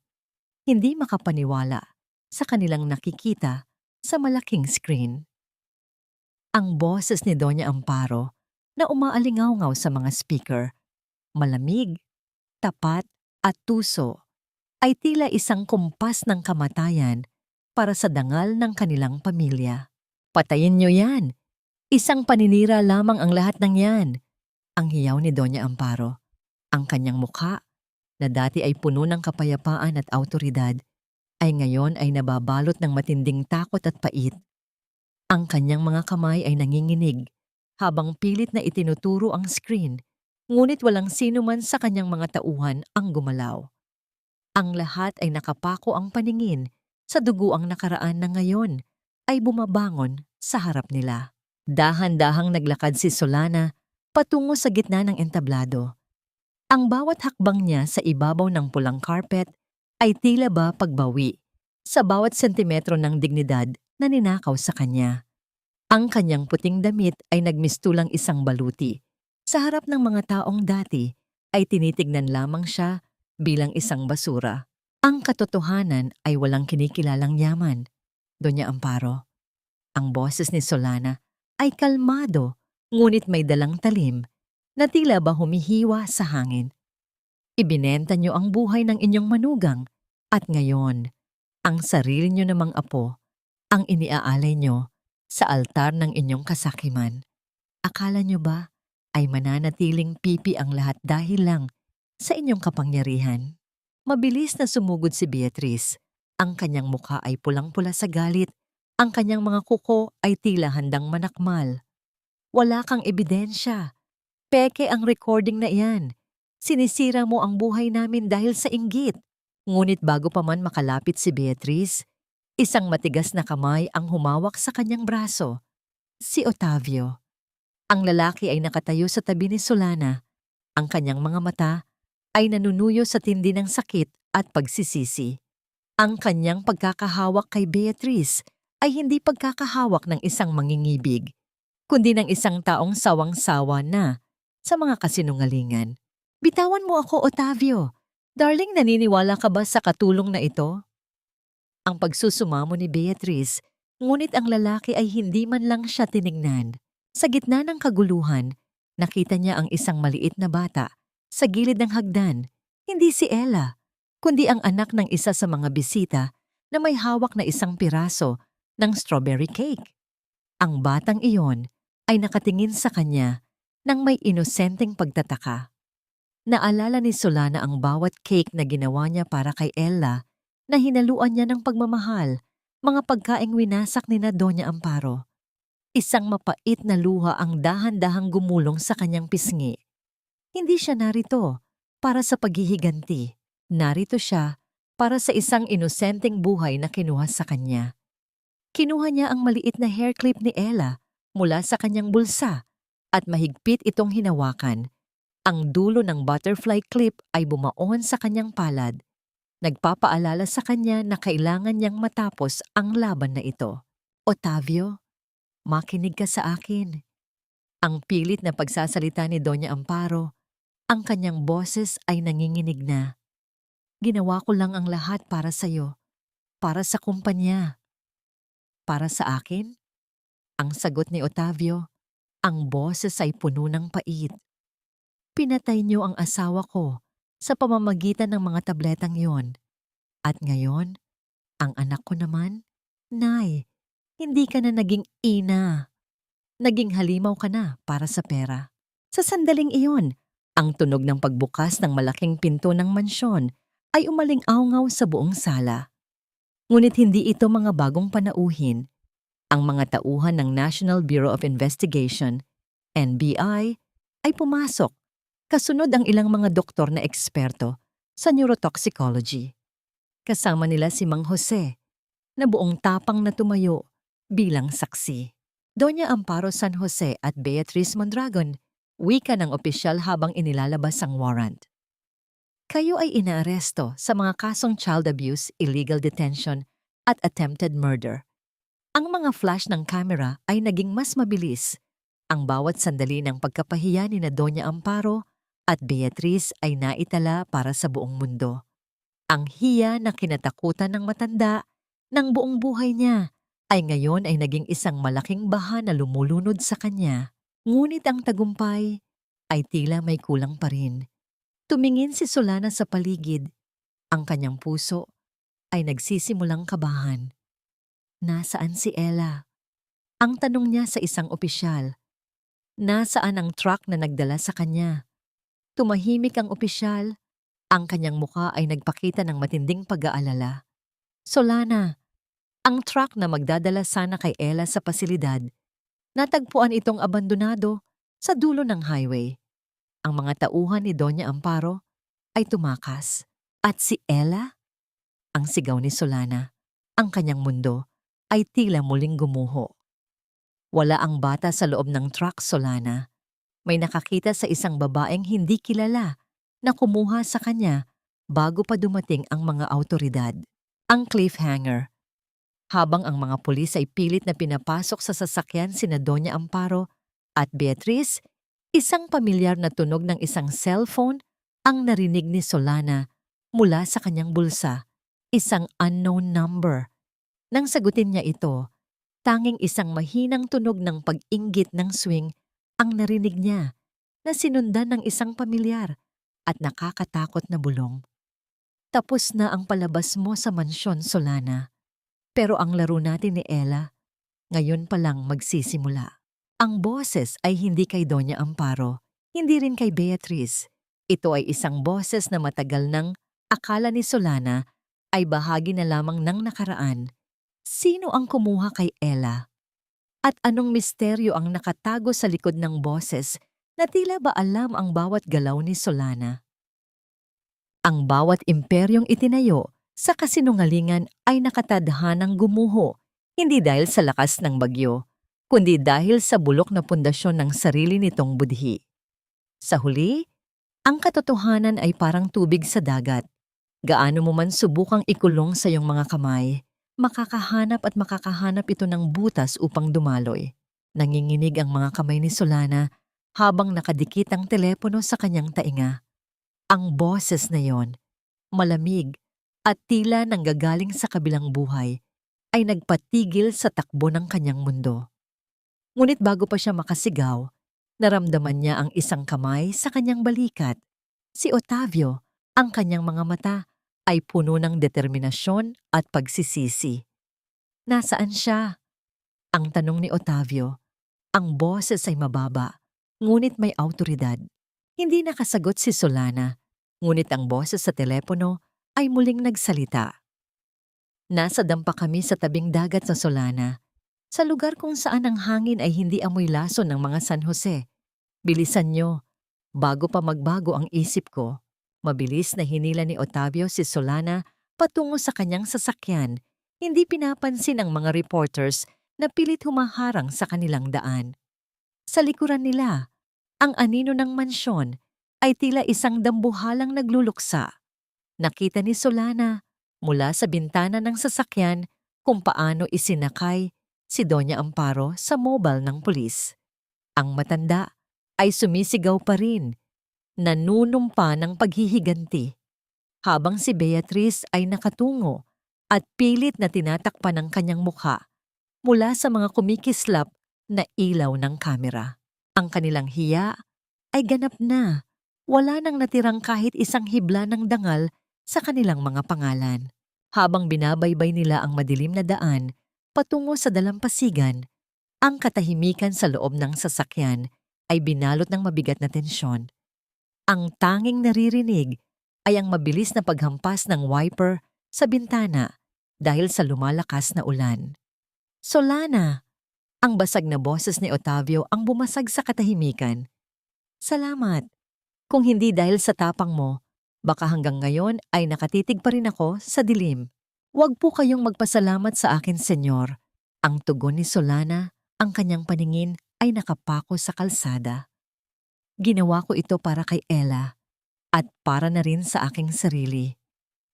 hindi makapaniwala sa kanilang nakikita sa malaking screen. Ang boses ni Doña Amparo na umaalingaw-ngaw sa mga speaker, malamig, tapat at tuso, ay tila isang kumpas ng kamatayan para sa dangal ng kanilang pamilya. Patayin niyo yan! Isang paninira lamang ang lahat ng yan! Ang hiyaw ni Doña Amparo. Ang kanyang mukha, na dati ay puno ng kapayapaan at awtoridad, ay ngayon ay nababalot ng matinding takot at pait. Ang kanyang mga kamay ay nanginginig habang pilit na itinuturo ang screen, ngunit walang sino man sa kanyang mga tauhan ang gumalaw. Ang lahat ay nakapako ang paningin sa duguang nakaraan na ngayon ay bumabangon sa harap nila. Dahan-dahang naglakad si Solana patungo sa gitna ng entablado. Ang bawat hakbang niya sa ibabaw ng pulang carpet ay tila ba pagbawi sa bawat sentimetro ng dignidad na ninakaw sa kanya. Ang kanyang puting damit ay nagmistulang isang baluti. Sa harap ng mga taong dati ay tinitignan lamang siya bilang isang basura. Ang katotohanan ay walang kinikilalang yaman. Doña Amparo, ang boses ni Solana ay kalmado ngunit may dalang talim na tila ba humihiwa sa hangin. Ibinenta niyo ang buhay ng inyong manugang at ngayon, ang sarili niyo namang apo ang iniaalay niyo sa altar ng inyong kasakiman. Akala niyo ba ay mananatiling pipi ang lahat dahil lang sa inyong kapangyarihan? Mabilis na sumugod si Beatrice. Ang kanyang mukha ay pulang-pula sa galit. Ang kanyang mga kuko ay tila handang manakmal. Wala kang ebidensya. Peke ang recording na iyan. Sinisira mo ang buhay namin dahil sa inggit. Ngunit bago pa man makalapit si Beatrice, isang matigas na kamay ang humawak sa kanyang braso. Si Otavio. Ang lalaki ay nakatayo sa tabi ni Solana. Ang kanyang mga mata ay nanunuyo sa tindi ng sakit at pagsisisi. Ang kanyang pagkakahawak kay Beatrice ay hindi pagkakahawak ng isang mangingibig, kundi ng isang taong sawang-sawa na sa mga kasinungalingan. Bitawan mo ako, Otavio. Darling, naniniwala ka ba sa katulong na ito? Ang pagsusumamo ni Beatrice, ngunit ang lalaki ay hindi man lang siya tiningnan. Sa gitna ng kaguluhan, nakita niya ang isang maliit na bata sa gilid ng hagdan. Hindi si Ella, kundi ang anak ng isa sa mga bisita na may hawak na isang piraso ng strawberry cake. Ang batang iyon ay nakatingin sa kanya nang may inosenteng pagtataka. Naalala ni Solana ang bawat cake na ginawa niya para kay Ella na hinaluan niya ng pagmamahal, mga pagkaing winasak ni na Doña Amparo. Isang mapait na luha ang dahan-dahang gumulong sa kanyang pisngi. Hindi siya narito para sa paghihiganti. Narito siya para sa isang inosenteng buhay na kinuha sa kanya. Kinuha niya ang maliit na hair clip ni Ella mula sa kanyang bulsa at mahigpit itong hinawakan. Ang dulo ng butterfly clip ay bumaon sa kanyang palad. Nagpapaalala sa kanya na kailangan niyang matapos ang laban na ito. Otavio, makinig ka sa akin. Ang pilit na pagsasalita ni Doña Amparo, ang kanyang boses ay nanginginig na. Ginawa ko lang ang lahat para sa'yo, para sa kumpanya. Para sa akin? Ang sagot ni Otavio, ang boses ay puno ng pait. Pinatay niyo ang asawa ko sa pamamagitan ng mga tabletang yon. At ngayon, ang anak ko naman, Nay, hindi ka na naging ina. Naging halimaw ka na para sa pera. Sa sandaling iyon, ang tunog ng pagbukas ng malaking pinto ng mansyon ay umaling-awngaw sa buong sala. Ngunit hindi ito mga bagong panauhin. Ang mga tauhan ng National Bureau of Investigation NBI, ay pumasok, kasunod ang ilang mga doktor na eksperto sa neurotoxicology. Kasama nila si Mang Jose, na buong tapang na tumayo bilang saksi. Doña Amparo San Jose at Beatriz Mondragon, wika ng opisyal habang inilalabas ang warrant. Kayo ay inaaresto sa mga kasong child abuse, illegal detention, at attempted murder. Ang mga flash ng camera ay naging mas mabilis. Ang bawat sandali ng pagkapahiya ni na Doña Amparo at Beatriz ay naitala para sa buong mundo. Ang hiya na kinatakutan ng matanda ng buong buhay niya ay ngayon ay naging isang malaking baha na lumulunod sa kanya. Ngunit ang tagumpay ay tila may kulang pa rin. Tumingin si Solana sa paligid. Ang kanyang puso ay nagsisimulang kabahan. Nasaan si Ella? Ang tanong niya sa isang opisyal. Nasaan ang truck na nagdala sa kanya? Tumahimik ang opisyal. Ang kanyang muka ay nagpakita ng matinding pag-aalala. Solana, ang truck na magdadala sana kay Ella sa pasilidad, natagpuan itong abandonado sa dulo ng highway. Ang mga tauhan ni Doña Amparo ay tumakas. At si Ella? Ang sigaw ni Solana. Ang kanyang mundo ay tila muling gumuho. Wala ang bata sa loob ng truck, Solana. May nakakita sa isang babaeng hindi kilala na kumuha sa kanya bago pa dumating ang mga awtoridad. Ang cliffhanger. Habang ang mga pulis ay pilit na pinapasok sa sasakyan sina Doña Amparo at Beatriz, isang pamilyar na tunog ng isang cellphone ang narinig ni Solana mula sa kanyang bulsa. Isang unknown number. Nang sagutin niya ito, tanging isang mahinang tunog ng pag-inggit ng swing ang narinig niya na sinundan ng isang pamilyar at nakakatakot na bulong. Tapos na ang palabas mo sa mansyon, Solana. Pero ang laro natin ni Ella, ngayon pa lang magsisimula. Ang boses ay hindi kay Doña Amparo, hindi rin kay Beatriz. Ito ay isang boses na matagal nang akala ni Solana ay bahagi na lamang ng nakaraan. Sino ang kumuha kay Ella? At anong misteryo ang nakatago sa likod ng boses na tila ba alam ang bawat galaw ni Solana? Ang bawat imperyong itinayo sa kasinungalingan ay nakatadhanang gumuho, hindi dahil sa lakas ng bagyo, kundi dahil sa bulok na pundasyon ng sarili nitong budhi. Sa huli, ang katotohanan ay parang tubig sa dagat. Gaano mo man subukang ikulong sa iyong mga kamay, makakahanap ito ng butas upang dumaloy. Nanginginig ang mga kamay ni Solana habang nakadikit ang telepono sa kanyang tainga. Ang boses na yon, malamig at tila nanggagaling sa kabilang buhay, ay nagpatigil sa takbo ng kanyang mundo. Ngunit bago pa siya makasigaw, naramdaman niya ang isang kamay sa kanyang balikat. Si Otavio, ang kanyang mga mata ay puno ng determinasyon at pagsisisi. Nasaan siya? Ang tanong ni Otavio. Ang boses ay mababa, ngunit may awtoridad. Hindi nakasagot si Solana, ngunit ang boses sa telepono ay muling nagsalita. Nasa dampa kami sa tabing dagat sa Solana, sa lugar kung saan ang hangin ay hindi amoy lason ng mga San Jose. Bilisan niyo, bago pa magbago ang isip ko. Mabilis na hinila ni Otavio si Solana patungo sa kanyang sasakyan, hindi pinapansin ang mga reporters na pilit humaharang sa kanilang daan. Sa likuran nila, ang anino ng mansyon ay tila isang dambuhalang nagluluksa. Nakita ni Solana mula sa bintana ng sasakyan kung paano isinakay si Doña Amparo sa mobile ng pulis. Ang matanda ay sumisigaw pa rin, nanunumpa ng paghihiganti, habang si Beatriz ay nakatungo at pilit na tinatakpan ng kanyang mukha mula sa mga kumikislap na ilaw ng kamera. Ang kanilang hiya ay ganap na. Wala nang natirang kahit isang hibla ng dangal sa kanilang mga pangalan. Habang binabaybay nila ang madilim na daan patungo sa dalampasigan, ang katahimikan sa loob ng sasakyan ay binalot ng mabigat na tensyon. Ang tanging naririnig ay ang mabilis na paghampas ng wiper sa bintana dahil sa lumalakas na ulan. Solana! Ang basag na boses ni Otavio ang bumasag sa katahimikan. Salamat. Kung hindi dahil sa tapang mo, baka hanggang ngayon ay nakatitig pa rin ako sa dilim. Huwag po kayong magpasalamat sa akin, senyor. Ang tugon ni Solana, ang kanyang paningin ay nakapako sa kalsada. Ginawa ko ito para kay Ella at para na rin sa aking sarili.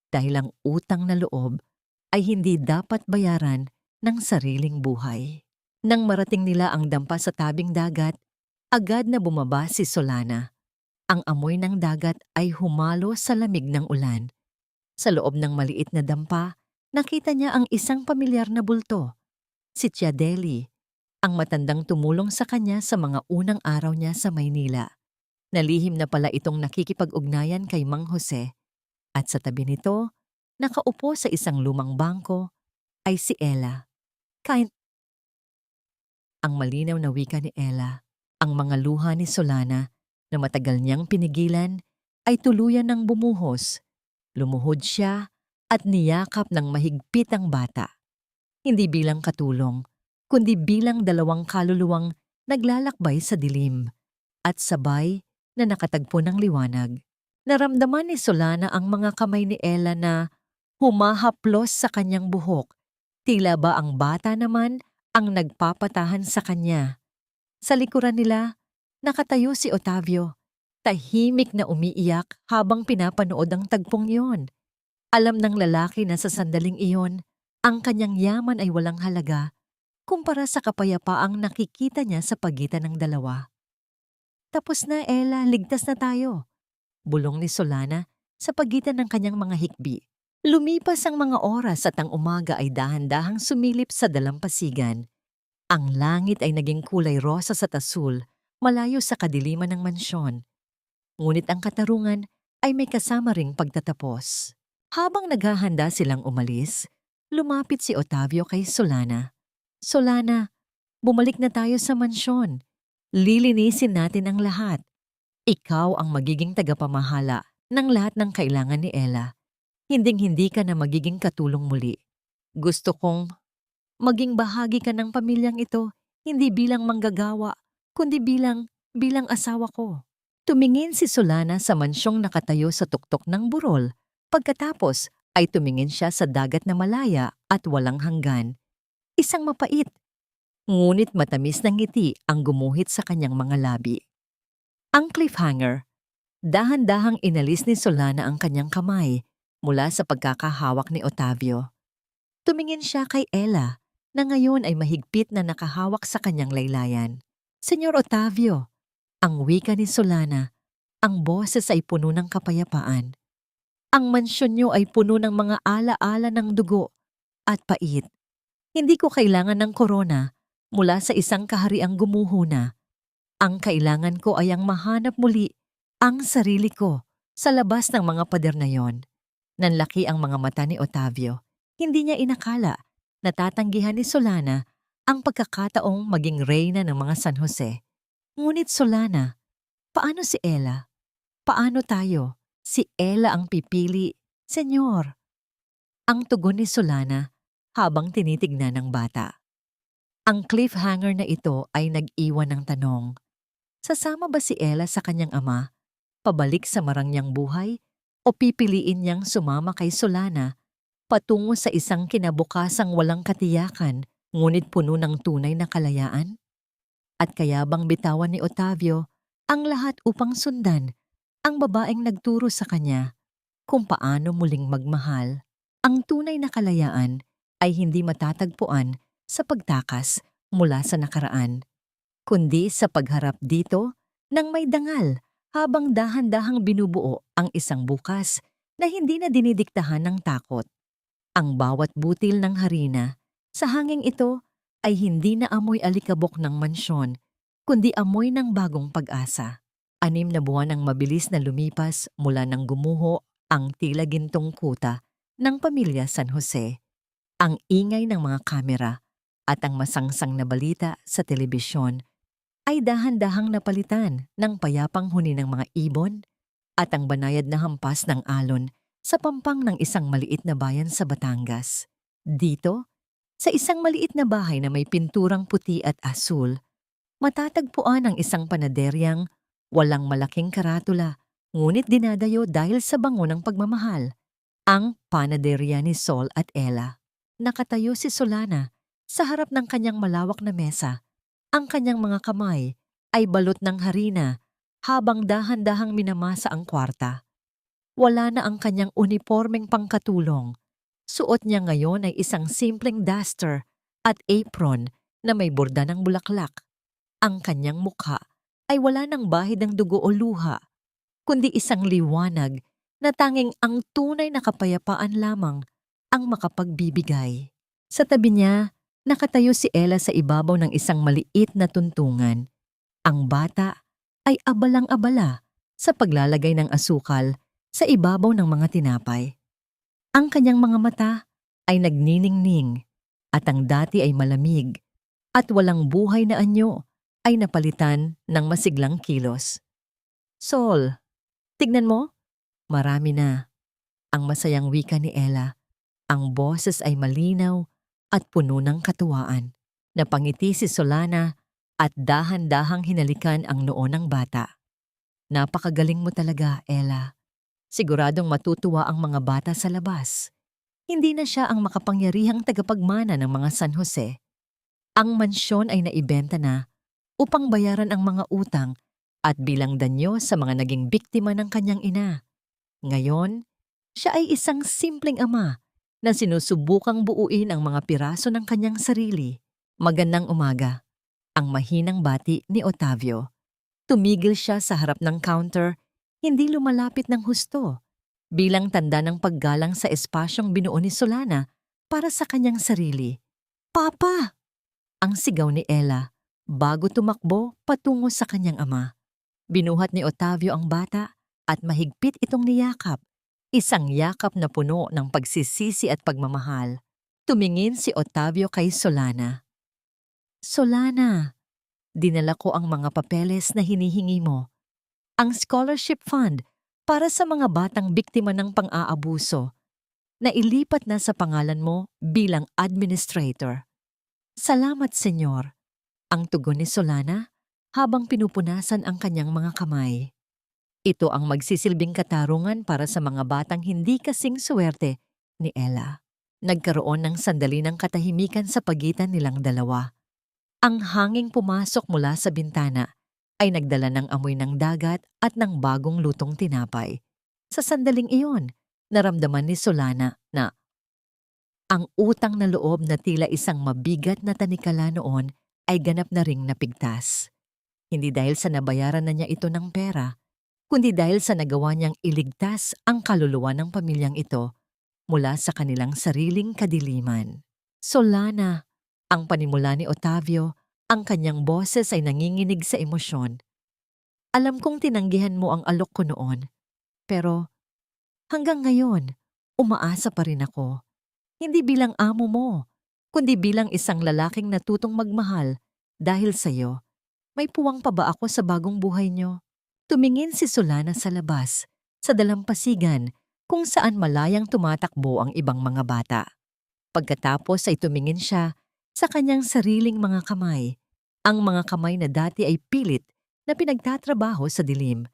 Dahil ang utang na loob ay hindi dapat bayaran ng sariling buhay. Nang marating nila ang dampa sa tabing dagat, agad na bumaba si Solana. Ang amoy ng dagat ay humalo sa lamig ng ulan. Sa loob ng maliit na dampa, nakita niya ang isang pamilyar na bulto. Si Tiadeli, ang matandang tumulong sa kanya sa mga unang araw niya sa Maynila. Nalihim na pala itong nakikipag-ugnayan kay Mang Jose. At sa tabi nito, nakaupo sa isang lumang bangko, ay si Ella. Ang malinaw na wika ni Ella, ang mga luha ni Solana na matagal niyang pinigilan, ay tuluyan ng bumuhos. Lumuhod siya at niyakap ng mahigpit ang bata. Hindi bilang katulong, kundi bilang dalawang kaluluwang naglalakbay sa dilim at sabay na nakatagpo ng liwanag. Naramdaman ni Solana ang mga kamay ni Ella na humahaplos sa kanyang buhok. Tila ba ang bata naman ang nagpapatahan sa kanya. Sa likuran nila, nakatayo si Otavio, tahimik na umiiyak habang pinapanood ang tagpong iyon. Alam ng lalaki na sa sandaling iyon, ang kanyang yaman ay walang halaga kumpara sa kapayapaang nakikita niya sa pagitan ng dalawa. Tapos na, Ella, ligtas na tayo. Bulong ni Solana sa pagitan ng kanyang mga hikbi. Lumipas ang mga oras at ang umaga ay dahan-dahang sumilip sa dalampasigan. Ang langit ay naging kulay rosas at asul, malayo sa kadiliman ng mansyon. Ngunit ang katarungan ay may kasama ring pagtatapos. Habang naghahanda silang umalis, lumapit si Otavio kay Solana. Solana, bumalik na tayo sa mansyon. Lilinisin natin ang lahat. Ikaw ang magiging tagapamahala ng lahat ng kailangan ni Ella. Hinding-hindi ka na magiging katulong muli. Gusto kong maging bahagi ka ng pamilyang ito, hindi bilang manggagawa, kundi bilang asawa ko. Tumingin si Solana sa mansyong nakatayo sa tuktok ng burol. Pagkatapos ay tumingin siya sa dagat na malaya at walang hanggan. Isang mapait, ngunit matamis na ngiti ang gumuhit sa kanyang mga labi. Ang cliffhanger, dahan-dahang inalis ni Solana ang kanyang kamay mula sa pagkakahawak ni Otavio. Tumingin siya kay Ella na ngayon ay mahigpit na nakahawak sa kanyang laylayan. Senyor Otavio, ang wika ni Solana, ang boses ay puno ng kapayapaan. Ang mansyon niyo ay puno ng mga ala-ala ng dugo at pait. Hindi ko kailangan ng korona mula sa isang kahariang gumuho na. Ang kailangan ko ay ang mahanap muli ang sarili ko sa labas ng mga pader na yon. Nanlaki ang mga mata ni Otavio. Hindi niya inakala na tatanggihan ni Solana ang pagkakataong maging reyna ng mga San Jose. Ngunit Solana, paano si Ella? Paano tayo? Si Ella ang pipili, senyor. Ang tugon ni Solana habang tinitignan ng bata. Ang cliffhanger na ito ay nag-iwan ng tanong. Sasama ba si Ella sa kanyang ama, pabalik sa marangyang buhay, o pipiliin niyang sumama kay Solana patungo sa isang kinabukasang walang katiyakan ngunit puno ng tunay na kalayaan? At kaya bang bitawan ni Otavio ang lahat upang sundan ang babaeng nagturo sa kanya kung paano muling magmahal? Ang tunay na kalayaan ay hindi matatagpuan sa pagtakas mula sa nakaraan, kundi sa pagharap dito ng may dangal habang dahan-dahang binubuo ang isang bukas na hindi na dinidiktahan ng takot. Ang bawat butil ng harina sa hanging ito ay hindi na amoy alikabok ng mansyon, kundi amoy ng bagong pag-asa. 6 na buwan ang mabilis na lumipas mula nang gumuho ang tila gintong kuta ng pamilya San Jose. Ang ingay ng mga kamera at ang masangsang na balita sa telebisyon ay dahan-dahang napalitan ng payapang huni ng mga ibon at ang banayad na hampas ng alon sa pampang ng isang maliit na bayan sa Batangas. Dito, Sa isang maliit na bahay na may pinturang puti at asul, matatagpuan ang isang panaderyang walang malaking karatula, ngunit dinadayo dahil sa bango ng pagmamahal. Ang panaderya ni Sol at Ella. Nakatayo si Solana sa harap ng kanyang malawak na mesa. Ang kanyang mga kamay ay balot ng harina habang dahan-dahang minamasa ang kwarta. Wala na ang kanyang unipormeng pangkatulong. Suot niya ngayon ay isang simpleng duster at apron na may borda ng bulaklak. Ang kanyang mukha ay wala ng bahid ng dugo o luha, kundi isang liwanag na tanging ang tunay na kapayapaan lamang ang makapagbibigay. Sa tabi niya, nakatayo si Ella sa ibabaw ng isang maliit na tuntungan. Ang bata ay abalang-abala sa paglalagay ng asukal sa ibabaw ng mga tinapay. Ang kanyang mga mata ay nagniningning at ang dati ay malamig at walang buhay na anyo ay napalitan ng masiglang kilos. Sol, tignan mo. Marami na. Ang masayang wika ni Ella. Ang boses ay malinaw at puno ng katuwaan. Napangiti si Solana at dahan-dahang hinalikan ang noo ng bata. Napakagaling mo talaga, Ella. Siguradong matutuwa ang mga bata sa labas. Hindi na siya ang makapangyarihang tagapagmana ng mga San Jose. Ang mansyon ay naibenta na upang bayaran ang mga utang at bilang danyo sa mga naging biktima ng kanyang ina. Ngayon, siya ay isang simpleng ama na sinusubukang buuin ang mga piraso ng kanyang sarili. Magandang umaga. Ang mahinang bati ni Otavio. Tumigil siya sa harap ng counter, hindi lumalapit ng husto, bilang tanda ng paggalang sa espasyong binuo ni Solana para sa kanyang sarili. Papa! Ang sigaw ni Ella bago tumakbo patungo sa kanyang ama. Binuhat ni Otavio ang bata at mahigpit itong niyakap. Isang yakap na puno ng pagsisisi at pagmamahal. Tumingin si Otavio kay Solana. Solana, dinala ko ang mga papeles na hinihingi mo. Ang scholarship fund para sa mga batang biktima ng pang-aabuso na ilipat na sa pangalan mo bilang administrator. Salamat, senyor. Ang tugon ni Solana habang pinupunasan ang kanyang mga kamay. Ito ang magsisilbing katarungan para sa mga batang hindi kasing swerte ni Ella. Nagkaroon ng sandali ng katahimikan sa pagitan nilang dalawa. Ang hanging pumasok mula sa bintana ay nagdala ng amoy ng dagat at ng bagong lutong tinapay. Sa sandaling iyon, naramdaman ni Solana na ang utang na loob na tila isang mabigat na tanikala noon ay ganap na ring napigtas. Hindi dahil sa nabayaran na niya ito ng pera, kundi dahil sa nagawa niyang iligtas ang kaluluwa ng pamilyang ito mula sa kanilang sariling kadiliman. Solana, ang panimula ni Otavio, ang kanyang boses ay nanginginig sa emosyon. Alam kong tinanggihan mo ang alok ko noon, pero hanggang ngayon, umaasa pa rin ako. Hindi bilang amo mo, kundi bilang isang lalaking natutong magmahal dahil sa'yo. May puwang pa ba ako sa bagong buhay niyo? Tumingin si Solana sa labas, sa dalampasigan, kung saan malayang tumatakbo ang ibang mga bata. Pagkatapos ay tumingin siya sa kanyang sariling mga kamay. Ang mga kamay na dati ay pilit na pinagtatrabaho sa dilim.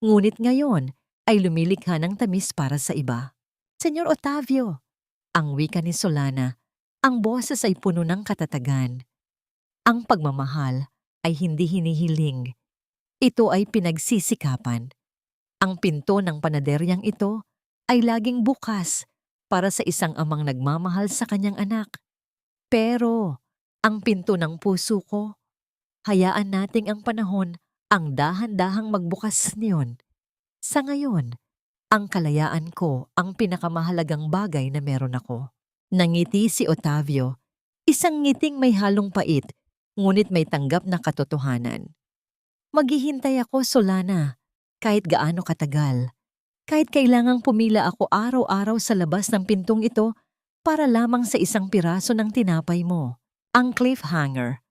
Ngunit ngayon ay lumilikha ng tamis para sa iba. Senyor Otavio, ang wika ni Solana, ang boses ay puno ng katatagan. Ang pagmamahal ay hindi hinihiling. Ito ay pinagsisikapan. Ang pinto ng panaderyang ito ay laging bukas para sa isang amang nagmamahal sa kanyang anak. Pero ang pinto ng puso ko, hayaan nating ang panahon ang dahan-dahang magbukas niyon. Sa ngayon, ang kalayaan ko ang pinakamahalagang bagay na meron ako. Nangiti si Otavio, isang ngiting may halong pait, ngunit may tanggap na katotohanan. Maghihintay ako, Solana, kahit gaano katagal. Kahit kailangang pumila ako araw-araw sa labas ng pintong ito para lamang sa isang piraso ng tinapay mo. Ang cliffhanger.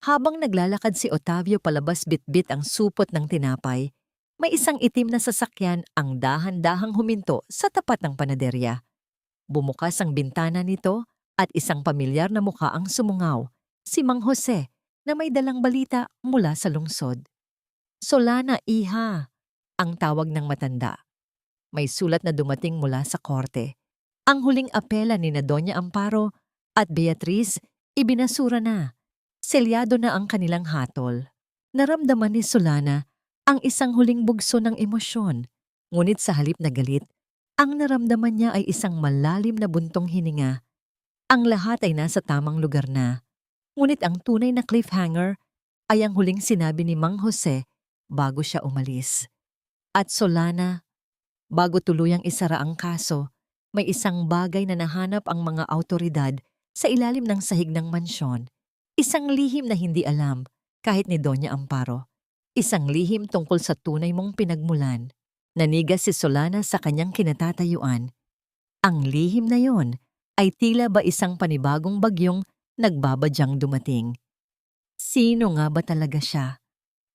Habang naglalakad si Otavio palabas bitbit ang supot ng tinapay, may isang itim na sasakyan ang dahan-dahang huminto sa tapat ng panaderya. Bumukas ang bintana nito At isang pamilyar na mukha ang sumungaw, si Mang Jose, na may dalang balita mula sa lungsod. "Solana, iha," ang tawag ng matanda. May sulat na dumating mula sa korte. Ang huling apela ni na Doña Amparo at Beatriz ibinasura na. Selyado na ang kanilang hatol. Naramdaman ni Solana ang isang huling bugso ng emosyon. Ngunit sa halip na galit, ang naramdaman niya ay isang malalim na buntong hininga. Ang lahat ay nasa tamang lugar na. Ngunit ang tunay na cliffhanger ay ang huling sinabi ni Mang Jose bago siya umalis. At Solana, bago tuluyang isara ang kaso, may isang bagay na nahanap ang mga awtoridad sa ilalim ng sahig ng mansyon. Isang lihim na hindi alam kahit ni Doña Amparo. Isang lihim tungkol sa tunay mong pinagmulan. Nanigas si Solana sa kanyang kinatatayuan. Ang lihim na yon ay tila ba isang panibagong bagyong nagbabadyang dumating. Sino nga ba talaga siya?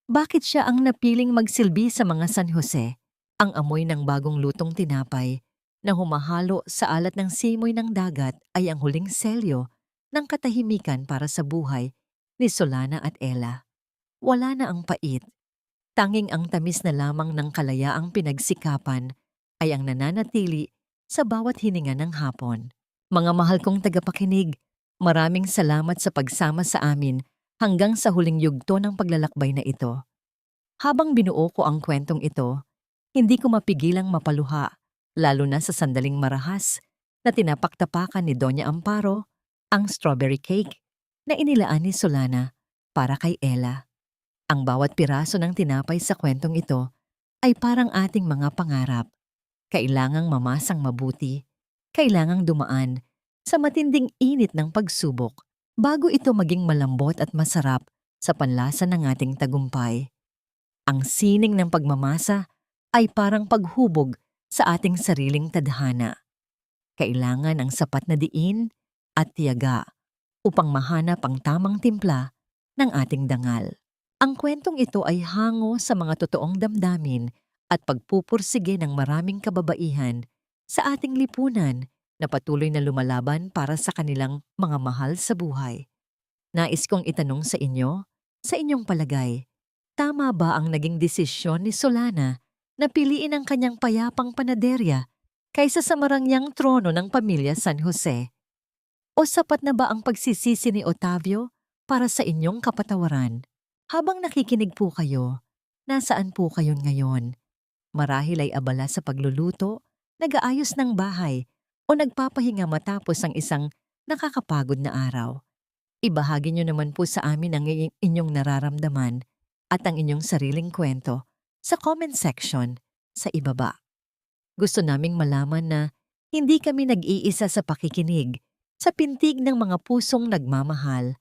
Bakit siya ang napiling magsilbi sa mga San Jose? Ang amoy ng bagong lutong tinapay na humahalo sa alat ng simoy ng dagat ay ang huling selyo ng katahimikan para sa buhay ni Solana at Ella. Wala na ang pait. Tanging ang tamis na lamang ng kalayaang pinagsikapan ay ang nananatili sa bawat hininga ng hapon. Mga mahal kong tagapakinig, maraming salamat sa pagsama sa amin hanggang sa huling yugto ng paglalakbay na ito. Habang binuo ko ang kwentong ito, hindi ko mapigilang mapaluha, lalo na sa sandaling marahas na tinapaktapakan ni Doña Amparo ang strawberry cake na inilaan ni Solana para kay Ella. Ang bawat piraso ng tinapay sa kwentong ito ay parang ating mga pangarap. Kailangang mamasang mabuti, kailangang dumaan sa matinding init ng pagsubok bago ito maging malambot at masarap sa panlasa ng ating tagumpay. Ang sining ng pagmamasa ay parang paghubog sa ating sariling tadhana. Kailangan ang sapat na diin at tiyaga upang mahanap ang tamang timpla ng ating dangal. Ang kwentong ito ay hango sa mga totoong damdamin at pagpupursige ng maraming kababaihan sa ating lipunan na patuloy na lumalaban para sa kanilang mga mahal sa buhay. Nais kong itanong sa inyo, sa inyong palagay, tama ba ang naging desisyon ni Solana na piliin ang kanyang payapang panaderya kaysa sa marangyang trono ng pamilya San Jose? O sapat na ba ang pagsisisi ni Otavio para sa inyong kapatawaran? Habang nakikinig po kayo, nasaan po kayo ngayon? Marahil ay abala sa pagluluto, nag-aayos ng bahay, o nagpapahinga matapos ang isang nakakapagod na araw. Ibahagi niyo naman po sa amin ang inyong nararamdaman at ang inyong sariling kwento sa comment section sa ibaba. Gusto naming malaman na hindi kami nag-iisa sa pakikinig sa pintig ng mga pusong nagmamahal.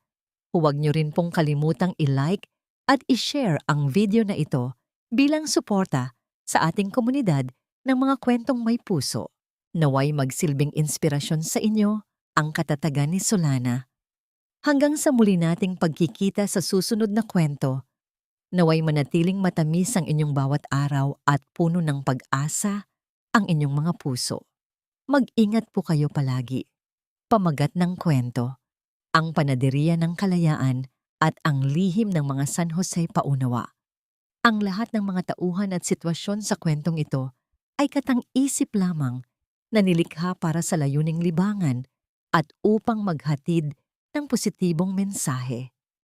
Huwag niyo rin pong kalimutang i-like at i-share ang video na ito bilang suporta sa ating komunidad ng mga kwentong may puso. Naway magsilbing inspirasyon sa inyo ang katatagan ni Solana. Hanggang sa muli nating pagkikita sa susunod na kwento, naway manatiling matamis ang inyong bawat araw at puno ng pag-asa ang inyong mga puso. Mag-ingat po kayo palagi. Pamagat ng kwento, ang panadiriya ng kalayaan at ang lihim ng mga San Jose paunawa. Ang lahat ng mga tauhan at sitwasyon sa kwentong ito ay katang-isip lamang na nilikha para sa layuning libangan at upang maghatid ng positibong mensahe.